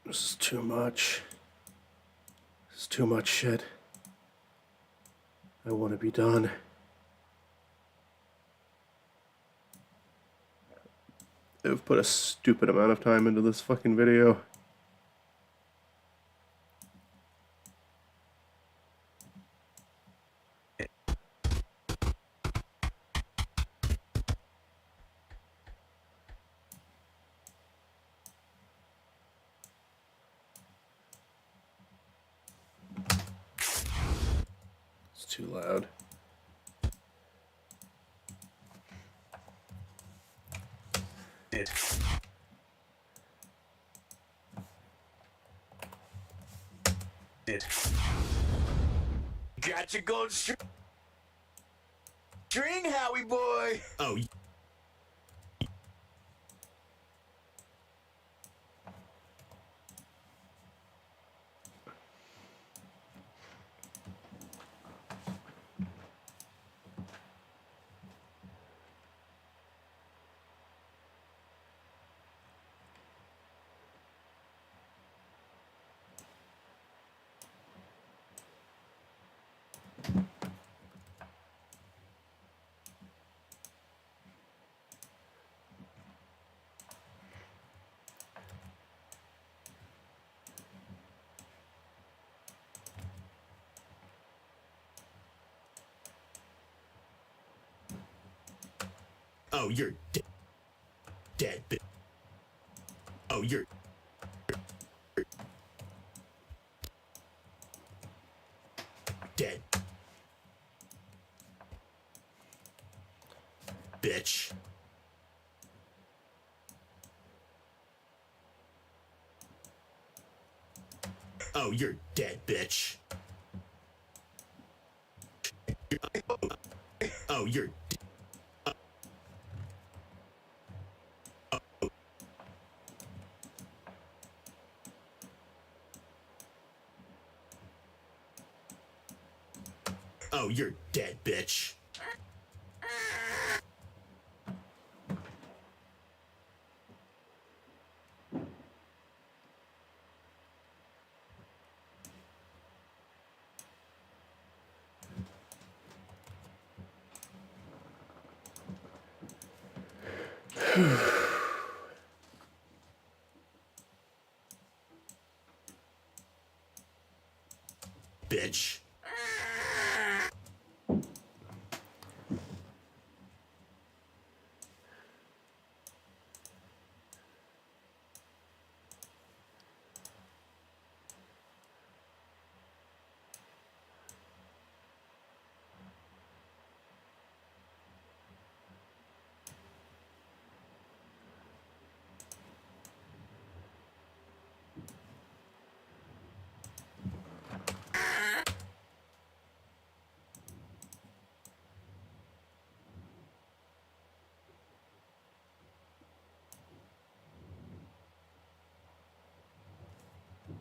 This is too much. This is too much shit. I want to be done. I've put a stupid amount of time into this fucking video. It's too loud. Did. Did. Got your gold string, Howie boy. Oh, oh, you're dead. Oh, you're dead, bitch. Oh, you're dead, bitch. Oh, you're. Oh, you're dead, bitch. Bitch.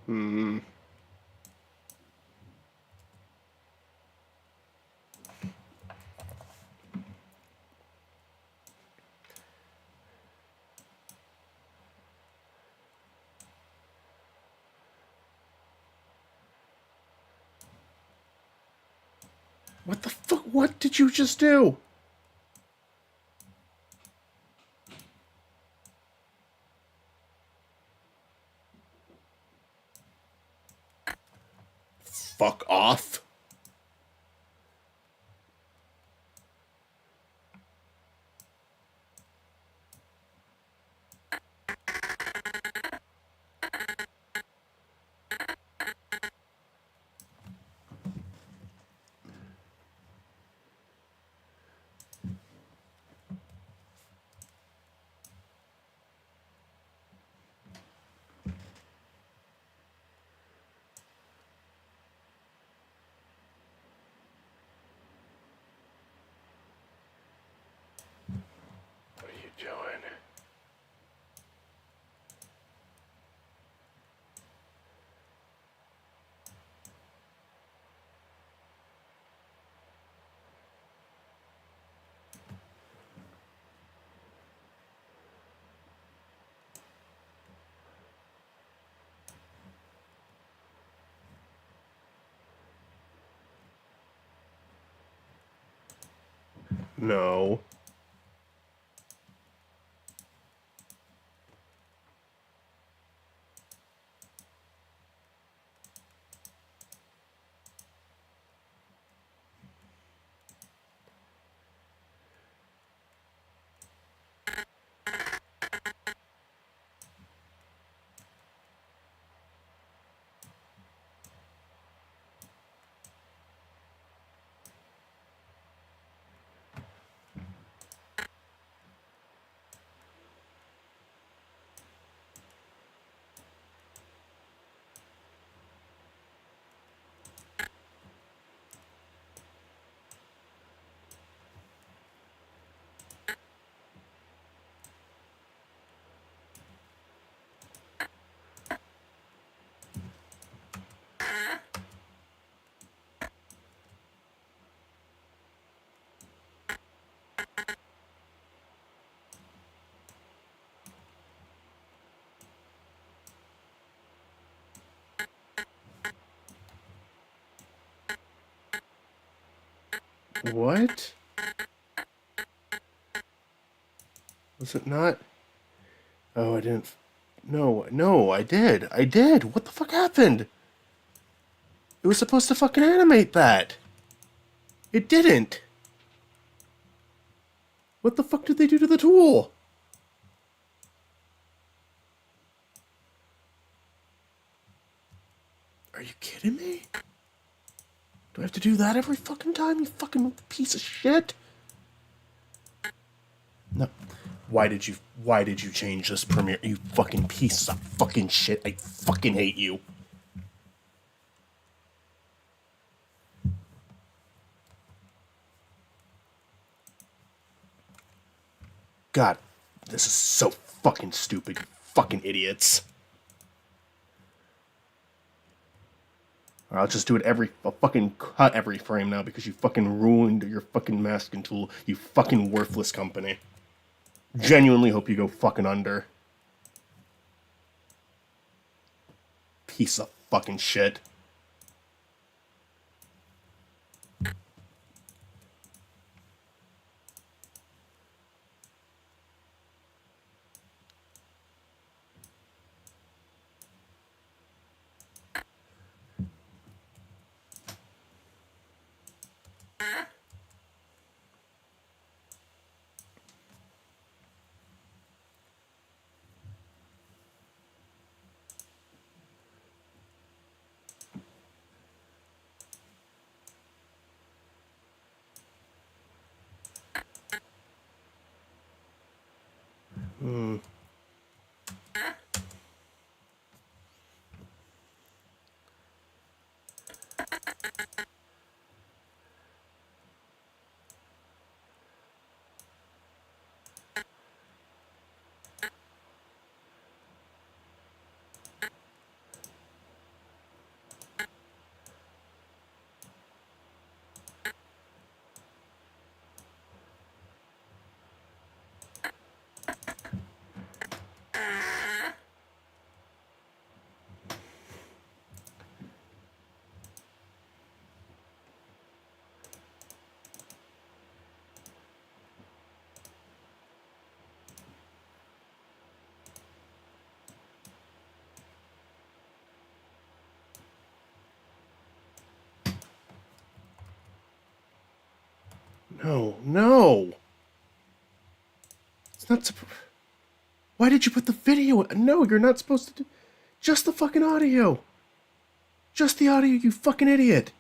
Hmm. What the fuck? What did you just do? Fuck off. What are you doing? No. What? Was it not? Oh, I didn't. No, no, I did. I did. What the fuck happened? It was supposed to fucking animate that. It didn't. What the fuck did they do to the tool? Are you kidding me? Do I have to do that every fucking time, you fucking piece of shit? No. Why did you change this Premiere, you fucking piece of fucking shit? I fucking hate you. God, this is so fucking stupid, you fucking idiots. I'll just do it I'll fucking cut every frame now because you fucking ruined your fucking masking tool, you fucking worthless company. Genuinely hope you go fucking under. Piece of fucking shit. No, no. It's not. Why did you put the video? No, you're not supposed to do. Just the fucking audio. Just the audio, you fucking idiot.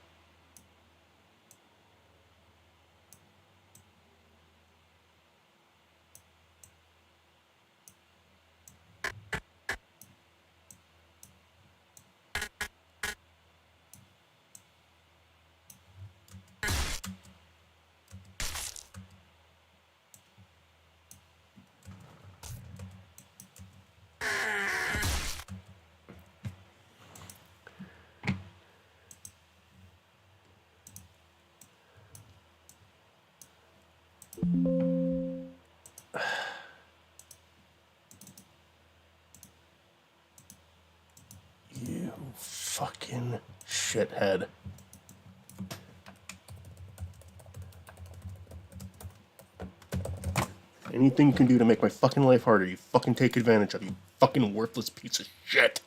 You fucking shithead. Anything you can do to make my fucking life harder, you fucking take advantage of, you fucking worthless piece of shit.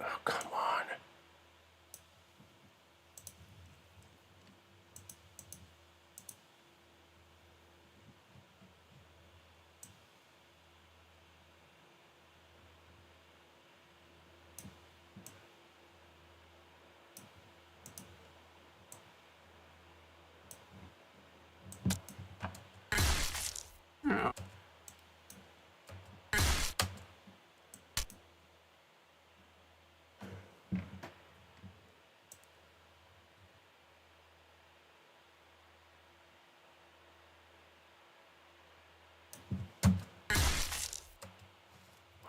Oh, come on.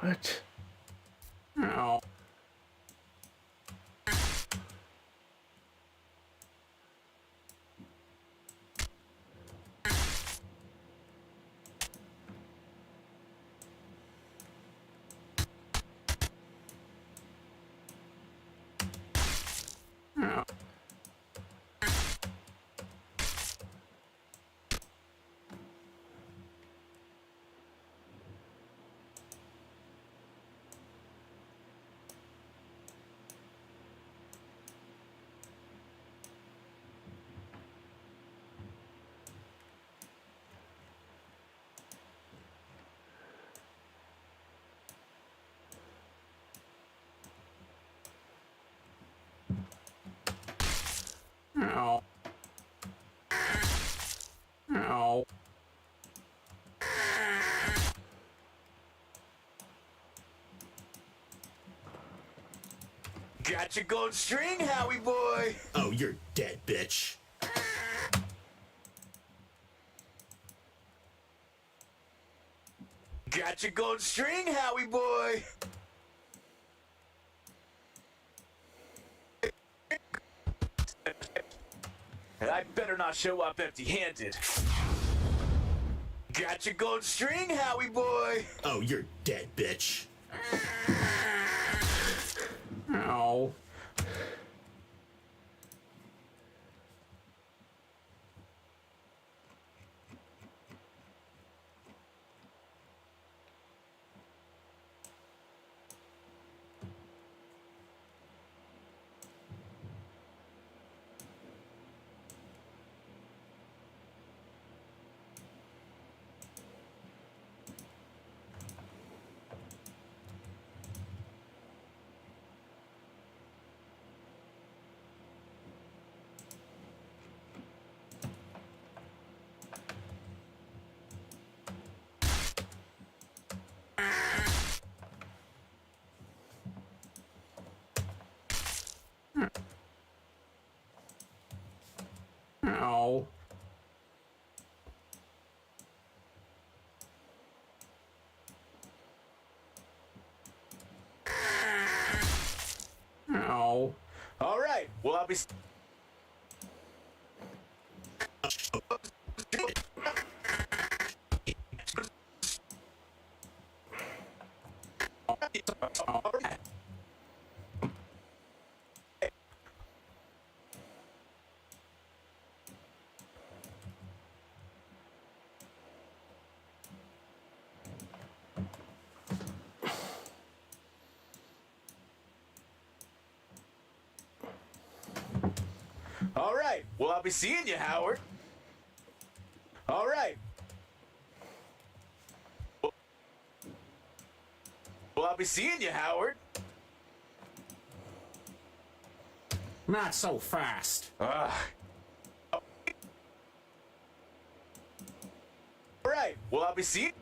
What? Got your gold string, Howie boy. Oh, you're dead, bitch. Got your gold string, Howie boy. I better not show up empty-handed. Got your gold string, Howie boy. Oh, you're dead, bitch. Ow. Ow. All right. Well, I'll be. All right. Well, I'll be seeing you, Howard. All right. Well, I'll be seeing you, Howard. Not so fast. All right. Well, I'll be seeing.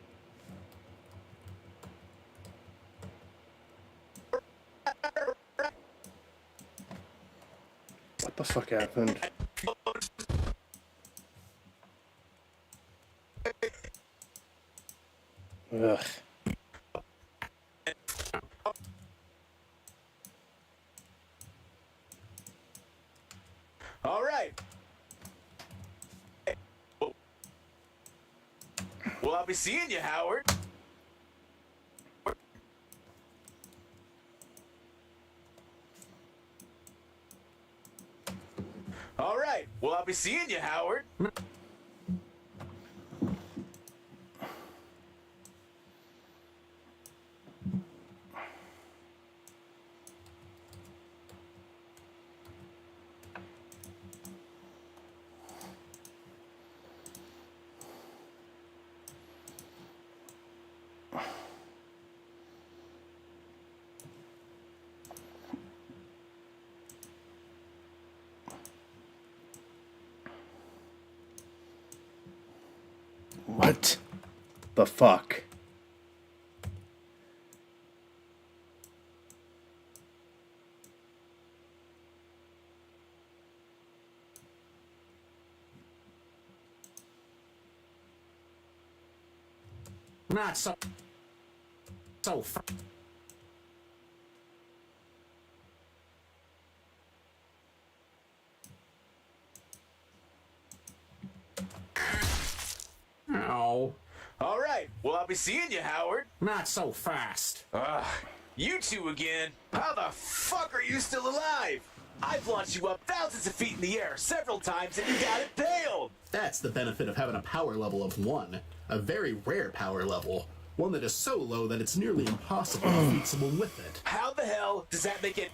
What the fuck happened? Ugh. All right. Well, I'll be seeing you, Howard. All right. Well, I'll be seeing you, Howard. What the fuck? Not so fast. Ow. All right. Well, I'll be seeing you, Howard. Not so fast. You two again? How the fuck are you still alive? I've launched you up thousands of feet in the air several times and you got it bailed. That's the benefit of having a power level of 1. A very rare power level. One that is so low that it's nearly impossible to defeat someone with it. How the hell does that make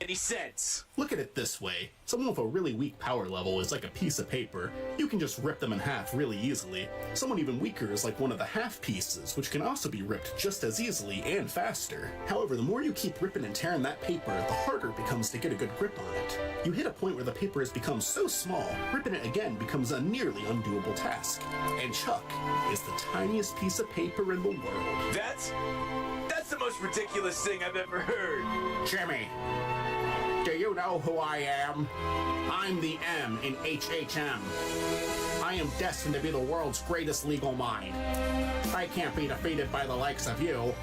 any sense? Look at it this way. Someone with a really weak power level is like a piece of paper. You can just rip them in half really easily. Someone even weaker is like one of the half pieces, which can also be ripped just as easily and faster. However, the more you keep ripping and tearing that paper, the harder it becomes to get a good grip on it. You hit a point where the paper has become so small, ripping it again becomes a nearly undoable task. And Chuck is the tiniest piece of paper in the world. That's the most ridiculous thing I've ever heard. Jimmy, do you know who I am? I'm the M in HHM. I am destined to be the world's greatest legal mind. I can't be defeated by the likes of you.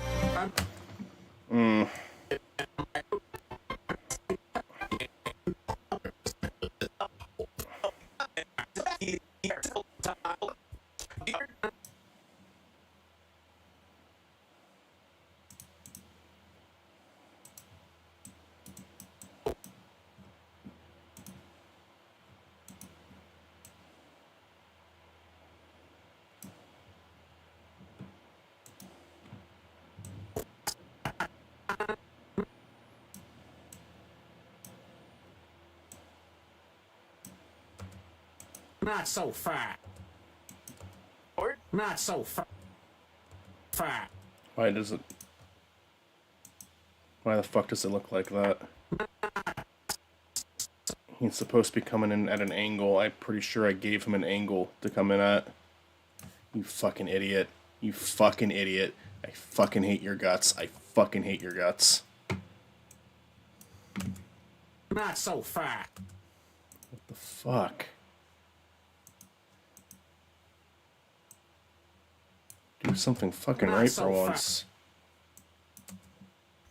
Not so fat. Not so fat. Why does it... Why the fuck does it look like that? He's supposed to be coming in at an angle. I'm pretty sure I gave him an angle to come in at. You fucking idiot. You fucking idiot. I fucking hate your guts. I fucking hate your guts. Not so fast. The fuck? Do something fucking Not right so for fa- once.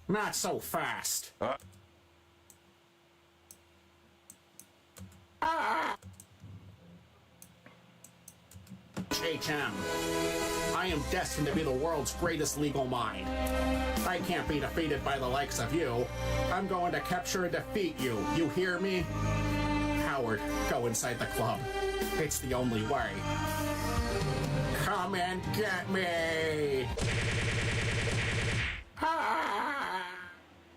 Not so fast. HM. I am destined to be the world's greatest legal mind. I can't be defeated by the likes of you. I'm going to capture and defeat you. You hear me? Howard, go inside the club. It's the only way. Come and get me!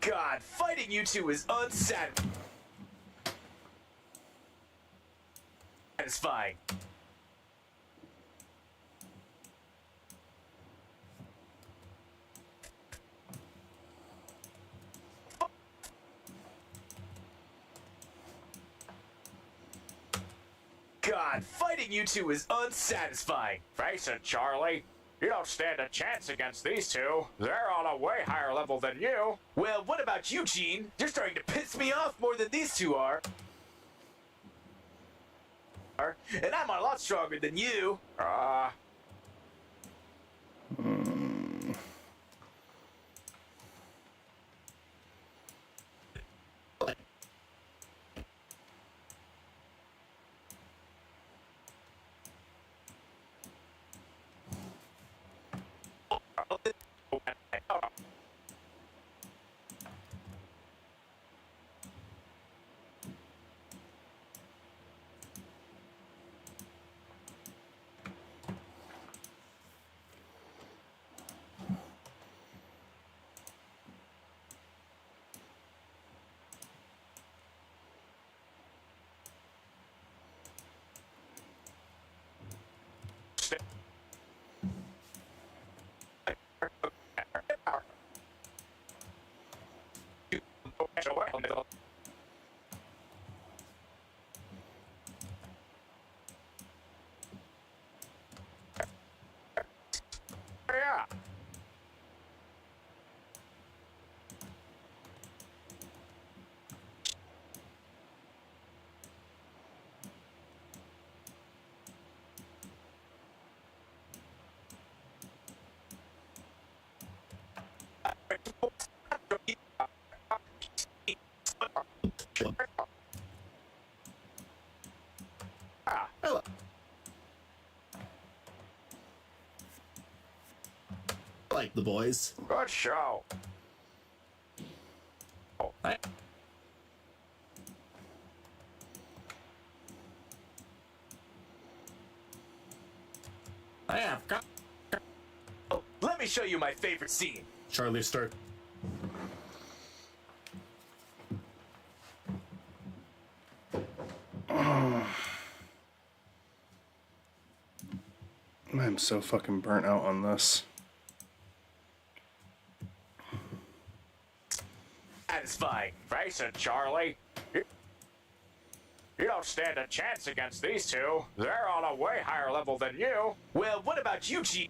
God, fighting you two is unsatisfying. God, fighting you two is unsatisfying. Face it, Charlie. You don't stand a chance against these two. They're on a way higher level than you. Well, what about you, Gene? You're starting to piss me off more than these two are. And I'm a lot stronger than you. Yeah. Hello. I like the boys. Good show. I have got. Let me show you my favorite scene. Charlie, start. I'm so fucking burnt out on this. Satisfying. Face it, Charlie. You don't stand a chance against these two. They're on a way higher level than you. Well, what about you, Gene?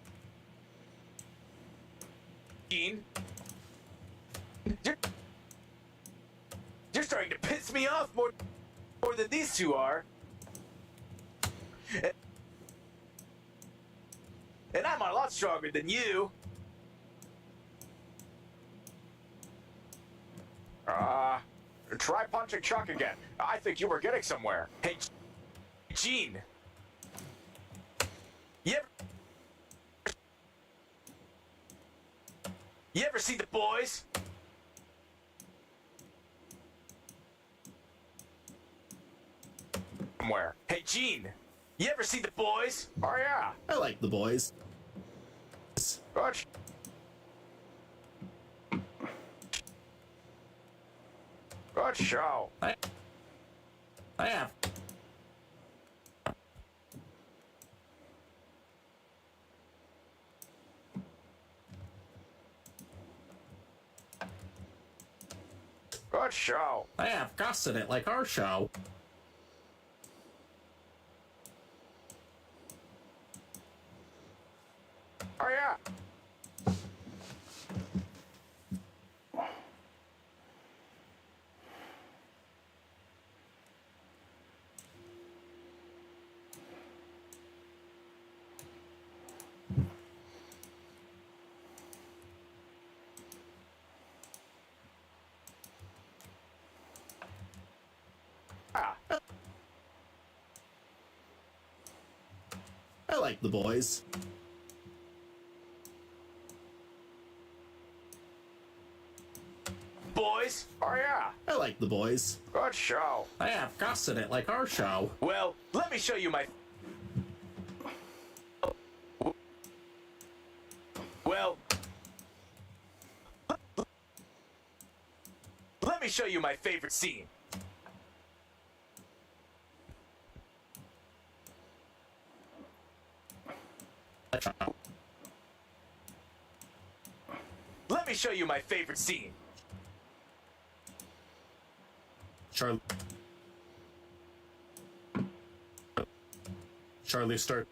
You're starting to piss me off more than these two are. And I'm a lot stronger than you. Try punching Chuck again. I think you were getting somewhere. Hey, Gene. You ever see The Boys? Somewhere. Hey, Gene. You ever see The Boys? Oh, yeah. I like the boys. Good. Good show. I have. Good show. I have Gus in it, like our show. Oh, yeah. like the boys. Boys? Oh yeah, I like the boys. good show. They have Gus in it like our show. Well, let me show you my... Well... Let me show you my favorite scene. Let me show you my favorite scene. Charlie start.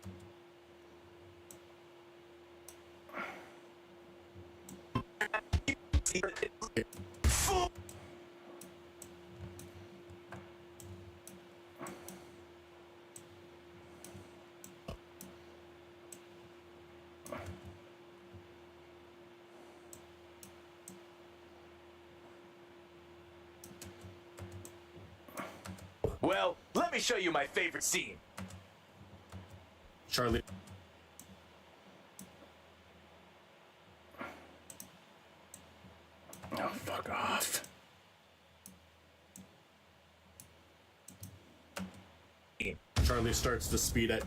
Well, let me show you my favorite scene. Charlie. Oh, fuck off. Charlie starts to speed at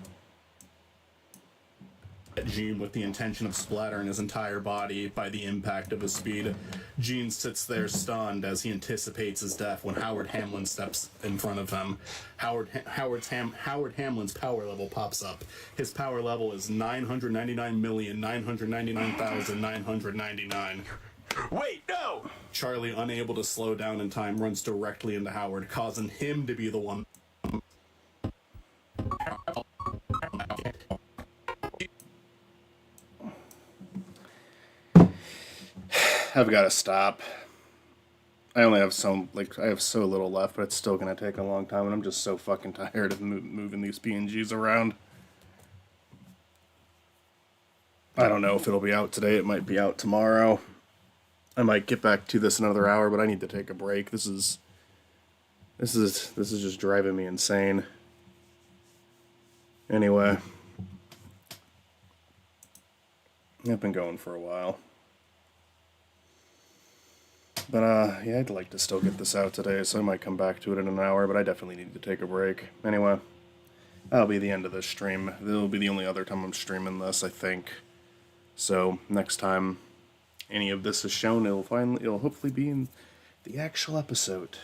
Gene with the intention of splattering his entire body by the impact of his speed. Gene sits there stunned as he anticipates his death when Howard Hamlin steps in front of him. Howard Hamlin's power level pops up. His power level is 999,999,999. Wait, no! Charlie, unable to slow down in time, runs directly into Howard, causing him to be the one. I've got to stop. I only have I have so little left, but it's still going to take a long time, and I'm just so fucking tired of moving these PNGs around. I don't know if it'll be out today. It might be out tomorrow. I might get back to this in another hour, but I need to take a break. This is just driving me insane. Anyway, I've been going for a while. But, yeah, I'd like to still get this out today, so I might come back to it in an hour, but I definitely need to take a break. Anyway, that'll be the end of this stream. It'll be the only other time I'm streaming this, I think. So, next time any of this is shown, it'll hopefully be in the actual episode.